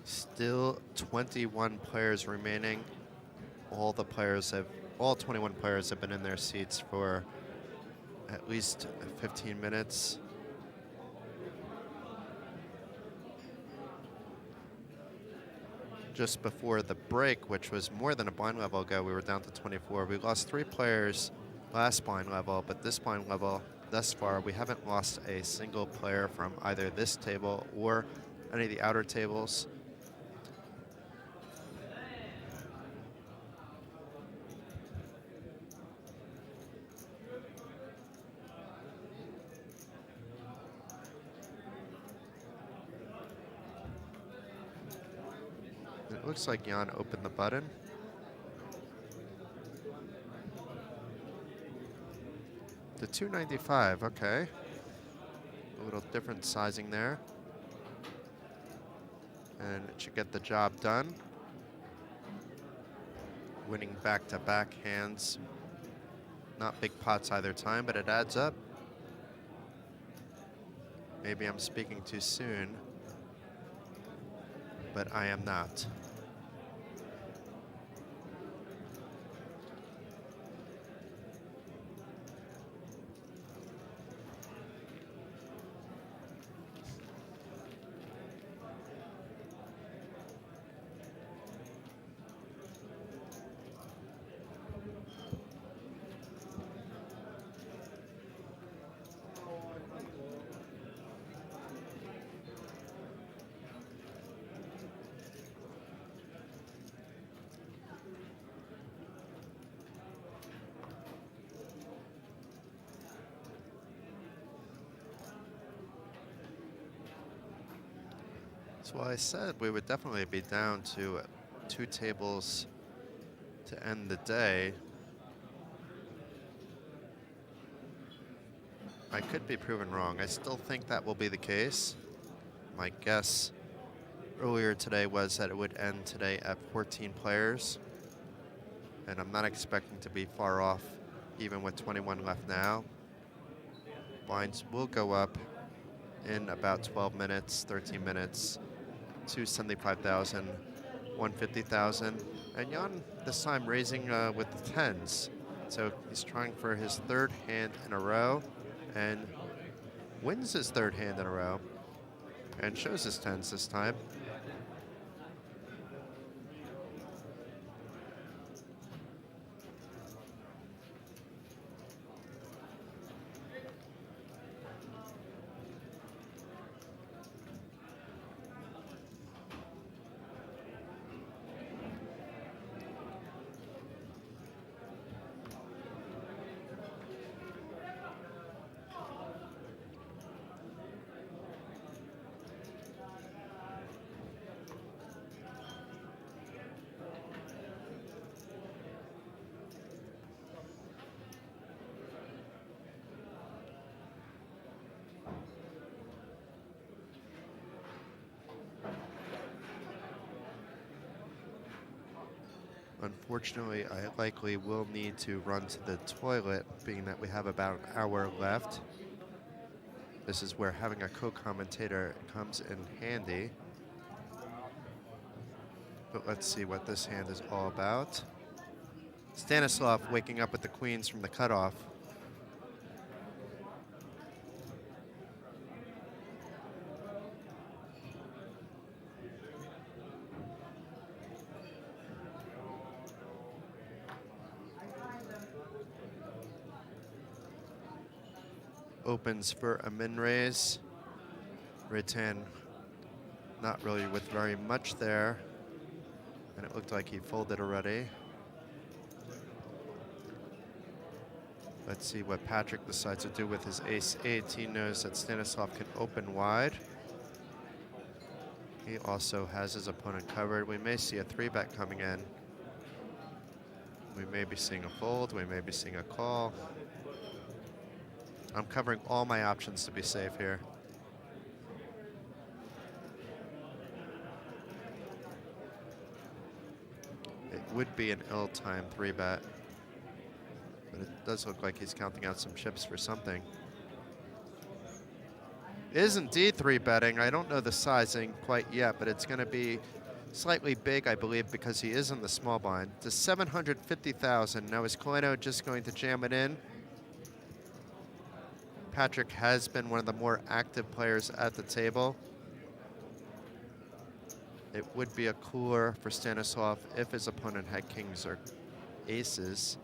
Still 21 players remaining. All 21 players have been in their seats for at least 15 minutes. Just before the break, which was more than a blind level ago, we were down to 24. We lost 3 players last blind level, but this blind level, thus far, we haven't lost a single player from either this table or any of the outer tables. Looks like Jan opened the button. The 295, okay. A little different sizing there. And it should get the job done. Winning back-to-back hands. Not big pots either time, but it adds up. Maybe I'm speaking too soon, but I am not. So I said we would definitely be down to 2 tables to end the day. I could be proven wrong. I still think that will be the case. My guess earlier today was that it would end today at 14 players. And I'm not expecting to be far off even with 21 left now. Blinds will go up in about 12 minutes, 13 minutes. 275,000, 150,000, and Jan this time raising with the tens. So he's trying for his 3rd hand in a row and wins his 3rd hand in a row and shows his tens this time. Unfortunately, I likely will need to run to the toilet, being that we have about an hour left. This is where having a co-commentator comes in handy. But let's see what this hand is all about. Stanislav waking up with the queens from the cutoff. Opens for a min raise. Ratan not really with very much there. And it looked like he folded already. Let's see what Patrick decides to do with his ace-8. He knows that Stanislav can open wide. He also has his opponent covered. We may see a 3-bet coming in. We may be seeing a fold. We may be seeing a call. I'm covering all my options to be safe here. It would be an ill-timed 3-bet, but it does look like he's counting out some chips for something. It is indeed 3-betting. I don't know the sizing quite yet, but it's going to be slightly big, I believe, because he is in the small blind. To 750,000. Now is Coleno just going to jam it in? Patrick has been one of the more active players at the table. It would be a cooler for Stanislav if his opponent had kings or aces.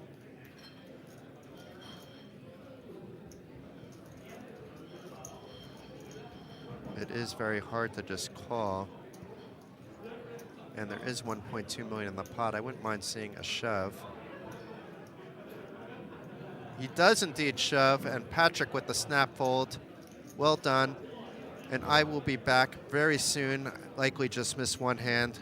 It is very hard to just call. And there is 1.2 million in the pot. I wouldn't mind seeing a shove. He does indeed shove, and Patrick with the snap fold. Well done. And I will be back very soon. Likely just miss one hand.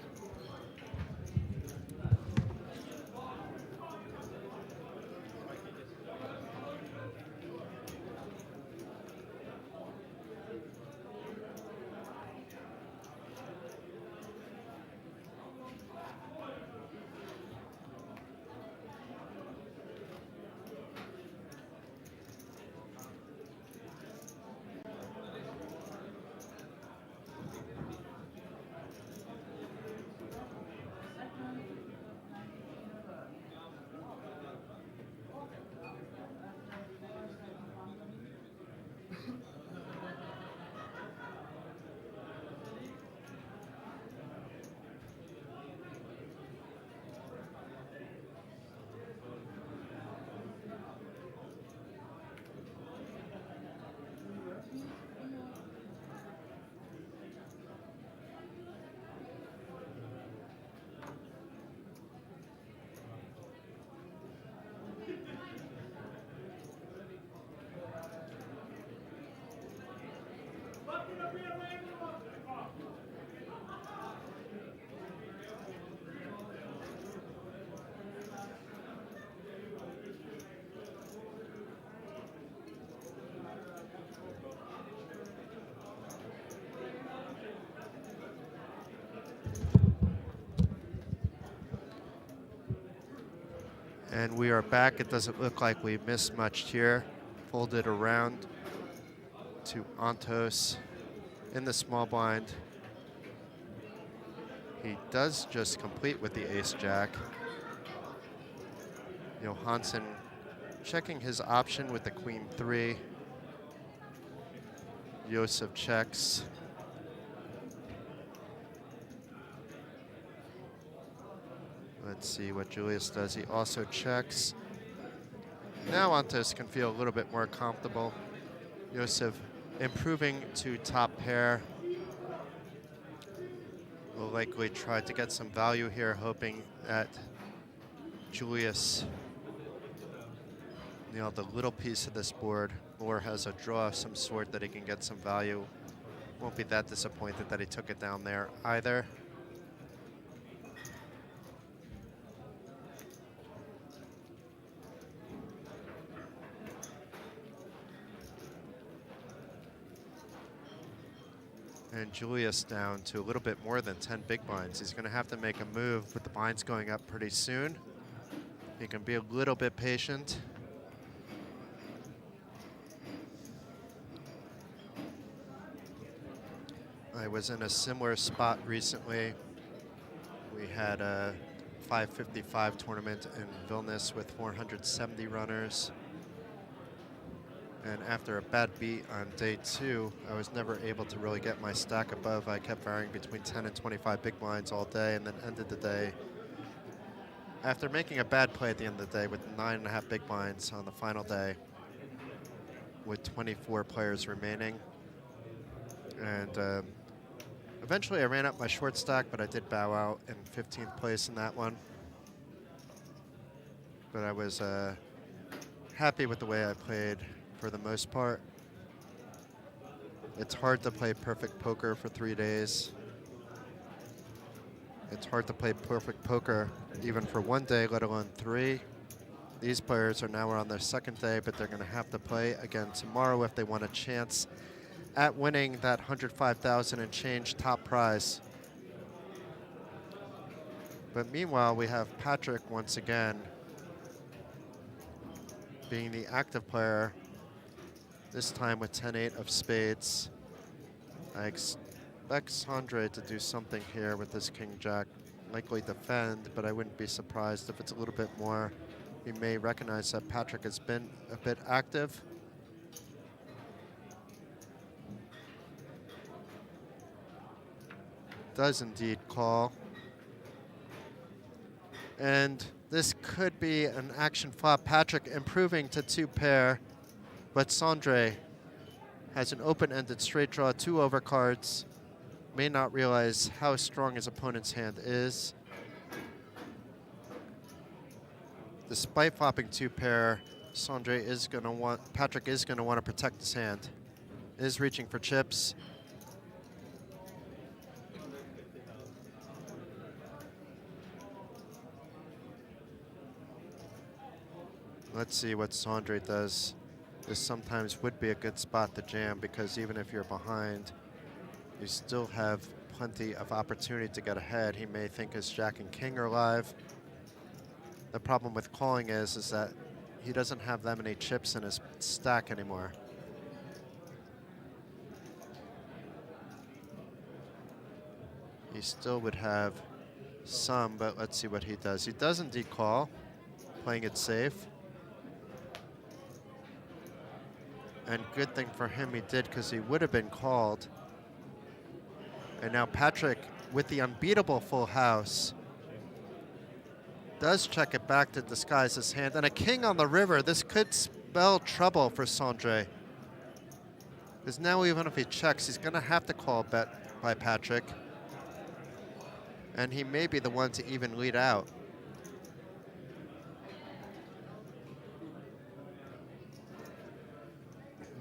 And we are back. It doesn't look like we missed much here. Folded around to Antos in the small blind. He does just complete with the ace-jack. Johansson checking his option with the queen-3. Josef checks. Let's see what Julius does. He also checks. Now Antos can feel a little bit more comfortable. Josef improving to top pair. Will likely try to get some value here, hoping that Julius nailed a little piece of this board or has a draw of some sort that he can get some value. Won't be that disappointed that he took it down there either. And Julius down to a little bit more than 10 big blinds. He's going to have to make a move with the blinds going up pretty soon. He can be a little bit patient. I was in a similar spot recently. We had a 555 tournament in Vilnius with 470 runners. And after a bad beat on day 2, I was never able to really get my stack above. I kept varying between 10 and 25 big blinds all day, and then ended the day after making a bad play at the end of the day with 9.5 big blinds on the final day with 24 players remaining. And eventually I ran up my short stack, but I did bow out in 15th place in that one. But I was happy with the way I played for the most part. It's hard to play perfect poker for 3 days. It's hard to play perfect poker even for 1 day, let alone 3. These players are now on their 2nd day, but they're going to have to play again tomorrow if they want a chance at winning that 105,000 and change top prize. But meanwhile, we have Patrick once again being the active player, this time with 10-8 of spades. I expect Sondre to do something here with this king-jack. Likely defend, but I wouldn't be surprised if it's a little bit more. He may recognize that Patrick has been a bit active. Does indeed call. And this could be an action flop. Patrick improving to 2 pair, but Sondre has an open-ended straight draw, 2 overcards. May not realize how strong his opponent's hand is. Despite flopping 2 pair, Patrick is going to want to protect his hand. Is reaching for chips. Let's see what Sondre does. This sometimes would be a good spot to jam, because even if you're behind, you still have plenty of opportunity to get ahead. He may think his jack and king are live. The problem with calling is that he doesn't have that many chips in his stack anymore. He still would have some, but let's see what he does. He does indeed call, playing it safe. And good thing for him he did, because he would have been called. And now Patrick, with the unbeatable full house, does check it back to disguise his hand. And a king on the river. This could spell trouble for Sondre. Because now even if he checks, he's going to have to call bet by Patrick. And he may be the one to even lead out.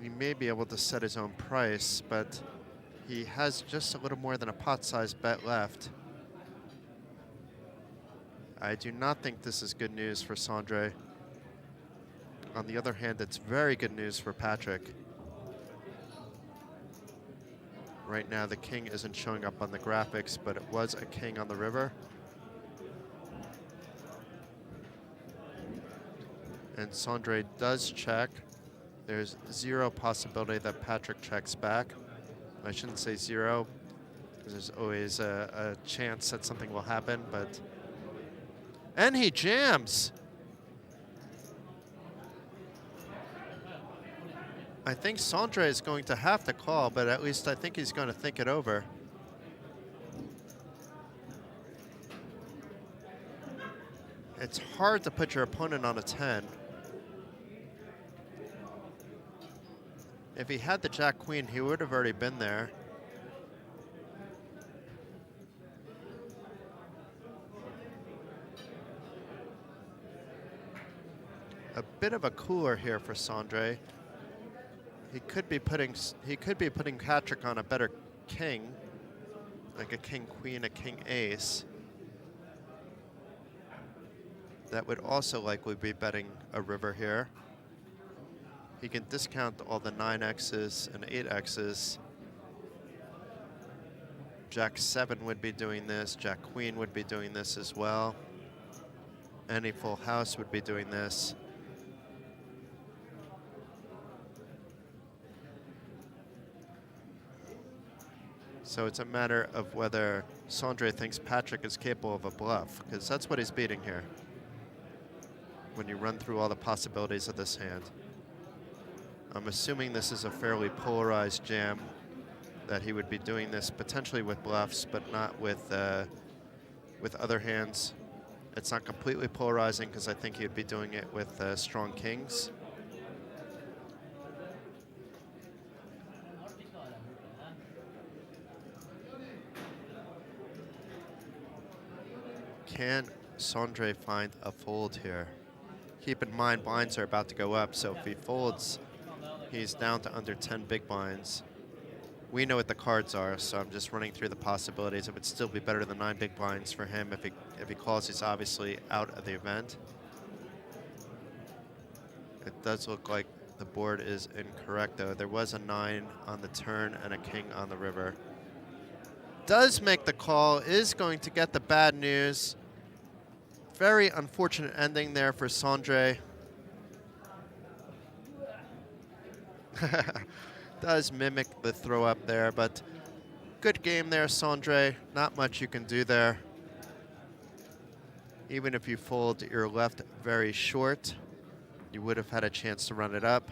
He may be able to set his own price, but he has just a little more than a pot-sized bet left. I do not think this is good news for Sondre. On the other hand, it's very good news for Patrick. Right now, the king isn't showing up on the graphics, but it was a king on the river. And Sondre does check. There's zero possibility that Patrick checks back. I shouldn't say zero, because there's always a chance that something will happen, but... And he jams! I think Sondre is going to have to call, but at least I think he's going to think it over. It's hard to put your opponent on a 10. If he had the Jack-Queen, he would have already been there. A bit of a cooler here for Sondre. He could be putting Patrick on a better king, like a king-queen, a king-ace. That would also likely be betting a river here. He can discount all the 9x's and 8x's. Jack-7 would be doing this. Jack-Queen would be doing this as well. Any full house would be doing this. So it's a matter of whether Sondre thinks Patrick is capable of a bluff, because that's what he's beating here when you run through all the possibilities of this hand. I'm assuming this is a fairly polarized jam, that he would be doing this potentially with bluffs, but not with other hands. It's not completely polarizing, because I think he would be doing it with strong kings. Can Sondre find a fold here? Keep in mind, blinds are about to go up, so if he folds, he's down to under 10 big blinds. We know what the cards are, so I'm just running through the possibilities. It would still be better than 9 big blinds for him. If he calls, he's obviously out of the event. It does look like the board is incorrect, though. There was a 9 on the turn and a king on the river. Does make the call, is going to get the bad news. Very unfortunate ending there for Sondre. Does mimic the throw up there, but good game there, Sondre. Not much you can do there. Even if you fold, you're left very short. You would have had a chance to run it up,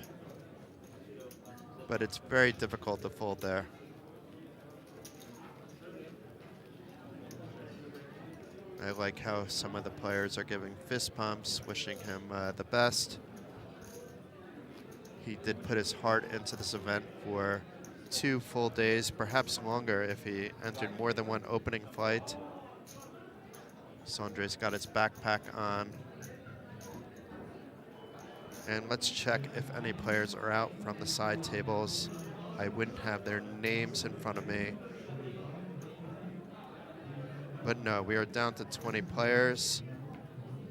but it's very difficult to fold there. I like how some of the players are giving fist pumps, wishing him the best. He did put his heart into this event for 2 full days, perhaps longer if he entered more than one opening flight. Sondre's got his backpack on. And let's check if any players are out from the side tables. I wouldn't have their names in front of me. But no, we are down to 20 players,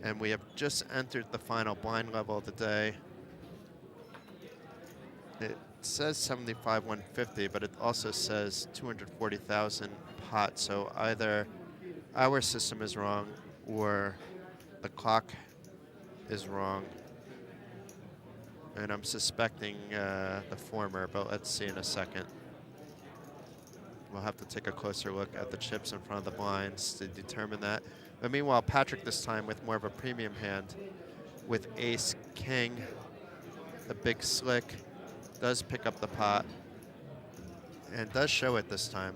and we have just entered the final blind level of the day. It says 75,150, but it also says 240,000 pot, so either our system is wrong or the clock is wrong. And I'm suspecting the former, but let's see in a second. We'll have to take a closer look at the chips in front of the blinds to determine that. But meanwhile, Patrick this time with more of a premium hand with ace, king, the big slick, does pick up the pot and does show it this time.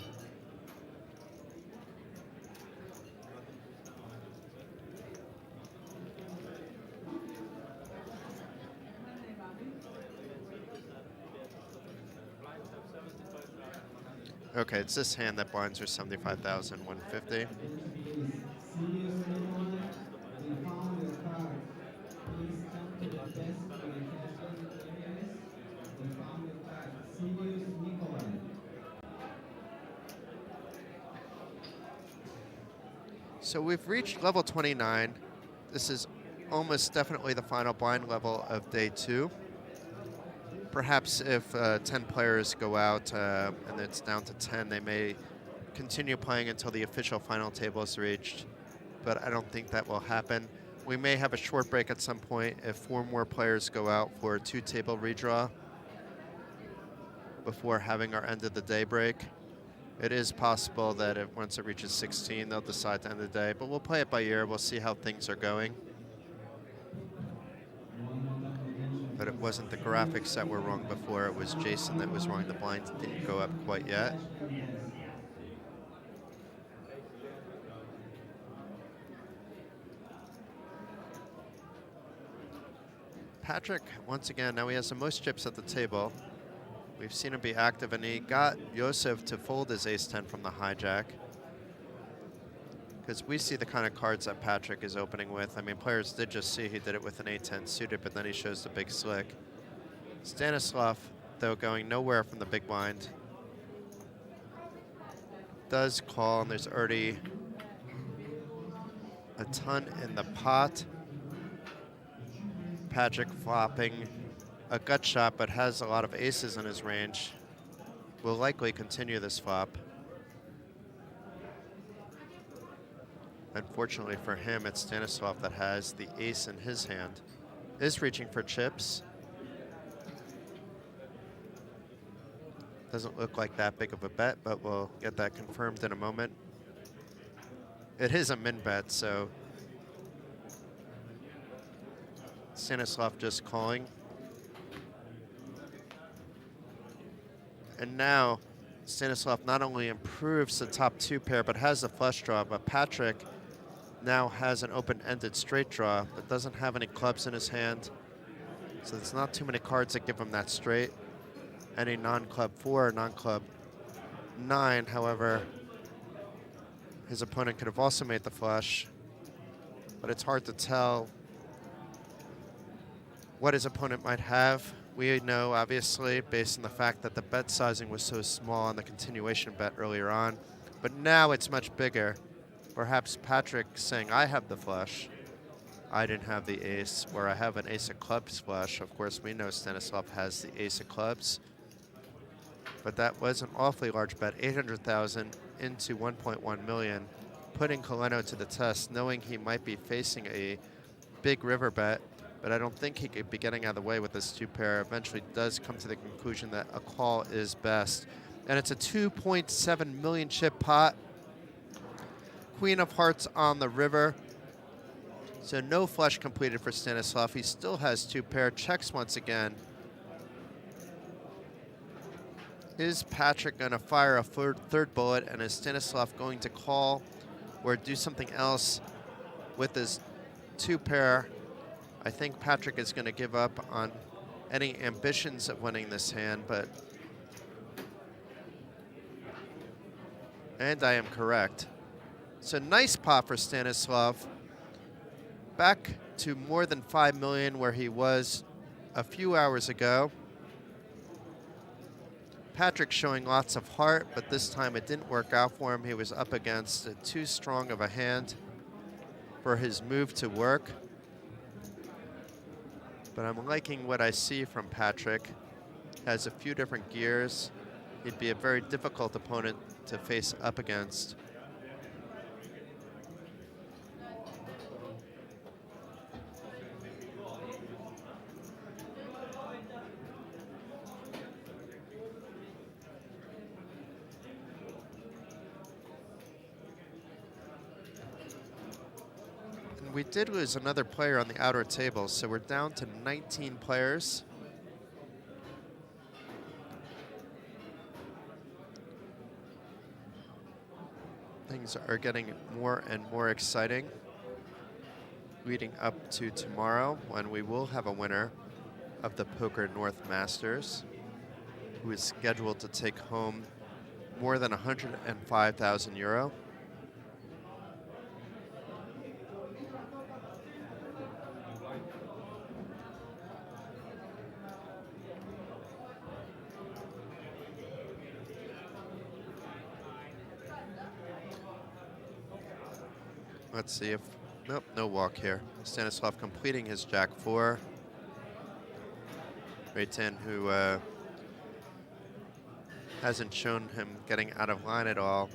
Okay, it's this hand that blinds are 75,150. So we've reached level 29. This is almost definitely the final blind level of day 2. Perhaps if 10 players go out and it's down to 10, they may continue playing until the official final table is reached, but I don't think that will happen. We may have a short break at some point if 4 more players go out for a 2-table redraw before having our end of the day break. It is possible that once it reaches 16, they'll decide to end the day, but we'll play it by ear. We'll see how things are going. But it wasn't the graphics that were wrong before. It was Jason that was wrong. The blinds didn't go up quite yet. Patrick, once again, now he has the most chips at the table. We've seen him be active, and he got Josef to fold his ace-10 from the hijack. Because we see the kind of cards that Patrick is opening with. I mean, players did just see he did it with an A-10 suited, but then he shows the big slick. Stanislav, though, going nowhere from the big blind. Does call, and there's already a ton in the pot. Patrick flopping a gut shot, but has a lot of aces in his range. Will likely continue this flop. Unfortunately for him, it's Stanislav that has the ace in his hand. Is reaching for chips. Doesn't look like that big of a bet, but we'll get that confirmed in a moment. It is a min bet, so Stanislav just calling. And now Stanislav not only improves the top 2 pair, but has the flush draw, but Patrick now has an open-ended straight draw, but doesn't have any clubs in his hand. So there's not too many cards that give him that straight. Any non-club 4, non-club 9, however, his opponent could have also made the flush, but it's hard to tell what his opponent might have. We know, obviously, based on the fact that the bet sizing was so small on the continuation bet earlier on, but now it's much bigger. Perhaps Patrick saying, I have the flush, I didn't have the ace, or I have an ace of clubs flush. Of course, we know Stanislav has the ace of clubs, but that was an awfully large bet, 800,000 into 1.1 million, putting Coleno to the test, knowing he might be facing a big river bet, but I don't think he could be getting out of the way with this 2 pair. Eventually does come to the conclusion that a call is best. And it's a 2.7 million chip pot. Queen of hearts on the river. So no flush completed for Stanislav. He still has 2 pair, checks once again. Is Patrick gonna fire a third bullet, and is Stanislav going to call or do something else with his 2 pair? I think Patrick is going to give up on any ambitions of winning this hand, and I am correct. So nice pot for Stanislav. Back to more than 5 million where he was a few hours ago. Patrick showing lots of heart, but this time it didn't work out for him. He was up against too strong of a hand for his move to work. But I'm liking what I see from Patrick. Has a few different gears. He'd be a very difficult opponent to face up against. We did lose another player on the outer table, so we're down to 19 players. Things are getting more and more exciting leading up to tomorrow, when we will have a winner of the Poker North Masters, who is scheduled to take home more than 105,000 euro. Let's see if, nope, no walk here. Stanislav completing his Jack 4. Rayton, who hasn't shown him getting out of line at all.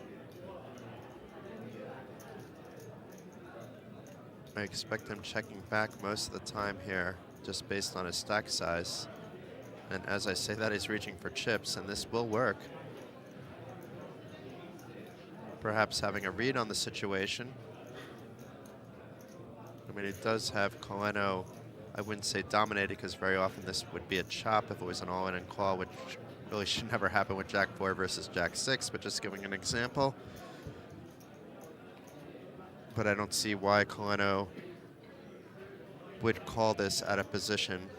I expect him checking back most of the time here, just based on his stack size. And as I say that, he's reaching for chips, and this will work. Perhaps having a read on the situation. I mean, he does have Coleno, I wouldn't say dominated, because very often this would be a chop if it was an all-in and call, which really should never happen with Jack 4 versus Jack 6, but just giving an example. But I don't see why Coleno would call this out of position.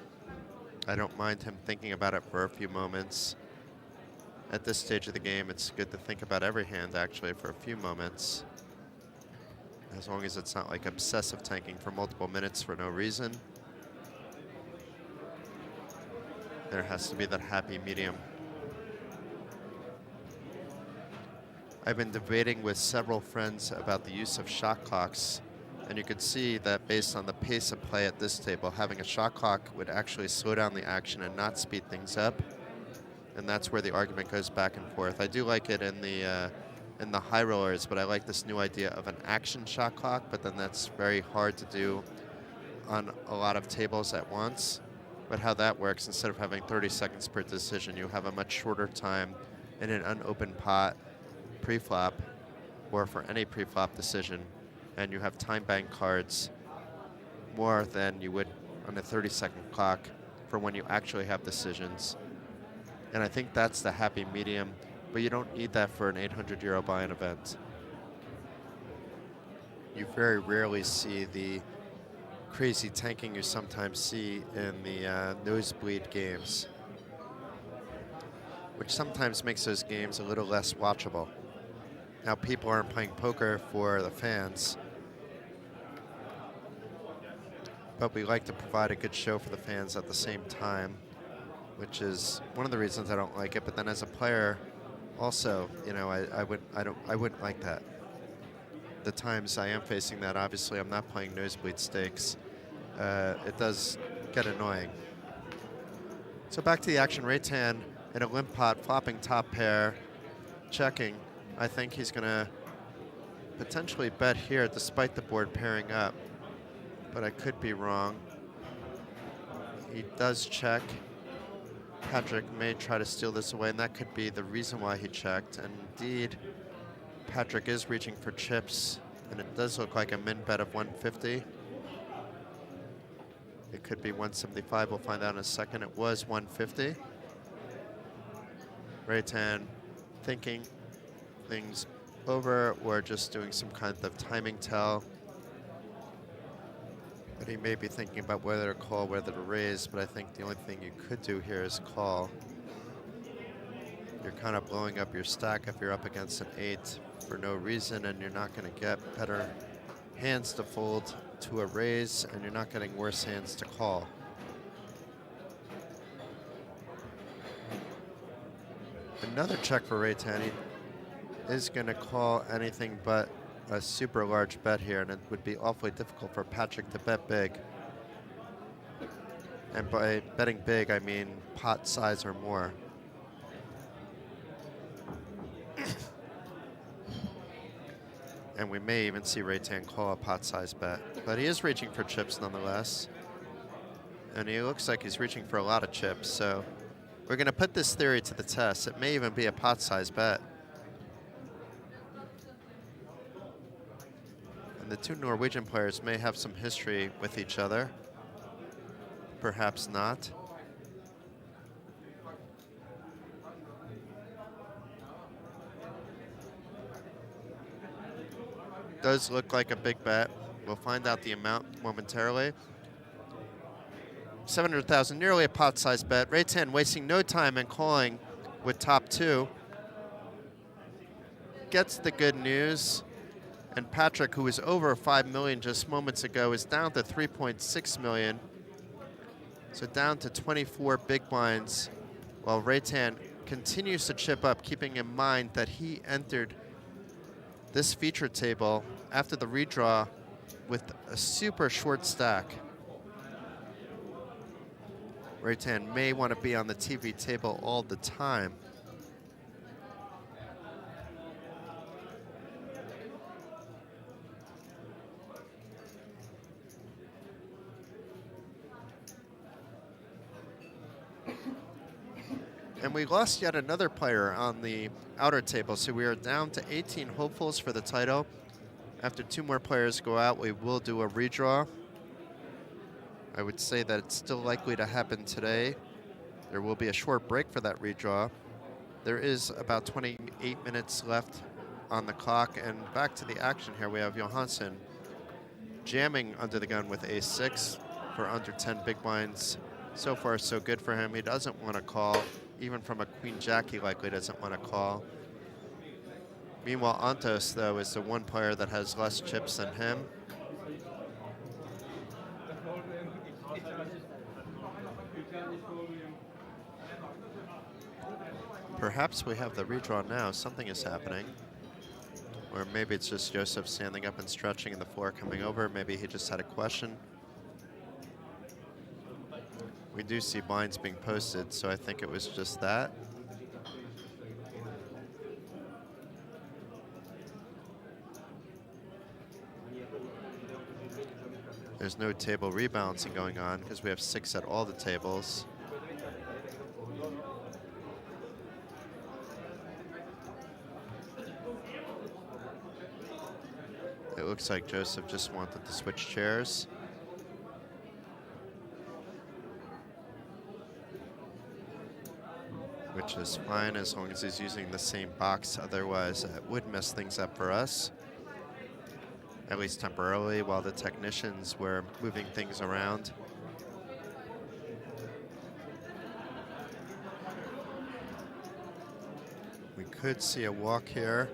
I don't mind him thinking about it for a few moments. At this stage of the game, it's good to think about every hand, actually, for a few moments. As long as it's not like obsessive tanking for multiple minutes for no reason. There has to be that happy medium. I've been debating with several friends about the use of shot clocks, and you could see that based on the pace of play at this table, having a shot clock would actually slow down the action and not speed things up. And that's where the argument goes back and forth. I do like it in the high rollers, but I like this new idea of an action shot clock, but then that's very hard to do on a lot of tables at once. But how that works, instead of having 30 seconds per decision, you have a much shorter time in an unopened pot pre-flop, or for any pre-flop decision, and you have time bank cards more than you would on a 30-second clock for when you actually have decisions. And I think that's the happy medium, but you don't need that for an 800 € buy-in event. You very rarely see the crazy tanking you sometimes see in the nosebleed games, which sometimes makes those games a little less watchable. Now, people aren't playing poker for the fans, but we like to provide a good show for the fans at the same time, which is one of the reasons I don't like it. But then as a player, also, you know, I wouldn't like that. The times I am facing that, obviously I'm not playing nosebleed stakes. It does get annoying. So back to the action. Raytan in a limp pot, flopping top pair, checking. I think he's gonna potentially bet here despite the board pairing up, but I could be wrong. He does check. Patrick may try to steal this away, and that could be the reason why he checked. And indeed, Patrick is reaching for chips, and it does look like a min bet of 150. It could be 175, we'll find out in a second. It was 150. Raytan thinking things over or just doing some kind of timing tell. But he may be thinking about whether to call, whether to raise, but I think the only thing you could do here is call. You're kind of blowing up your stack if you're up against an 8 for no reason, and you're not going to get better hands to fold to a raise, and you're not getting worse hands to call. Another check for Raytan. He is going to call anything but a super large bet here, and it would be awfully difficult for Patrick to bet big. And by betting big, I mean pot size or more. And we may even see Raytan call a pot size bet. But he is reaching for chips nonetheless. And he looks like he's reaching for a lot of chips, so we're going to put this theory to the test. It may even be a pot size bet. And the two Norwegian players may have some history with each other. Perhaps not. Does look like a big bet. We'll find out the amount momentarily. 700,000, nearly a pot-sized bet. Raytan wasting no time and calling with top 2. Gets the good news. And Patrick, who was over 5 million just moments ago, is down to 3.6 million. So down to 24 big blinds, while Raytan continues to chip up, keeping in mind that he entered this feature table after the redraw with a super short stack. Raytan may want to be on the TV table all the time. And we lost yet another player on the outer table, so we are down to 18 hopefuls for the title. After 2 more players go out, we will do a redraw. I would say that it's still likely to happen today. There will be a short break for that redraw. There is about 28 minutes left on the clock, and back to the action here. We have Johansson jamming under the gun with ace-6 for under 10 big blinds. So far, so good for him. He doesn't want to call. Even from a queen-jack, he likely doesn't want to call. Meanwhile, Antos, though, is the one player that has less chips than him. Perhaps we have the redraw now. Something is happening. Or maybe it's just Joseph standing up and stretching and the floor coming over. Maybe he just had a question. We do see blinds being posted, so I think it was just that. There's no table rebalancing going on because we have 6 at all the tables. It looks like Joseph just wanted to switch chairs. Which is fine as long as he's using the same box. Otherwise, it would mess things up for us. At least temporarily, while the technicians were moving things around. We could see a walk here.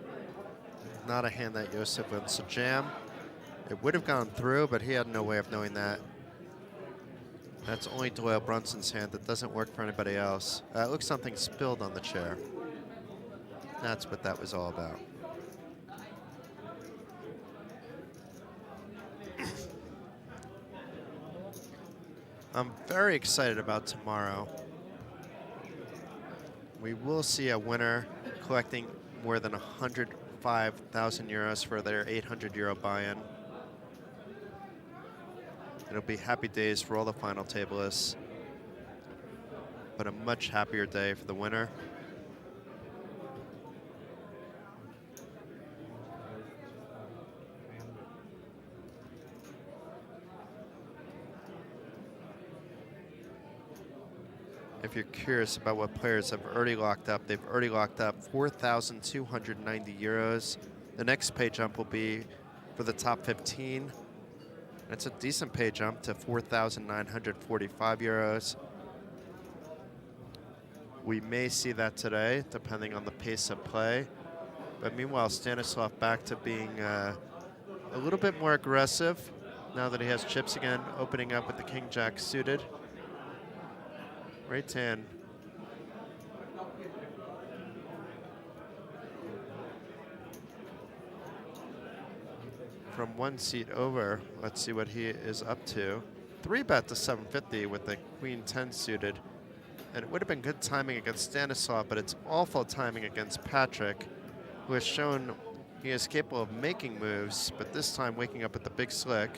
Not a hand that Joseph wants to jam. It would have gone through, but he had no way of knowing that. That's only Doyle Brunson's hand. That doesn't work for anybody else. It looks something spilled on the chair. That's what that was all about. I'm very excited about tomorrow. We will see a winner collecting more than 105,000 euros for their 800 euro buy-in. It'll be happy days for all the final tablists, but a much happier day for the winner. If you're curious about what players have already locked up, they've already locked up 4,290 euros. The next pay jump will be for the top 15. It's a decent pay jump to 4,945 euros. We may see that today, depending on the pace of play. But meanwhile, Stanislav back to being a little bit more aggressive now that he has chips again, opening up with the king-jack suited. Great hand. From 1 seat over, let's see what he is up to. 3-bet to 750 with the queen 10 suited. And it would have been good timing against Stanislav, but it's awful timing against Patrick, who has shown he is capable of making moves, but this time waking up at the big slick.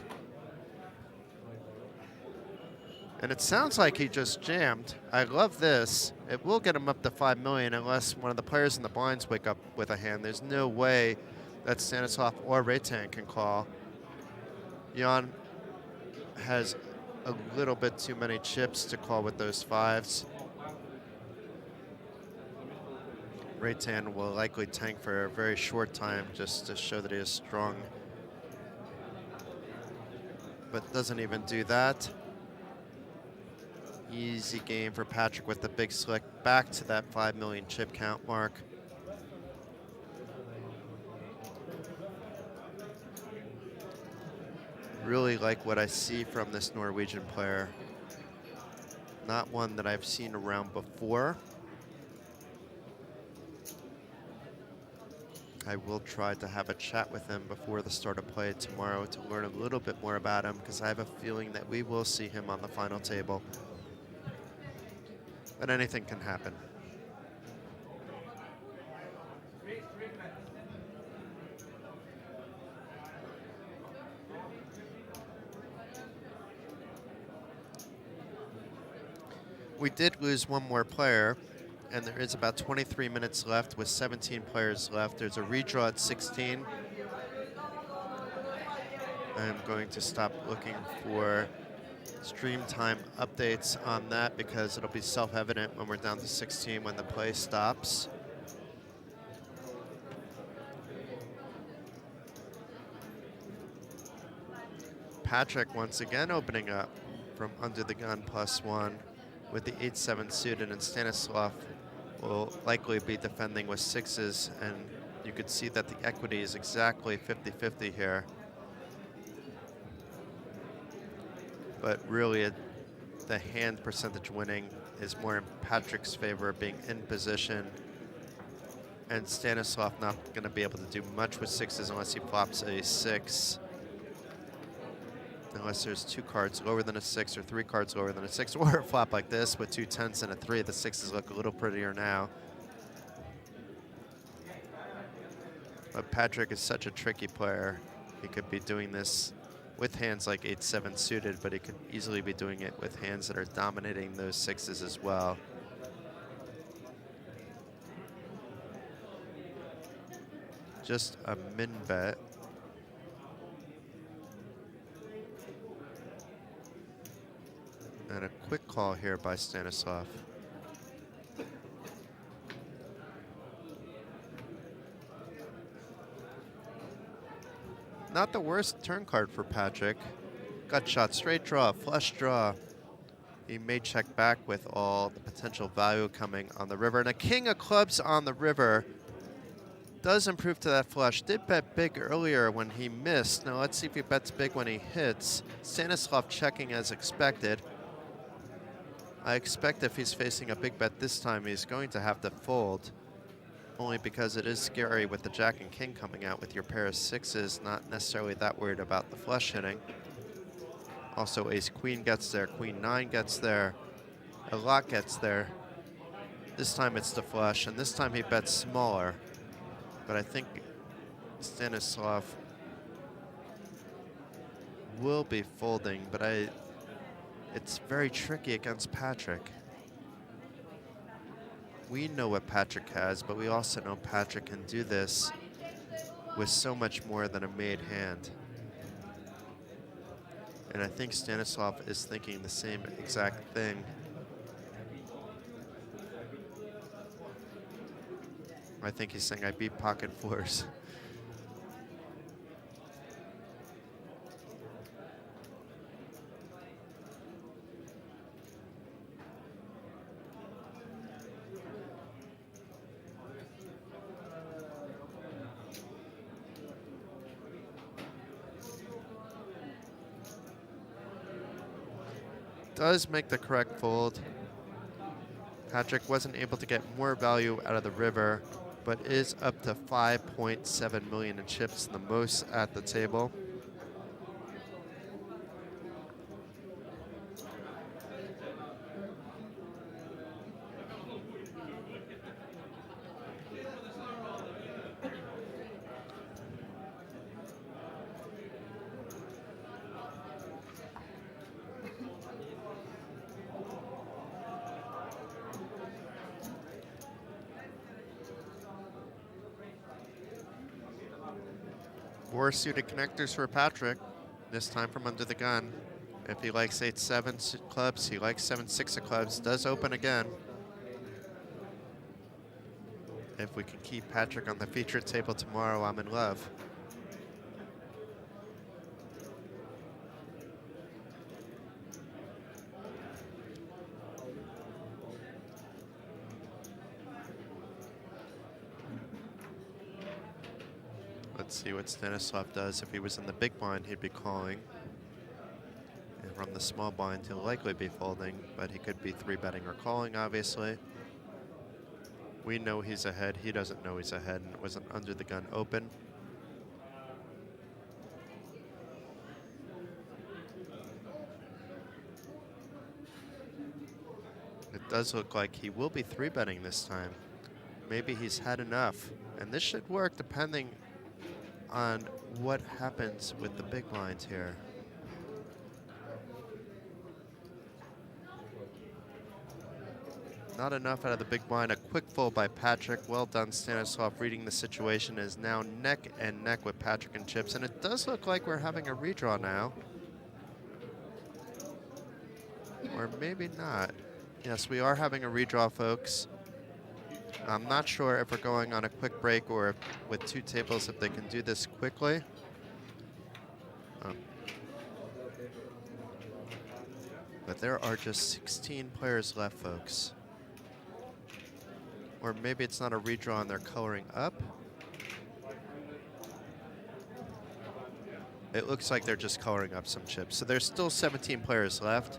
And it sounds like he just jammed. I love this. It will get him up to 5 million unless one of the players in the blinds wake up with a hand. There's no way that Stanislav or Reitan can call. Jan has a little bit too many chips to call with those 5s. Reitan will likely tank for a very short time just to show that he is strong. But doesn't even do that. Easy game for Patrick with the big slick, back to that 5 million chip count mark. Really like what I see from this Norwegian player. Not one that I've seen around before. I will try to have a chat with him before the start of play tomorrow to learn a little bit more about him, because I have a feeling that we will see him on the final table. But anything can happen. We did lose one more player. And there is about 23 minutes left with 17 players left. There's a redraw at 16. I'm going to stop looking for stream time updates on that because it'll be self-evident when we're down to 16 when the play stops. Patrick once again opening up from under the gun +1 with the 8-7 suited, and Stanislav will likely be defending with 6s, and you could see that the equity is exactly 50-50 here. But really, the hand percentage winning is more in Patrick's favor, being in position, and Stanislav not going to be able to do much with 6s unless he flops a 6. Unless there's 2 cards lower than a 6 or 3 cards lower than a 6, or a flop like this with 2 10s and a 3. The 6s look a little prettier now. But Patrick is such a tricky player. He could be doing this with hands like 8-7 suited, but he could easily be doing it with hands that are dominating those 6s as well. Just a min bet. And a quick call here by Stanislav. Not the worst turn card for Patrick. Gut shot, straight draw, flush draw. He may check back with all the potential value coming on the river. And a king of clubs on the river does improve to that flush. Did bet big earlier when he missed. Now let's see if he bets big when he hits. Stanislav checking as expected. I expect if he's facing a big bet this time, he's going to have to fold. Only because it is scary with the jack and king coming out with your pair of 6s, not necessarily that worried about the flush hitting. Also ace queen gets there, queen 9 gets there, a lot gets there. This time it's the flush, and this time he bets smaller. But I think Stanislav will be folding, but it's very tricky against Patrick. We know what Patrick has, but we also know Patrick can do this with so much more than a made hand. And I think Stanislav is thinking the same exact thing. I think he's saying, I beat pocket fours. Does make the correct fold. Patrick wasn't able to get more value out of the river, but is up to 5.7 million in chips, the most at the table. Four suited connectors for Patrick, this time from under the gun. If he likes 8-7 clubs, he likes 7-6 of clubs, does open again. If we can keep Patrick on the featured table tomorrow, I'm in love. Let's see what Stanislav does. If he was in the big blind, he'd be calling. And from the small blind, he'll likely be folding, but he could be 3-betting or calling, obviously. We know he's ahead. He doesn't know he's ahead, and it was an under the gun open. It does look like he will be 3-betting this time. Maybe he's had enough, and this should work depending on what happens with the big blinds here. Not enough out of the big blind. A quick fold by Patrick. Well done, Stanislav, reading the situation. Is now neck and neck with Patrick and chips, and it does look like we're having a redraw now. Or maybe not. Yes, we are having a redraw, folks. I'm not sure if we're going on a quick break or if, with two tables, if they can do this quickly. But there are just 16 players left, folks. Or maybe it's not a redraw and they're coloring up. It looks like they're just coloring up some chips. So there's still 17 players left.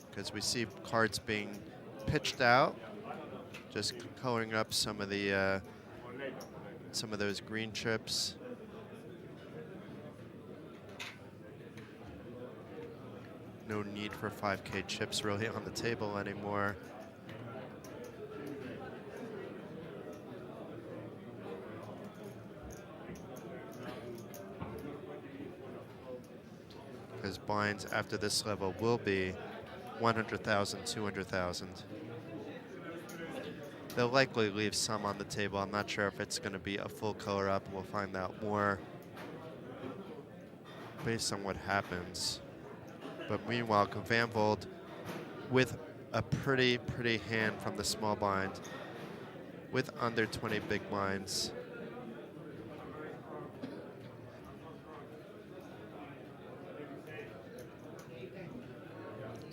Because we see cards being pitched out. Just coloring up some of the some of those green chips. No need for 5K chips really on the table anymore. Because blinds after this level will be 100,000, 200,000. They'll likely leave some on the table. I'm not sure if it's going to be a full color up. We'll find out more based on what happens. But meanwhile, Van Vold with a pretty hand from the small blind with under 20 big blinds.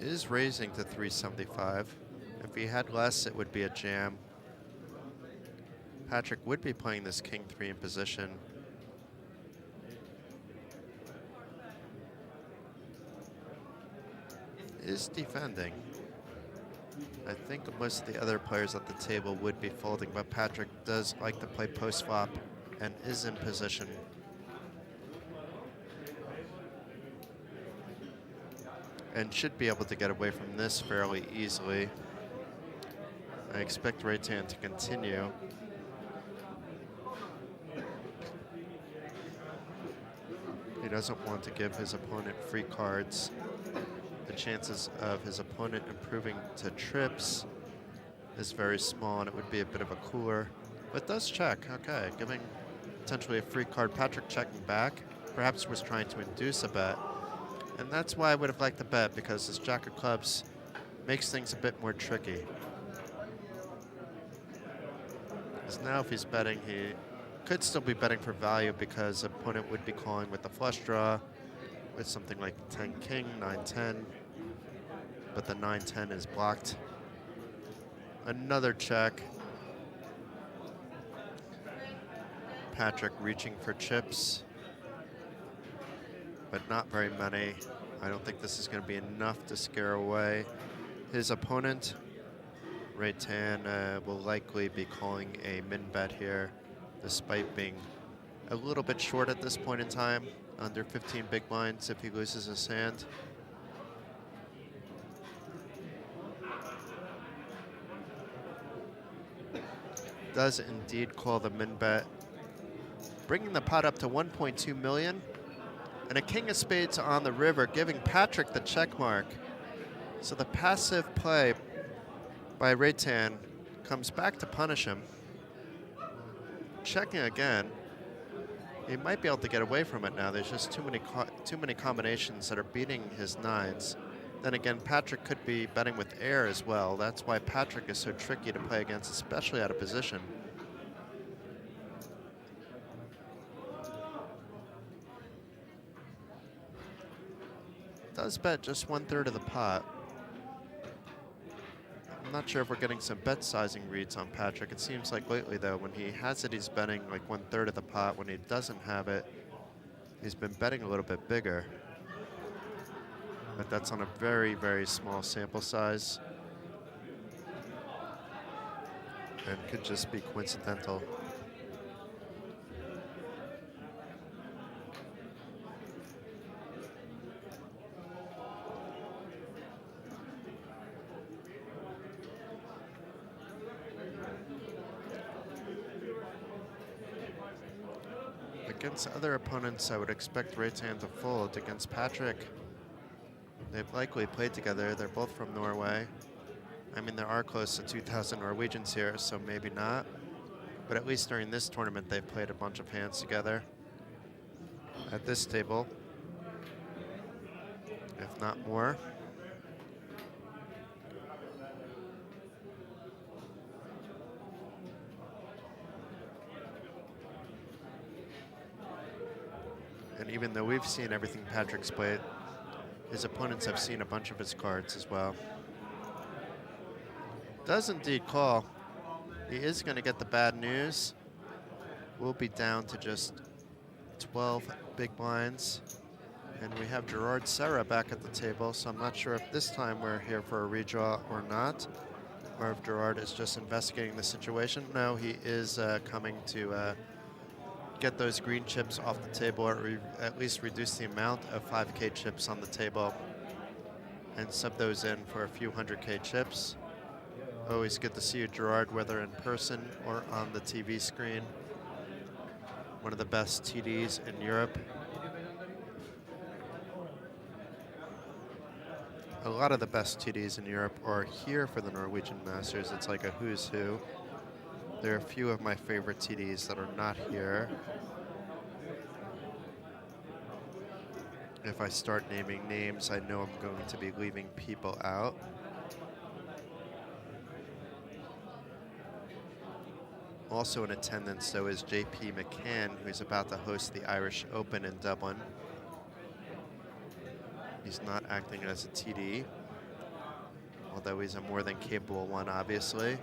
Is raising to 375. If he had less, it would be a jam. Patrick would be playing this king 3 in position. Is defending. I think most of the other players at the table would be folding, but Patrick does like to play post flop and is in position. And should be able to get away from this fairly easily. I expect right hand to continue. He doesn't want to give his opponent free cards. The chances of his opponent improving to trips is very small, and it would be a bit of a cooler. But does check, okay, giving potentially a free card. Patrick checking back, perhaps was trying to induce a bet. And that's why I would have liked to bet, because this jack of clubs makes things a bit more tricky. Because now if he's betting, he could still be betting for value because opponent would be calling with the flush draw with something like 10 king, 9-10. But the 9-10 is blocked. Another check. Patrick reaching for chips, but not very many. I don't think this is going to be enough to scare away his opponent. Reitan will likely be calling a min bet here, despite being a little bit short at this point in time, under 15 big blinds if he loses his hand. Does indeed call the min bet, bringing the pot up to 1.2 million. And a king of spades on the river, giving Patrick the check mark. So the passive play by Reitan comes back to punish him. Checking again. He might be able to get away from it now. There's just too many combinations that are beating his nines. Then again, Patrick could be betting with air as well. That's why Patrick is so tricky to play against, especially out of position. Does bet just 1/3 of the pot. I'm not sure if we're getting some bet sizing reads on Patrick. It seems like lately, though, when he has it, he's betting like 1/3 of the pot. When he doesn't have it, he's been betting a little bit bigger. But that's on a very small sample size. And could just be coincidental. Against other opponents, I would expect Reitan to fold. Against Patrick, they've likely played together. They're both from Norway. I mean, there are close to 2,000 Norwegians here, so maybe not. But at least during this tournament, they've played a bunch of hands together at this table, if not more. And even though we've seen everything Patrick's played, his opponents have seen a bunch of his cards as well. Does indeed call. He is going to get the bad news. We'll be down to just 12 big blinds. And we have Gerard Serra back at the table, so I'm not sure if this time we're here for a redraw or not, or if Gerard is just investigating the situation. No, he is coming to get those green chips off the table, or at least reduce the amount of 5K chips on the table and sub those in for a few 100K chips. Always good to see you, Gerard, whether in person or on the TV screen. One of the best TDs in Europe. A lot of the best TDs in Europe are here for the Norwegian Masters. It's like a who's who. There are a few of my favorite TDs that are not here. If I start naming names, I know I'm going to be leaving people out. Also in attendance, though, is JP McCann, who's about to host the Irish Open in Dublin. He's not acting as a TD, although he's a more than capable one, obviously.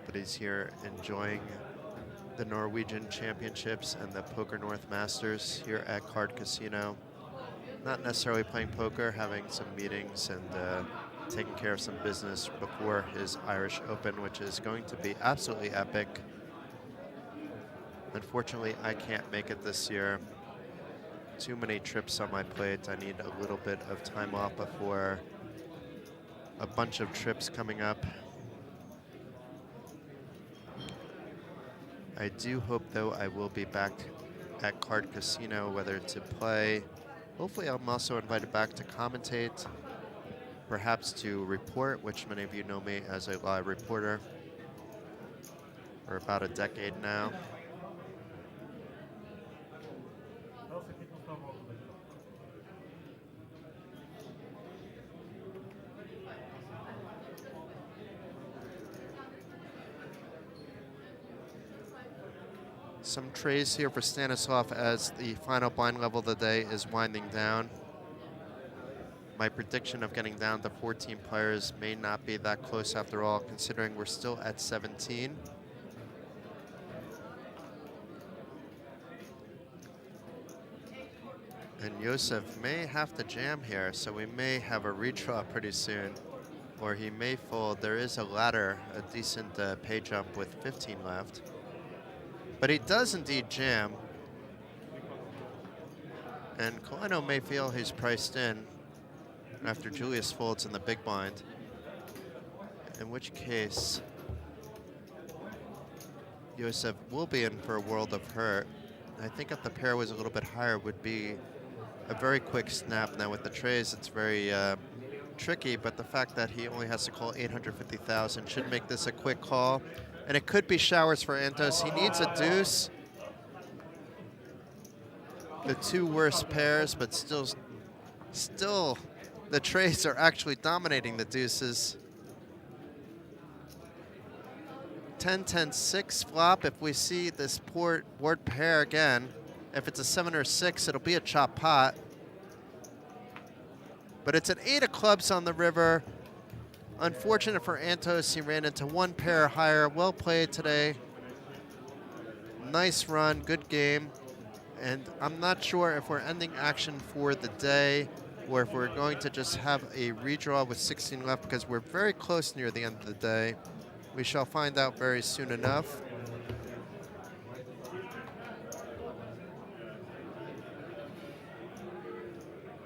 But he's here enjoying the Norwegian Championships and the Poker North Masters here at Card Casino. Not necessarily playing poker, having some meetings and taking care of some business before his Irish Open, which is going to be absolutely epic. Unfortunately, I can't make it this year. Too many trips on my plate. I need a little bit of time off before a bunch of trips coming up. I do hope, though, I will be back at Card Casino, whether to play. Hopefully, I'm also invited back to commentate, perhaps to report, which many of you know me as a live reporter for about a decade now. Some trays here for Stanislav as the final blind level of the day is winding down. My prediction of getting down to 14 players may not be that close after all, considering we're still at 17. And Josef may have to jam here, so we may have a redraw pretty soon, or he may fold. There is a ladder, a decent pay jump with 15 left. But he does indeed jam. And Colino may feel he's priced in after Julius folds in the big blind. In which case, Josef will be in for a world of hurt. I think if the pair was a little bit higher, it would be a very quick snap. Now with the trays, it's very tricky, but the fact that he only has to call 850,000 should make this a quick call. And it could be showers for Antos. He needs a deuce. The two worst pairs, but still the trays are actually dominating the deuces. 10-10-6 flop. If we see this board pair again, if it's a 7 or 6, it'll be a chop pot. But it's an 8 of clubs on the river. Unfortunate for Antos, he ran into one pair higher. Well played today. Nice run, good game. And I'm not sure if we're ending action for the day or if we're going to just have a redraw with 16 left, because we're very close near the end of the day. We shall find out very soon enough.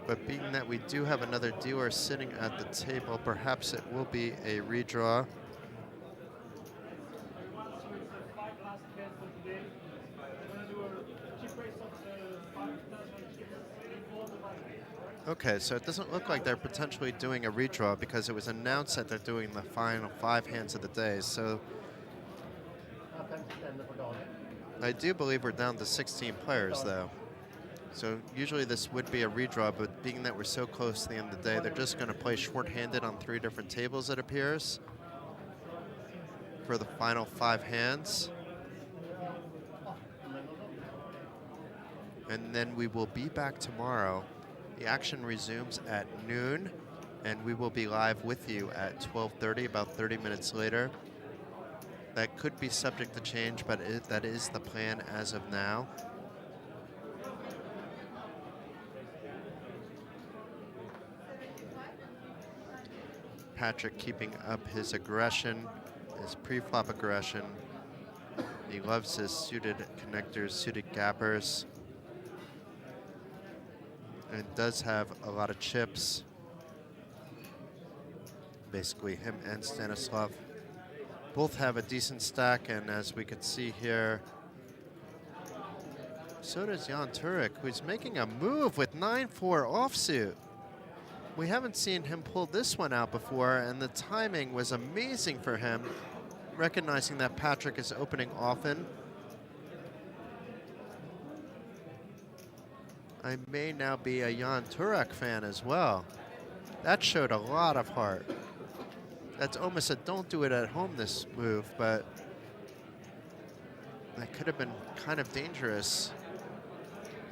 But being that we do have another dealer sitting at the table, perhaps it will be a redraw. Okay, so it doesn't look like they're potentially doing a redraw because it was announced that they're doing the final 5 hands of the day. So I do believe we're down to 16 players, though. So usually this would be a redraw, but being that we're so close to the end of the day, they're just going to play shorthanded on 3 different tables, it appears, for the final 5 hands. And then we will be back tomorrow. The action resumes at noon, and we will be live with you at 12:30, about 30 minutes later. That could be subject to change, but that is the plan as of now. Patrick keeping up his aggression, his pre-flop aggression. He loves his suited connectors, suited gappers. And does have a lot of chips. Basically him and Stanislav both have a decent stack, and as we could see here, so does Jan Turek, who's making a move with 9-4 offsuit. We haven't seen him pull this one out before, and the timing was amazing for him, recognizing that Patrick is opening often. I may now be a Jan Turek fan as well. That showed a lot of heart. That's almost a don't do it at home, this move, but that could have been kind of dangerous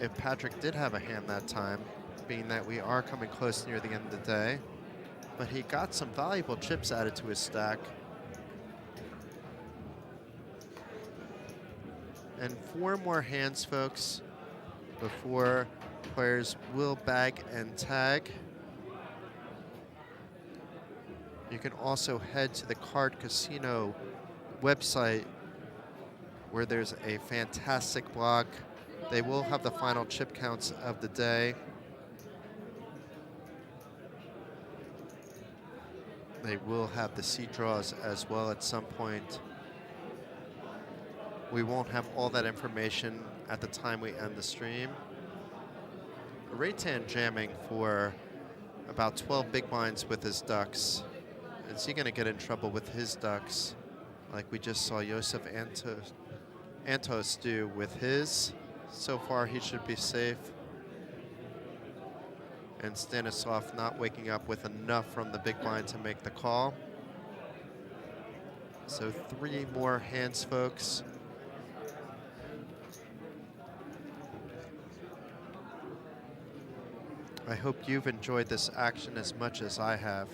if Patrick did have a hand that time, being that we are coming close near the end of the day. But he got some valuable chips added to his stack. And 4 more hands, folks, before players will bag and tag. You can also head to the Card Casino website where there's a fantastic blog. They will have the final chip counts of the day. They will have the seed draws as well at some point. We won't have all that information at the time we end the stream. Raytan jamming for about 12 big blinds with his ducks. Is he going to get in trouble with his ducks like we just saw Josef Antos do with his? So far he should be safe. And Stanislav not waking up with enough from the big blind to make the call. So 3 more hands, folks. I hope you've enjoyed this action as much as I have.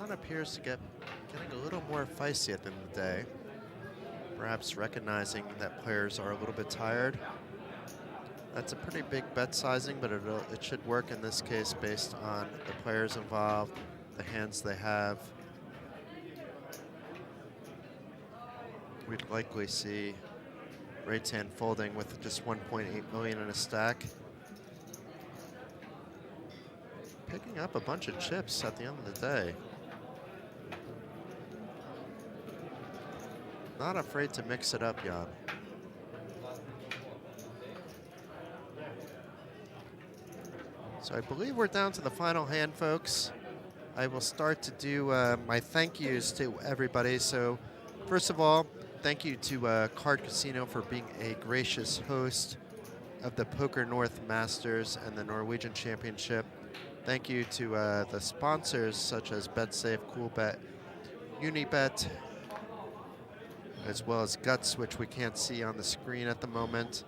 Appears to getting a little more feisty at the end of the day, perhaps recognizing that players are a little bit tired. That's a pretty big bet sizing, but it should work in this case based on the players involved, the hands they have. We'd likely see Raytan folding with just 1.8 million in a stack. Picking up a bunch of chips at the end of the day. Not afraid to mix it up, Jan. So I believe we're down to the final hand, folks. I will start to do my thank yous to everybody. So first of all, thank you to Card Casino for being a gracious host of the Poker North Masters and the Norwegian Championship. Thank you to the sponsors such as BetSafe, CoolBet, Unibet, as well as Guts, which we can't see on the screen at the moment.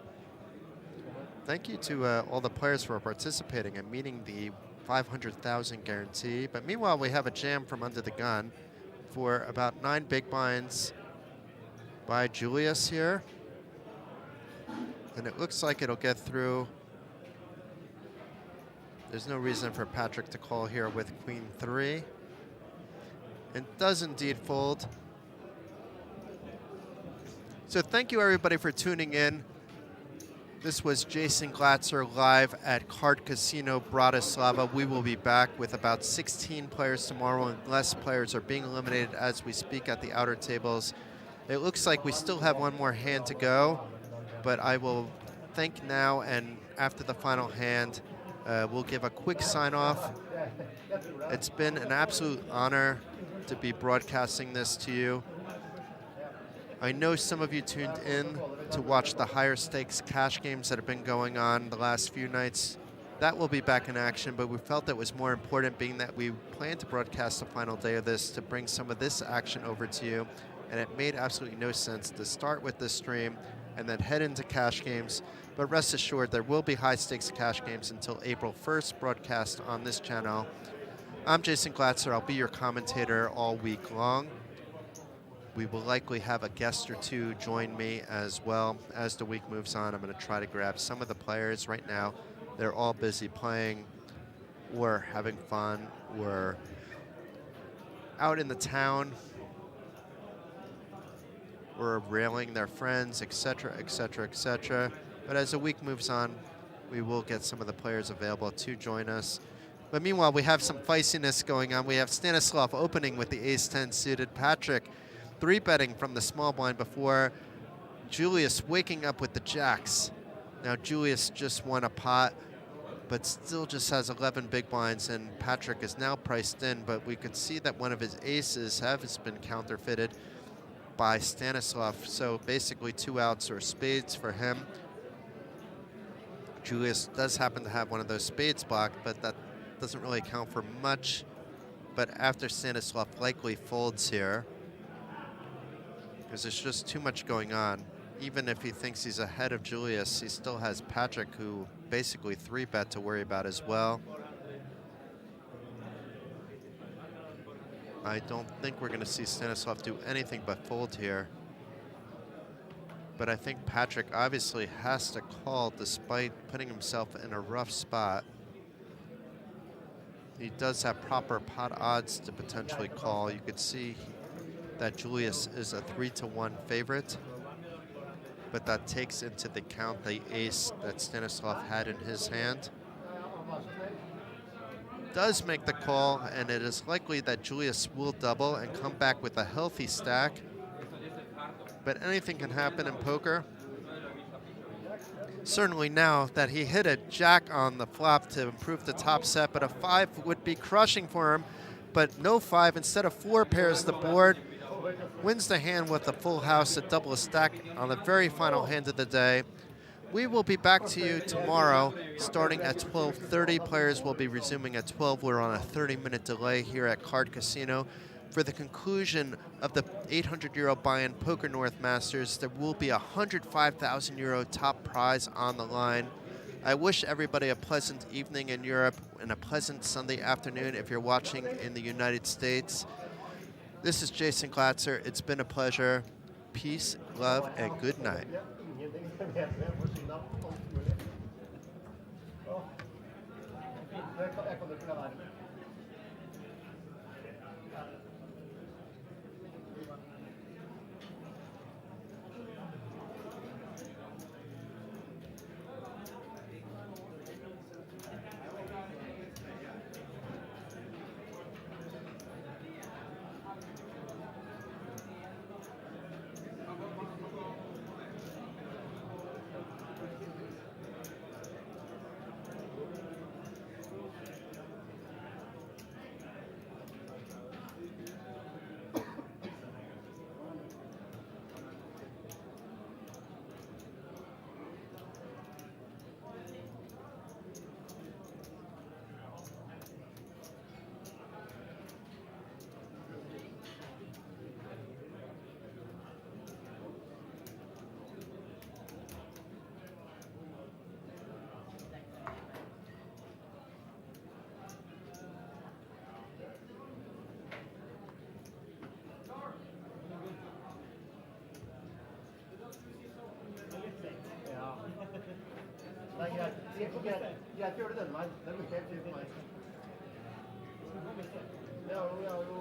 thank you to all the players for participating and meeting the 500,000 guarantee. But meanwhile, we have a jam from under the gun for about 9 big blinds by Julius here. And it looks like it'll get through. There's no reason for Patrick to call here with Queen 3. And does indeed fold. So thank you everybody for tuning in. This was Jason Glatzer live at Card Casino Bratislava. We will be back with about 16 players tomorrow, and less players are being eliminated as we speak at the outer tables. It looks like we still have one more hand to go, but I will think now, and after the final hand, we'll give a quick sign off. It's been an absolute honor to be broadcasting this to you. I know some of you tuned in to watch the higher stakes cash games that have been going on the last few nights. That will be back in action, but we felt it was more important, being that we plan to broadcast the final day of this, to bring some of this action over to you. And it made absolutely no sense to start with this stream and then head into cash games. But rest assured, there will be high stakes cash games until April 1st, broadcast on this channel. I'm Jason Glatzer. I'll be your commentator all week long. We will likely have a guest or two join me as well. As the week moves on, I'm going to try to grab some of the players. Right now, they're all busy playing or having fun or out in the town or railing their friends, etc., etc., etc. But as the week moves on, we will get some of the players available to join us. But meanwhile, we have some feistiness going on. We have Stanislav opening with the ace-10 suited. Patrick 3-betting from the small blind before. Julius waking up with the jacks. Now Julius just won a pot, but still just has 11 big blinds, and Patrick is now priced in, but we could see that one of his aces has been counterfeited by Stanislav. So basically 2 outs or spades for him. Julius does happen to have one of those spades blocked, but that doesn't really count for much. But after Stanislav likely folds here, because there's just too much going on. Even if he thinks he's ahead of Julius, he still has Patrick, who basically 3-bet to worry about as well. I don't think we're going to see Stanislav do anything but fold here. But I think Patrick obviously has to call despite putting himself in a rough spot. He does have proper pot odds to potentially call. You could see that Julius is a 3-1 favorite, but that takes into the count the ace that Stanislav had in his hand. Does make the call, and it is likely that Julius will double and come back with a healthy stack. But anything can happen in poker. Certainly now that he hit a jack on the flop to improve the top set, but a 5 would be crushing for him. But no 5, instead of 4 pairs the board. Wins the hand with a full house, a double stack on the very final hand of the day. We will be back to you tomorrow starting at 12:30. Players will be resuming at 12. We're on a 30-minute delay here at Card Casino. For the conclusion of the 800 € buy-in Poker North Masters, there will be a 105,000 € top prize on the line. I wish everybody a pleasant evening in Europe and a pleasant Sunday afternoon if you're watching in the United States. This is Jason Glatzer. It's been a pleasure. Peace, love, and good night. Kjør den, nei. Den er helt fint for meg. Det er jo